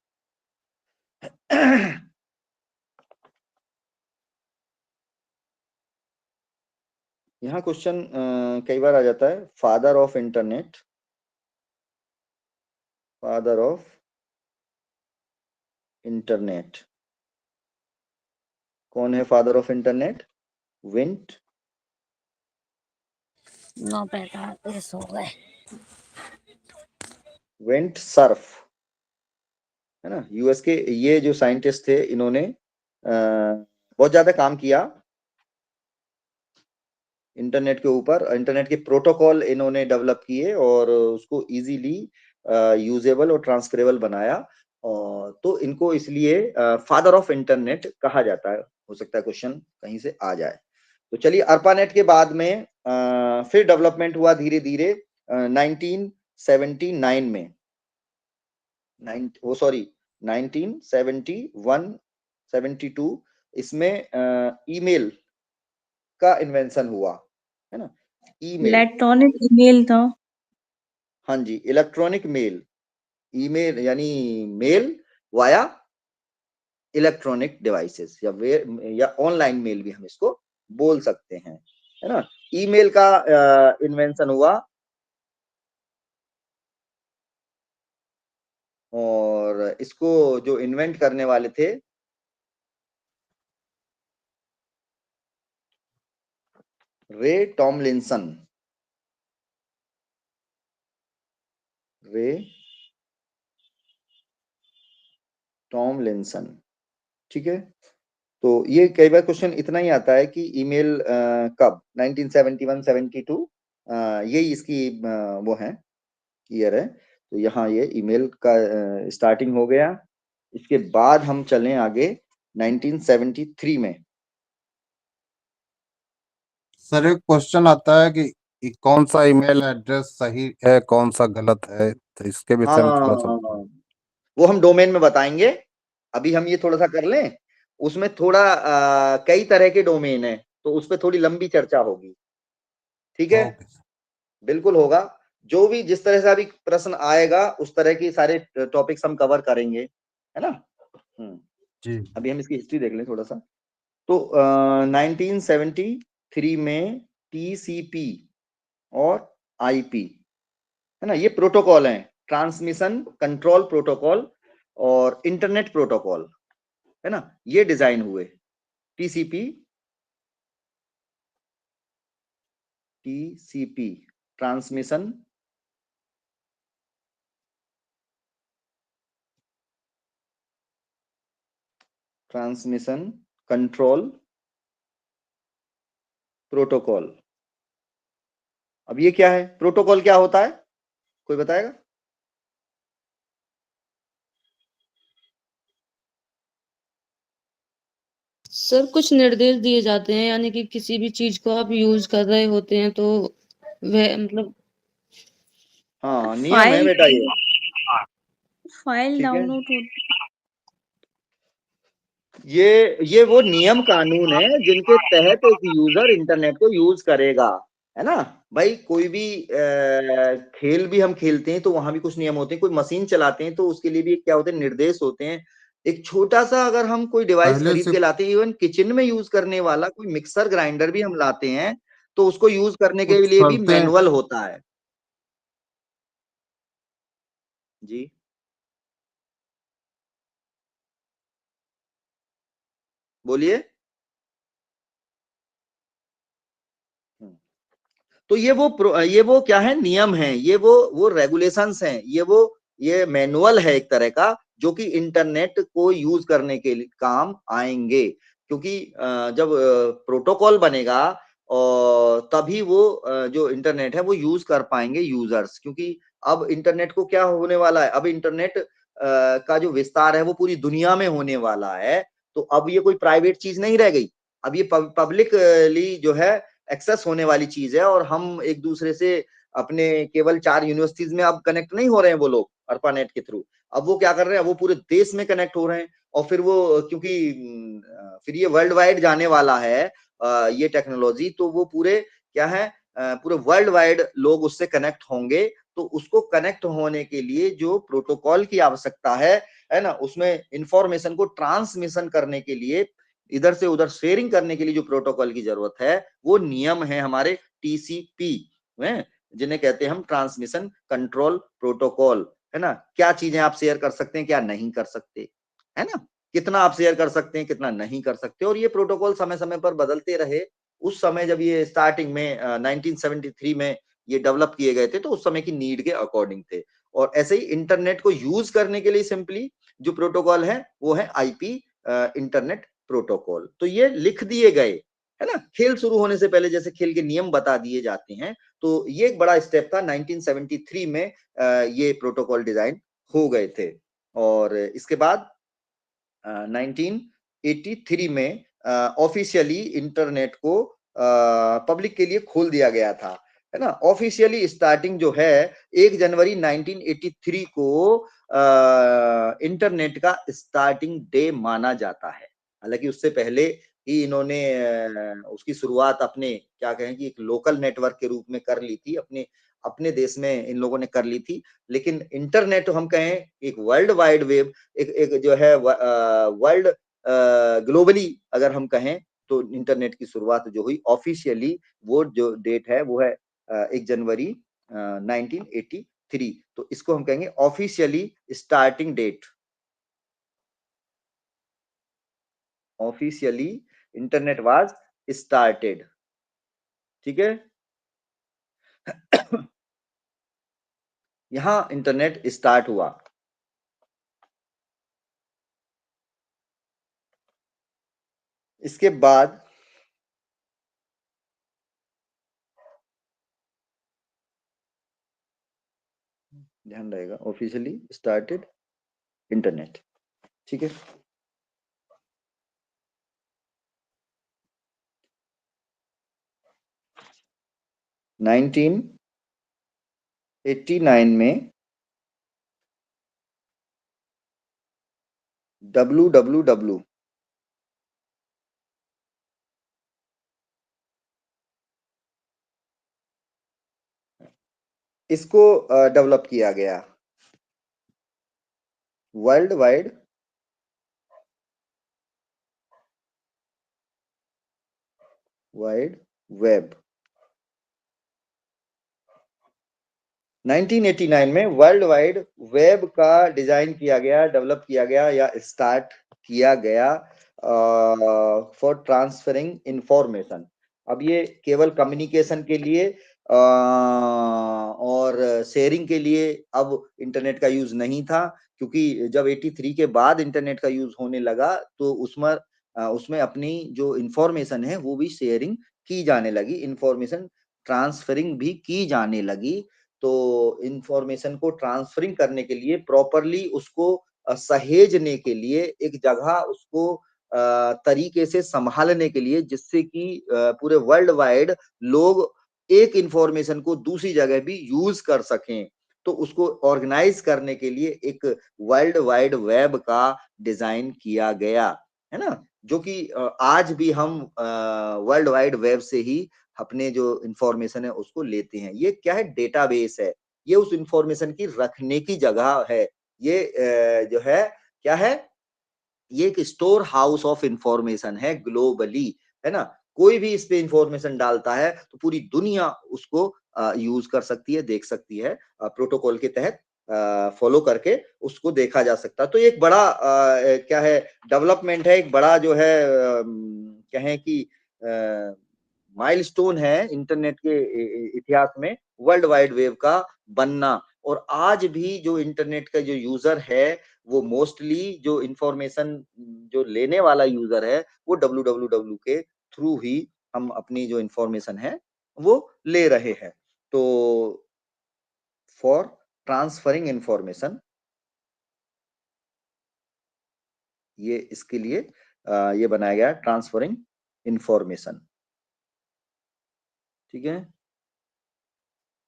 Speaker 1: यहाँ क्वेश्चन कई बार आ जाता है, father of internet, father of internet कौन है, फादर ऑफ इंटरनेट, विंट
Speaker 2: नो बेटा सो गए,
Speaker 1: विंट सर्फ, है ना। यूएस के ये जो साइंटिस्ट थे, इन्होंने बहुत ज्यादा काम किया इंटरनेट के ऊपर, इंटरनेट के प्रोटोकॉल इन्होंने डेवलप किए, और उसको इजीली यूजेबल और ट्रांसफरेबल बनाया। और तो इनको इसलिए फादर ऑफ इंटरनेट कहा जाता है। हो सकता है क्वेश्चन कहीं से आ जाए। तो चलिए, अर्पानेट के बाद में फिर डेवलपमेंट हुआ धीरे धीरे 1979 में, 1971 72, इसमें ईमेल का इन्वेंशन हुआ, है ना, ईमेल।
Speaker 6: इलेक्ट्रॉनिक ईमेल था।
Speaker 1: हाँ जी, इलेक्ट्रॉनिक मेल, ईमेल यानी मेल वाया इलेक्ट्रॉनिक डिवाइसेस, या ऑनलाइन मेल भी हम इसको बोल सकते हैं, है ना। ईमेल का इन्वेंशन हुआ, और इसको जो इन्वेंट करने वाले थे रे टॉमलिंसन, रे टॉमलिंसन, ठीक है। तो ये कई बार क्वेश्चन इतना ही आता है कि ईमेल कब 1971 72 यही इसकी वो है, ईयर है। तो यहाँ ये ईमेल का स्टार्टिंग हो गया। इसके बाद हम चलें आगे 1973 में।
Speaker 7: सर एक क्वेश्चन आता है कि कौन सा ईमेल एड्रेस सही है कौन सा गलत है, तो इसके विषय में थोड़ा सा
Speaker 1: वो हम डोमेन में बताएंगे। अभी हम ये थोड़ा सा कर लें, उसमें थोड़ा कई तरह के डोमेन है, तो उस पर थोड़ी लंबी चर्चा होगी, ठीक है।
Speaker 7: ओके
Speaker 1: बिल्कुल होगा, जो भी जिस तरह से अभी प्रश्न आएगा उस तरह की सारे टॉपिक्स हम कवर करेंगे, है ना।
Speaker 7: जी।
Speaker 1: अभी हम इसकी हिस्ट्री देख लें थोड़ा सा। तो 1973 में टीसीपी और आईपी, है ना, ये प्रोटोकॉल हैं, ट्रांसमिशन कंट्रोल प्रोटोकॉल और इंटरनेट प्रोटोकॉल, है ना, ये डिजाइन हुए। TCP transmission control protocol. अब ये क्या है, प्रोटोकॉल क्या होता है, कोई बताएगा?
Speaker 4: सर कुछ निर्देश दिए जाते हैं, यानी कि किसी भी चीज को आप यूज कर रहे होते हैं तो वह मतलब
Speaker 1: हाँ, नियम है बेटा ये,
Speaker 6: फाइल
Speaker 1: ठीक है।
Speaker 6: डाउनलोड होती
Speaker 1: ये वो नियम कानून है जिनके तहत एक यूजर इंटरनेट को यूज करेगा, है ना। भाई कोई भी खेल भी हम खेलते हैं तो वहां भी कुछ नियम होते हैं, कोई मशीन चलाते हैं तो उसके लिए भी क्या होते हैं, निर्देश होते हैं। एक छोटा सा अगर हम कोई डिवाइस
Speaker 7: पहले
Speaker 1: खरीद
Speaker 7: से
Speaker 1: के लाते हैं, इवन किचन में यूज करने वाला कोई मिक्सर ग्राइंडर भी हम लाते हैं, तो उसको यूज करने के
Speaker 7: कुछ
Speaker 1: लिए भी
Speaker 7: शर्तें
Speaker 1: मैनुअल होता है जी। बोलिए। तो ये वो क्या है, नियम है, ये वो रेगुलेशंस हैं, ये मैनुअल है एक तरह का, जो कि इंटरनेट को यूज करने के लिए काम आएंगे। क्योंकि जब प्रोटोकॉल बनेगा और तभी वो जो इंटरनेट है वो यूज कर पाएंगे यूजर्स। क्योंकि अब इंटरनेट को क्या होने वाला है, अब इंटरनेट का जो विस्तार है वो पूरी दुनिया में होने वाला है। तो अब ये कोई प्राइवेट चीज नहीं रह गई, अब ये पब्लिकली जो है एक्सेस होने वाली चीज है। और हम एक दूसरे से अपने केवल 4 यूनिवर्सिटीज में अब कनेक्ट नहीं हो रहे हैं वो लोग अर्पानेट के थ्रू, अब वो क्या कर रहे हैं, वो पूरे देश में कनेक्ट हो रहे हैं। और फिर वो क्योंकि फिर ये वर्ल्ड वाइड जाने वाला है ये टेक्नोलॉजी, तो वो पूरे क्या है, पूरे वर्ल्ड वाइड लोग उससे कनेक्ट होंगे। तो उसको कनेक्ट होने के लिए जो प्रोटोकॉल की आवश्यकता है ना, उसमें इंफॉर्मेशन को ट्रांसमिशन करने के लिए, इधर से उधर शेयरिंग करने के लिए जो प्रोटोकॉल की जरूरत है, वो नियम है हमारे टीसीपी में, जिन्हें कहते हैं हम ट्रांसमिशन कंट्रोल प्रोटोकॉल, है ना। क्या चीजें आप शेयर कर सकते हैं, क्या नहीं कर सकते, है ना, कितना आप शेयर कर सकते हैं, कितना नहीं कर सकते। और ये प्रोटोकॉल समय समय पर बदलते रहे। उस समय जब ये स्टार्टिंग में 1973 में ये डेवलप किए गए थे, तो उस समय की नीड के अकॉर्डिंग थे। और ऐसे ही इंटरनेट को यूज करने के लिए सिंपली जो प्रोटोकॉल है वो है आईपी इंटरनेट प्रोटोकॉल। तो ये लिख दिए गए, है ना, खेल शुरू होने से पहले जैसे खेल के नियम बता दिए जाते हैं। तो ये एक बड़ा स्टेप था, 1973 में ये प्रोटोकॉल डिजाइन हो गए थे। और इसके बाद 1983 में ऑफिशियली इंटरनेट को पब्लिक के लिए खोल दिया गया था, है ना। ऑफिशियली स्टार्टिंग जो है 1 जनवरी 1983 को इंटरनेट का स्टार्टिंग डे माना जाता है। हालांकि उससे पहले ही इन्होंने उसकी शुरुआत अपने क्या कहें कि एक लोकल नेटवर्क के रूप में कर ली थी, अपने अपने देश में इन लोगों ने कर ली थी। लेकिन इंटरनेट हम कहें एक वर्ल्ड वाइड वेब, एक जो है वर्ल्ड ग्लोबली अगर हम कहें, तो इंटरनेट की शुरुआत जो हुई ऑफिशियली, वो जो डेट है वो है 1 जनवरी 1983। तो इसको हम कहेंगे officially starting date, officially internet was started, ठीक है। यहां इंटरनेट स्टार्ट हुआ। इसके बाद ध्यान रहेगा, ऑफिशियली स्टार्टेड इंटरनेट। ठीक है, नाइनटीन 89 में WWW इसको डेवलप किया गया, वर्ल्ड वाइड वेब। 1989 में वर्ल्ड वाइड वेब का डिजाइन किया गया, डेवलप किया गया या स्टार्ट किया गया फॉर ट्रांसफरिंग इंफॉर्मेशन। अब ये केवल कम्युनिकेशन के लिए और शेयरिंग के लिए अब इंटरनेट का यूज नहीं था, क्योंकि जब 83 के बाद इंटरनेट का यूज होने लगा तो उसमें अपनी जो इंफॉर्मेशन है वो भी शेयरिंग की जाने लगी, इंफॉर्मेशन ट्रांसफरिंग भी की जाने लगी। तो इंफॉर्मेशन को ट्रांसफरिंग करने के लिए, प्रॉपरली उसको सहेजने के लिए, एक जगह उसको तरीके से संभालने के लिए, जिससे कि पूरे वर्ल्ड वाइड लोग एक इंफॉर्मेशन को दूसरी जगह भी यूज कर सकें, तो उसको ऑर्गेनाइज करने के लिए एक वर्ल्ड वाइड वेब का डिजाइन किया गया, है ना, जो कि आज भी हम वर्ल्ड वाइड वेब से ही अपने जो इंफॉर्मेशन है उसको लेते हैं। ये क्या है, डेटाबेस है, ये उस इंफॉर्मेशन की रखने की जगह है। ये जो है क्या है, ये एक स्टोर हाउस ऑफ इंफॉर्मेशन है ग्लोबली, है ना। कोई भी इस पे इंफॉर्मेशन डालता है तो पूरी दुनिया उसको यूज कर सकती है, देख सकती है, प्रोटोकॉल के तहत फॉलो करके उसको देखा जा सकता है। तो एक बड़ा क्या है, डेवलपमेंट है, एक बड़ा जो है कहें कि माइलस्टोन है इंटरनेट के इतिहास में, वर्ल्ड वाइड वेब का बनना। और आज भी जो इंटरनेट का जो यूजर है वो मोस्टली जो इंफॉर्मेशन जो लेने वाला यूजर है वो www के थ्रू ही हम अपनी जो इंफॉर्मेशन है वो ले रहे हैं। तो फॉर ट्रांसफरिंग इंफॉर्मेशन, ये इसके लिए ये बनाया गया ट्रांसफरिंग इंफॉर्मेशन। ठीक है,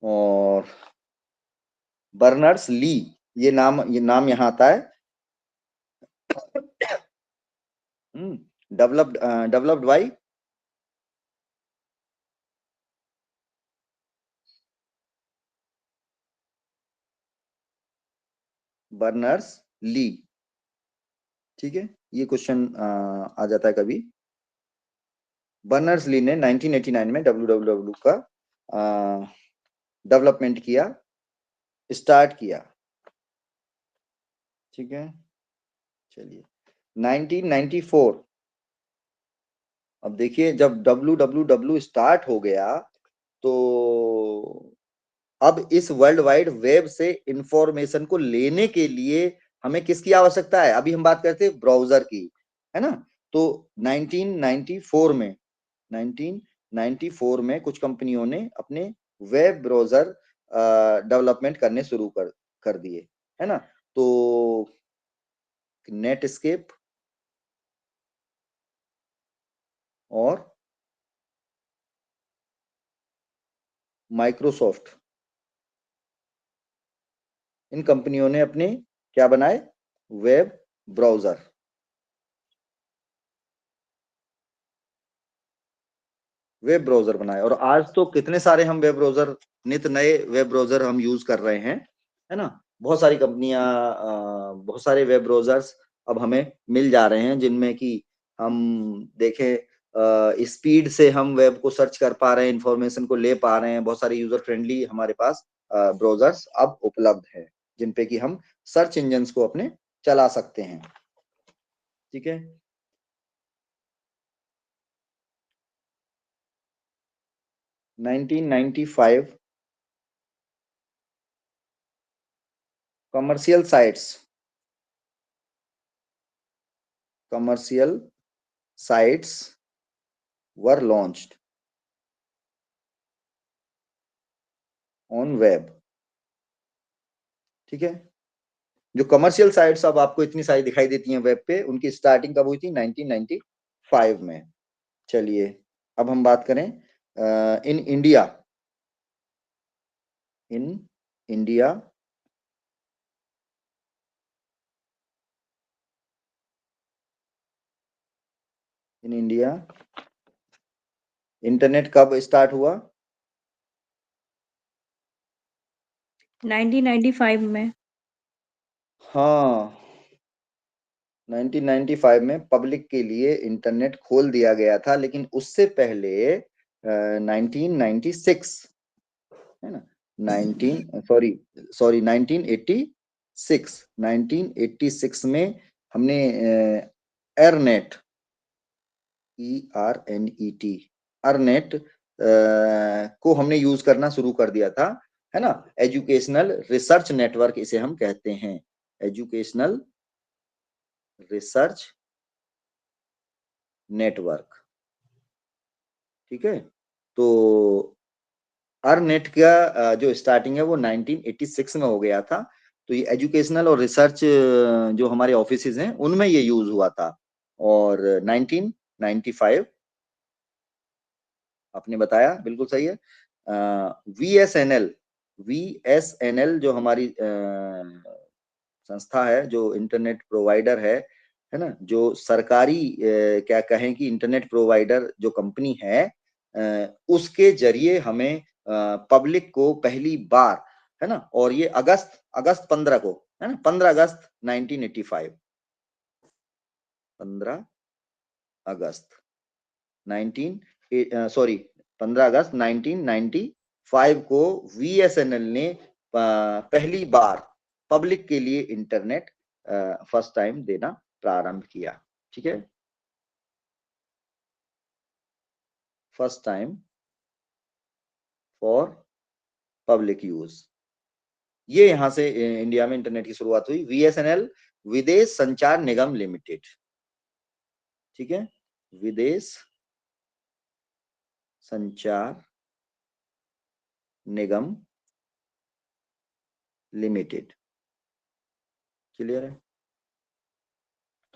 Speaker 1: और बर्नर्स ली, ये नाम यहाँ आता है, डेवलप्ड बाय बर्नर्स ली। ठीक है, ये क्वेश्चन आ जाता है कभी। बर्नर्स ली ने 1989 में WWW का डेवलपमेंट किया, स्टार्ट किया। ठीक है, चलिए 1994, अब देखिए जब WWW स्टार्ट हो गया तो अब इस वर्ल्ड वाइड वेब से इंफॉर्मेशन को लेने के लिए हमें किसकी आवश्यकता है, अभी हम बात करते हैं ब्राउजर की, है ना। तो 1994 में कुछ कंपनियों ने अपने वेब ब्राउजर डेवलपमेंट करने शुरू कर दिए, है ना। तो नेटस्केप और माइक्रोसॉफ्ट, इन कंपनियों ने अपने क्या बनाए, वेब ब्राउजर। वेब ब्राउजर बनाए, और आज तो कितने सारे हम वेब ब्राउजर, नित नए वेब ब्राउजर हम यूज कर रहे हैं, है ना। बहुत सारी कंपनियां, बहुत सारे वेब ब्राउजर्स अब हमें मिल जा रहे हैं, जिनमें कि हम देखें स्पीड से हम वेब को सर्च कर पा रहे हैं, इंफॉर्मेशन को ले पा रहे हैं। बहुत सारे यूजर फ्रेंडली हमारे पास ब्राउजर्स अब उपलब्ध है, जिनपे कि हम सर्च इंजन्स को अपने चला सकते हैं। ठीक है, commercial sites were launched on web। ठीक है, जो कमर्शियल साइट्स अब आपको इतनी सारी दिखाई देती हैं वेब पे, उनकी स्टार्टिंग कब हुई थी? 1995 में। चलिए अब हम बात करें इन इंडिया इंटरनेट कब स्टार्ट हुआ?
Speaker 6: 1995 में।
Speaker 1: हाँ, 1995 में पब्लिक के लिए इंटरनेट खोल दिया गया था, लेकिन उससे पहले 1996 है ना, 1986 में हमने एरनेट अर्नेट को हमने यूज करना शुरू कर दिया था, है ना। एजुकेशनल रिसर्च नेटवर्क इसे हम कहते हैं, एजुकेशनल रिसर्च नेटवर्क। ठीक है, तो अर्नेट का जो स्टार्टिंग है वो 1986 में हो गया था। तो ये एजुकेशनल और रिसर्च जो हमारे ऑफिसेज हैं उनमें ये यूज हुआ था। और 1995 आपने बताया, बिल्कुल सही है। वीएसएनएल जो हमारी संस्था है, जो इंटरनेट प्रोवाइडर है ना, जो सरकारी क्या कहें कि इंटरनेट प्रोवाइडर जो कंपनी है, उसके जरिए हमें पब्लिक को पहली बार, है ना, और ये अगस्त 15 को, है ना, 15 अगस्त 1985, 15 अगस्त 1995 को वीएसएनएल ने पहली बार पब्लिक के लिए इंटरनेट फर्स्ट टाइम देना प्रारंभ किया। ठीक है, first time for public use, ये यहां से इंडिया में इंटरनेट की शुरुआत हुई। वीएसएनएल विदेश संचार निगम लिमिटेड। ठीक है, विदेश संचार निगम लिमिटेड। क्लियर है?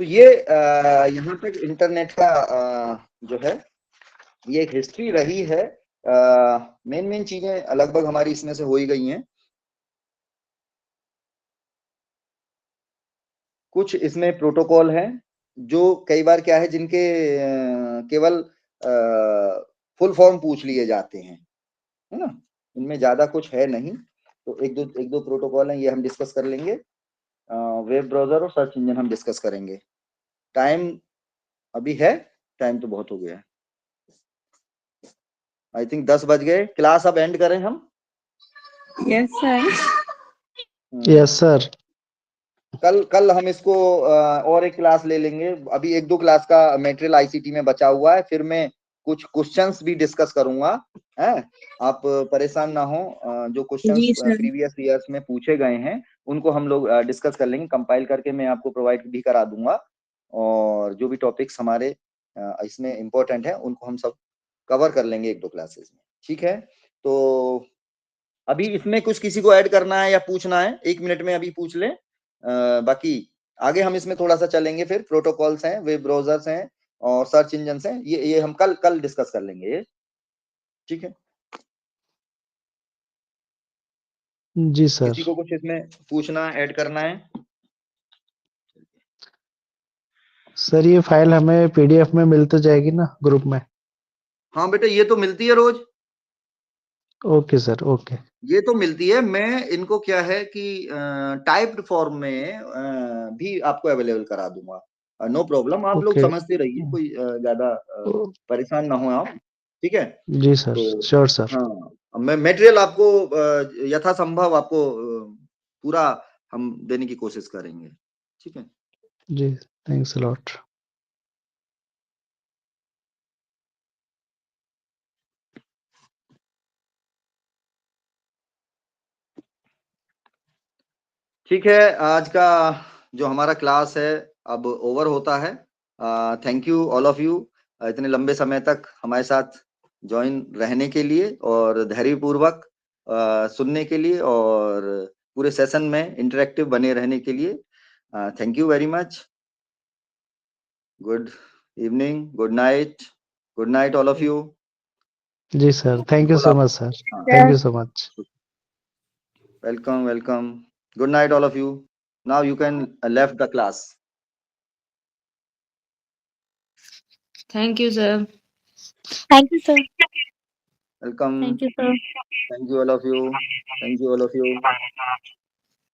Speaker 1: तो ये यहाँ तक इंटरनेट का जो है ये एक हिस्ट्री रही है। मेन चीजें लगभग हमारी इसमें से हो ही गई हैं। कुछ इसमें प्रोटोकॉल हैं जो कई बार क्या है, जिनके केवल फुल फॉर्म पूछ लिए जाते हैं, है ना, इनमें ज्यादा कुछ है नहीं। तो एक दो प्रोटोकॉल हैं, ये हम डिस्कस कर लेंगे। वेब ब्राउजर और सर्च इंजन हम डिस्कस करेंगे। टाइम अभी है, टाइम तो बहुत हो गया है, आई थिंक 10 बज गए। क्लास अब एंड करें हम?
Speaker 6: Yes sir.
Speaker 3: Yes sir.
Speaker 1: कल हम इसको और एक क्लास ले लेंगे। अभी 1-2 क्लास का मटेरियल आईसीटी में बचा हुआ है, फिर मैं कुछ क्वेश्चंस भी डिस्कस करूंगा, है। आप परेशान ना हो, जो क्वेश्चंस
Speaker 6: जी सर।
Speaker 1: प्रीवियस ईयर्स में पूछे गए हैं उनको हम लोग डिस्कस कर लेंगे, कंपाइल करके मैं आपको प्रोवाइड भी करा दूंगा। और जो भी टॉपिक्स हमारे इसमें इंपॉर्टेंट है उनको हम सब कवर कर लेंगे 1-2 क्लासेस में। ठीक है, तो अभी इसमें कुछ किसी को ऐड करना है या पूछना है? 1 मिनट में अभी पूछ लें, बाकी आगे हम इसमें थोड़ा सा चलेंगे। फिर प्रोटोकॉल्स हैं, वेब ब्राउजर्स हैं और सर्च इंजन हैं, ये हम कल डिस्कस कर लेंगे ये। ठीक है,
Speaker 3: जी सर।
Speaker 1: किसी को कुछ इसमें पूछना, ऐड करना है?
Speaker 3: सर ये फाइल हमें पीडीएफ में मिल तो जाएगी ना ग्रुप में?
Speaker 1: हाँ बेटा, ये तो मिलती है रोज।
Speaker 3: Okay sir, okay.
Speaker 1: ये तो मिलती है। मैं इनको क्या है कि टाइप्ड फॉर्म में भी आपको अवेलेबल करा दूंगा। नो प्रॉब्लम, आप लोग
Speaker 3: ओके।
Speaker 1: समझते रहिए, कोई ज्यादा परेशान ना हो आप। ठीक है,
Speaker 3: जी सर,
Speaker 1: तो
Speaker 3: श्योर सर।
Speaker 1: हाँ, मैं मटेरियल आपको यथासंभव आपको पूरा हम देने की कोशिश करेंगे। ठीक है,
Speaker 3: जी, थैंक्स अ लॉट।
Speaker 1: ठीक है, आज का जो हमारा क्लास है अब ओवर होता है। Thank you all of you इतने लंबे समय तक हमारे साथ ज्वाइन रहने के लिए और धैर्यपूर्वक सुनने के लिए और पूरे सेशन में इंटरेक्टिव बने रहने के लिए। Thank you very much. Good evening, good night all of you.
Speaker 3: जी sir, thank you so much sir, thank you so much.
Speaker 1: Welcome. Good night, all of you. Now you can left the class.
Speaker 4: Thank you, sir.
Speaker 2: Thank you, sir.
Speaker 1: Welcome.
Speaker 2: Thank you, sir.
Speaker 1: Thank you, all of you. Thank you, all of you.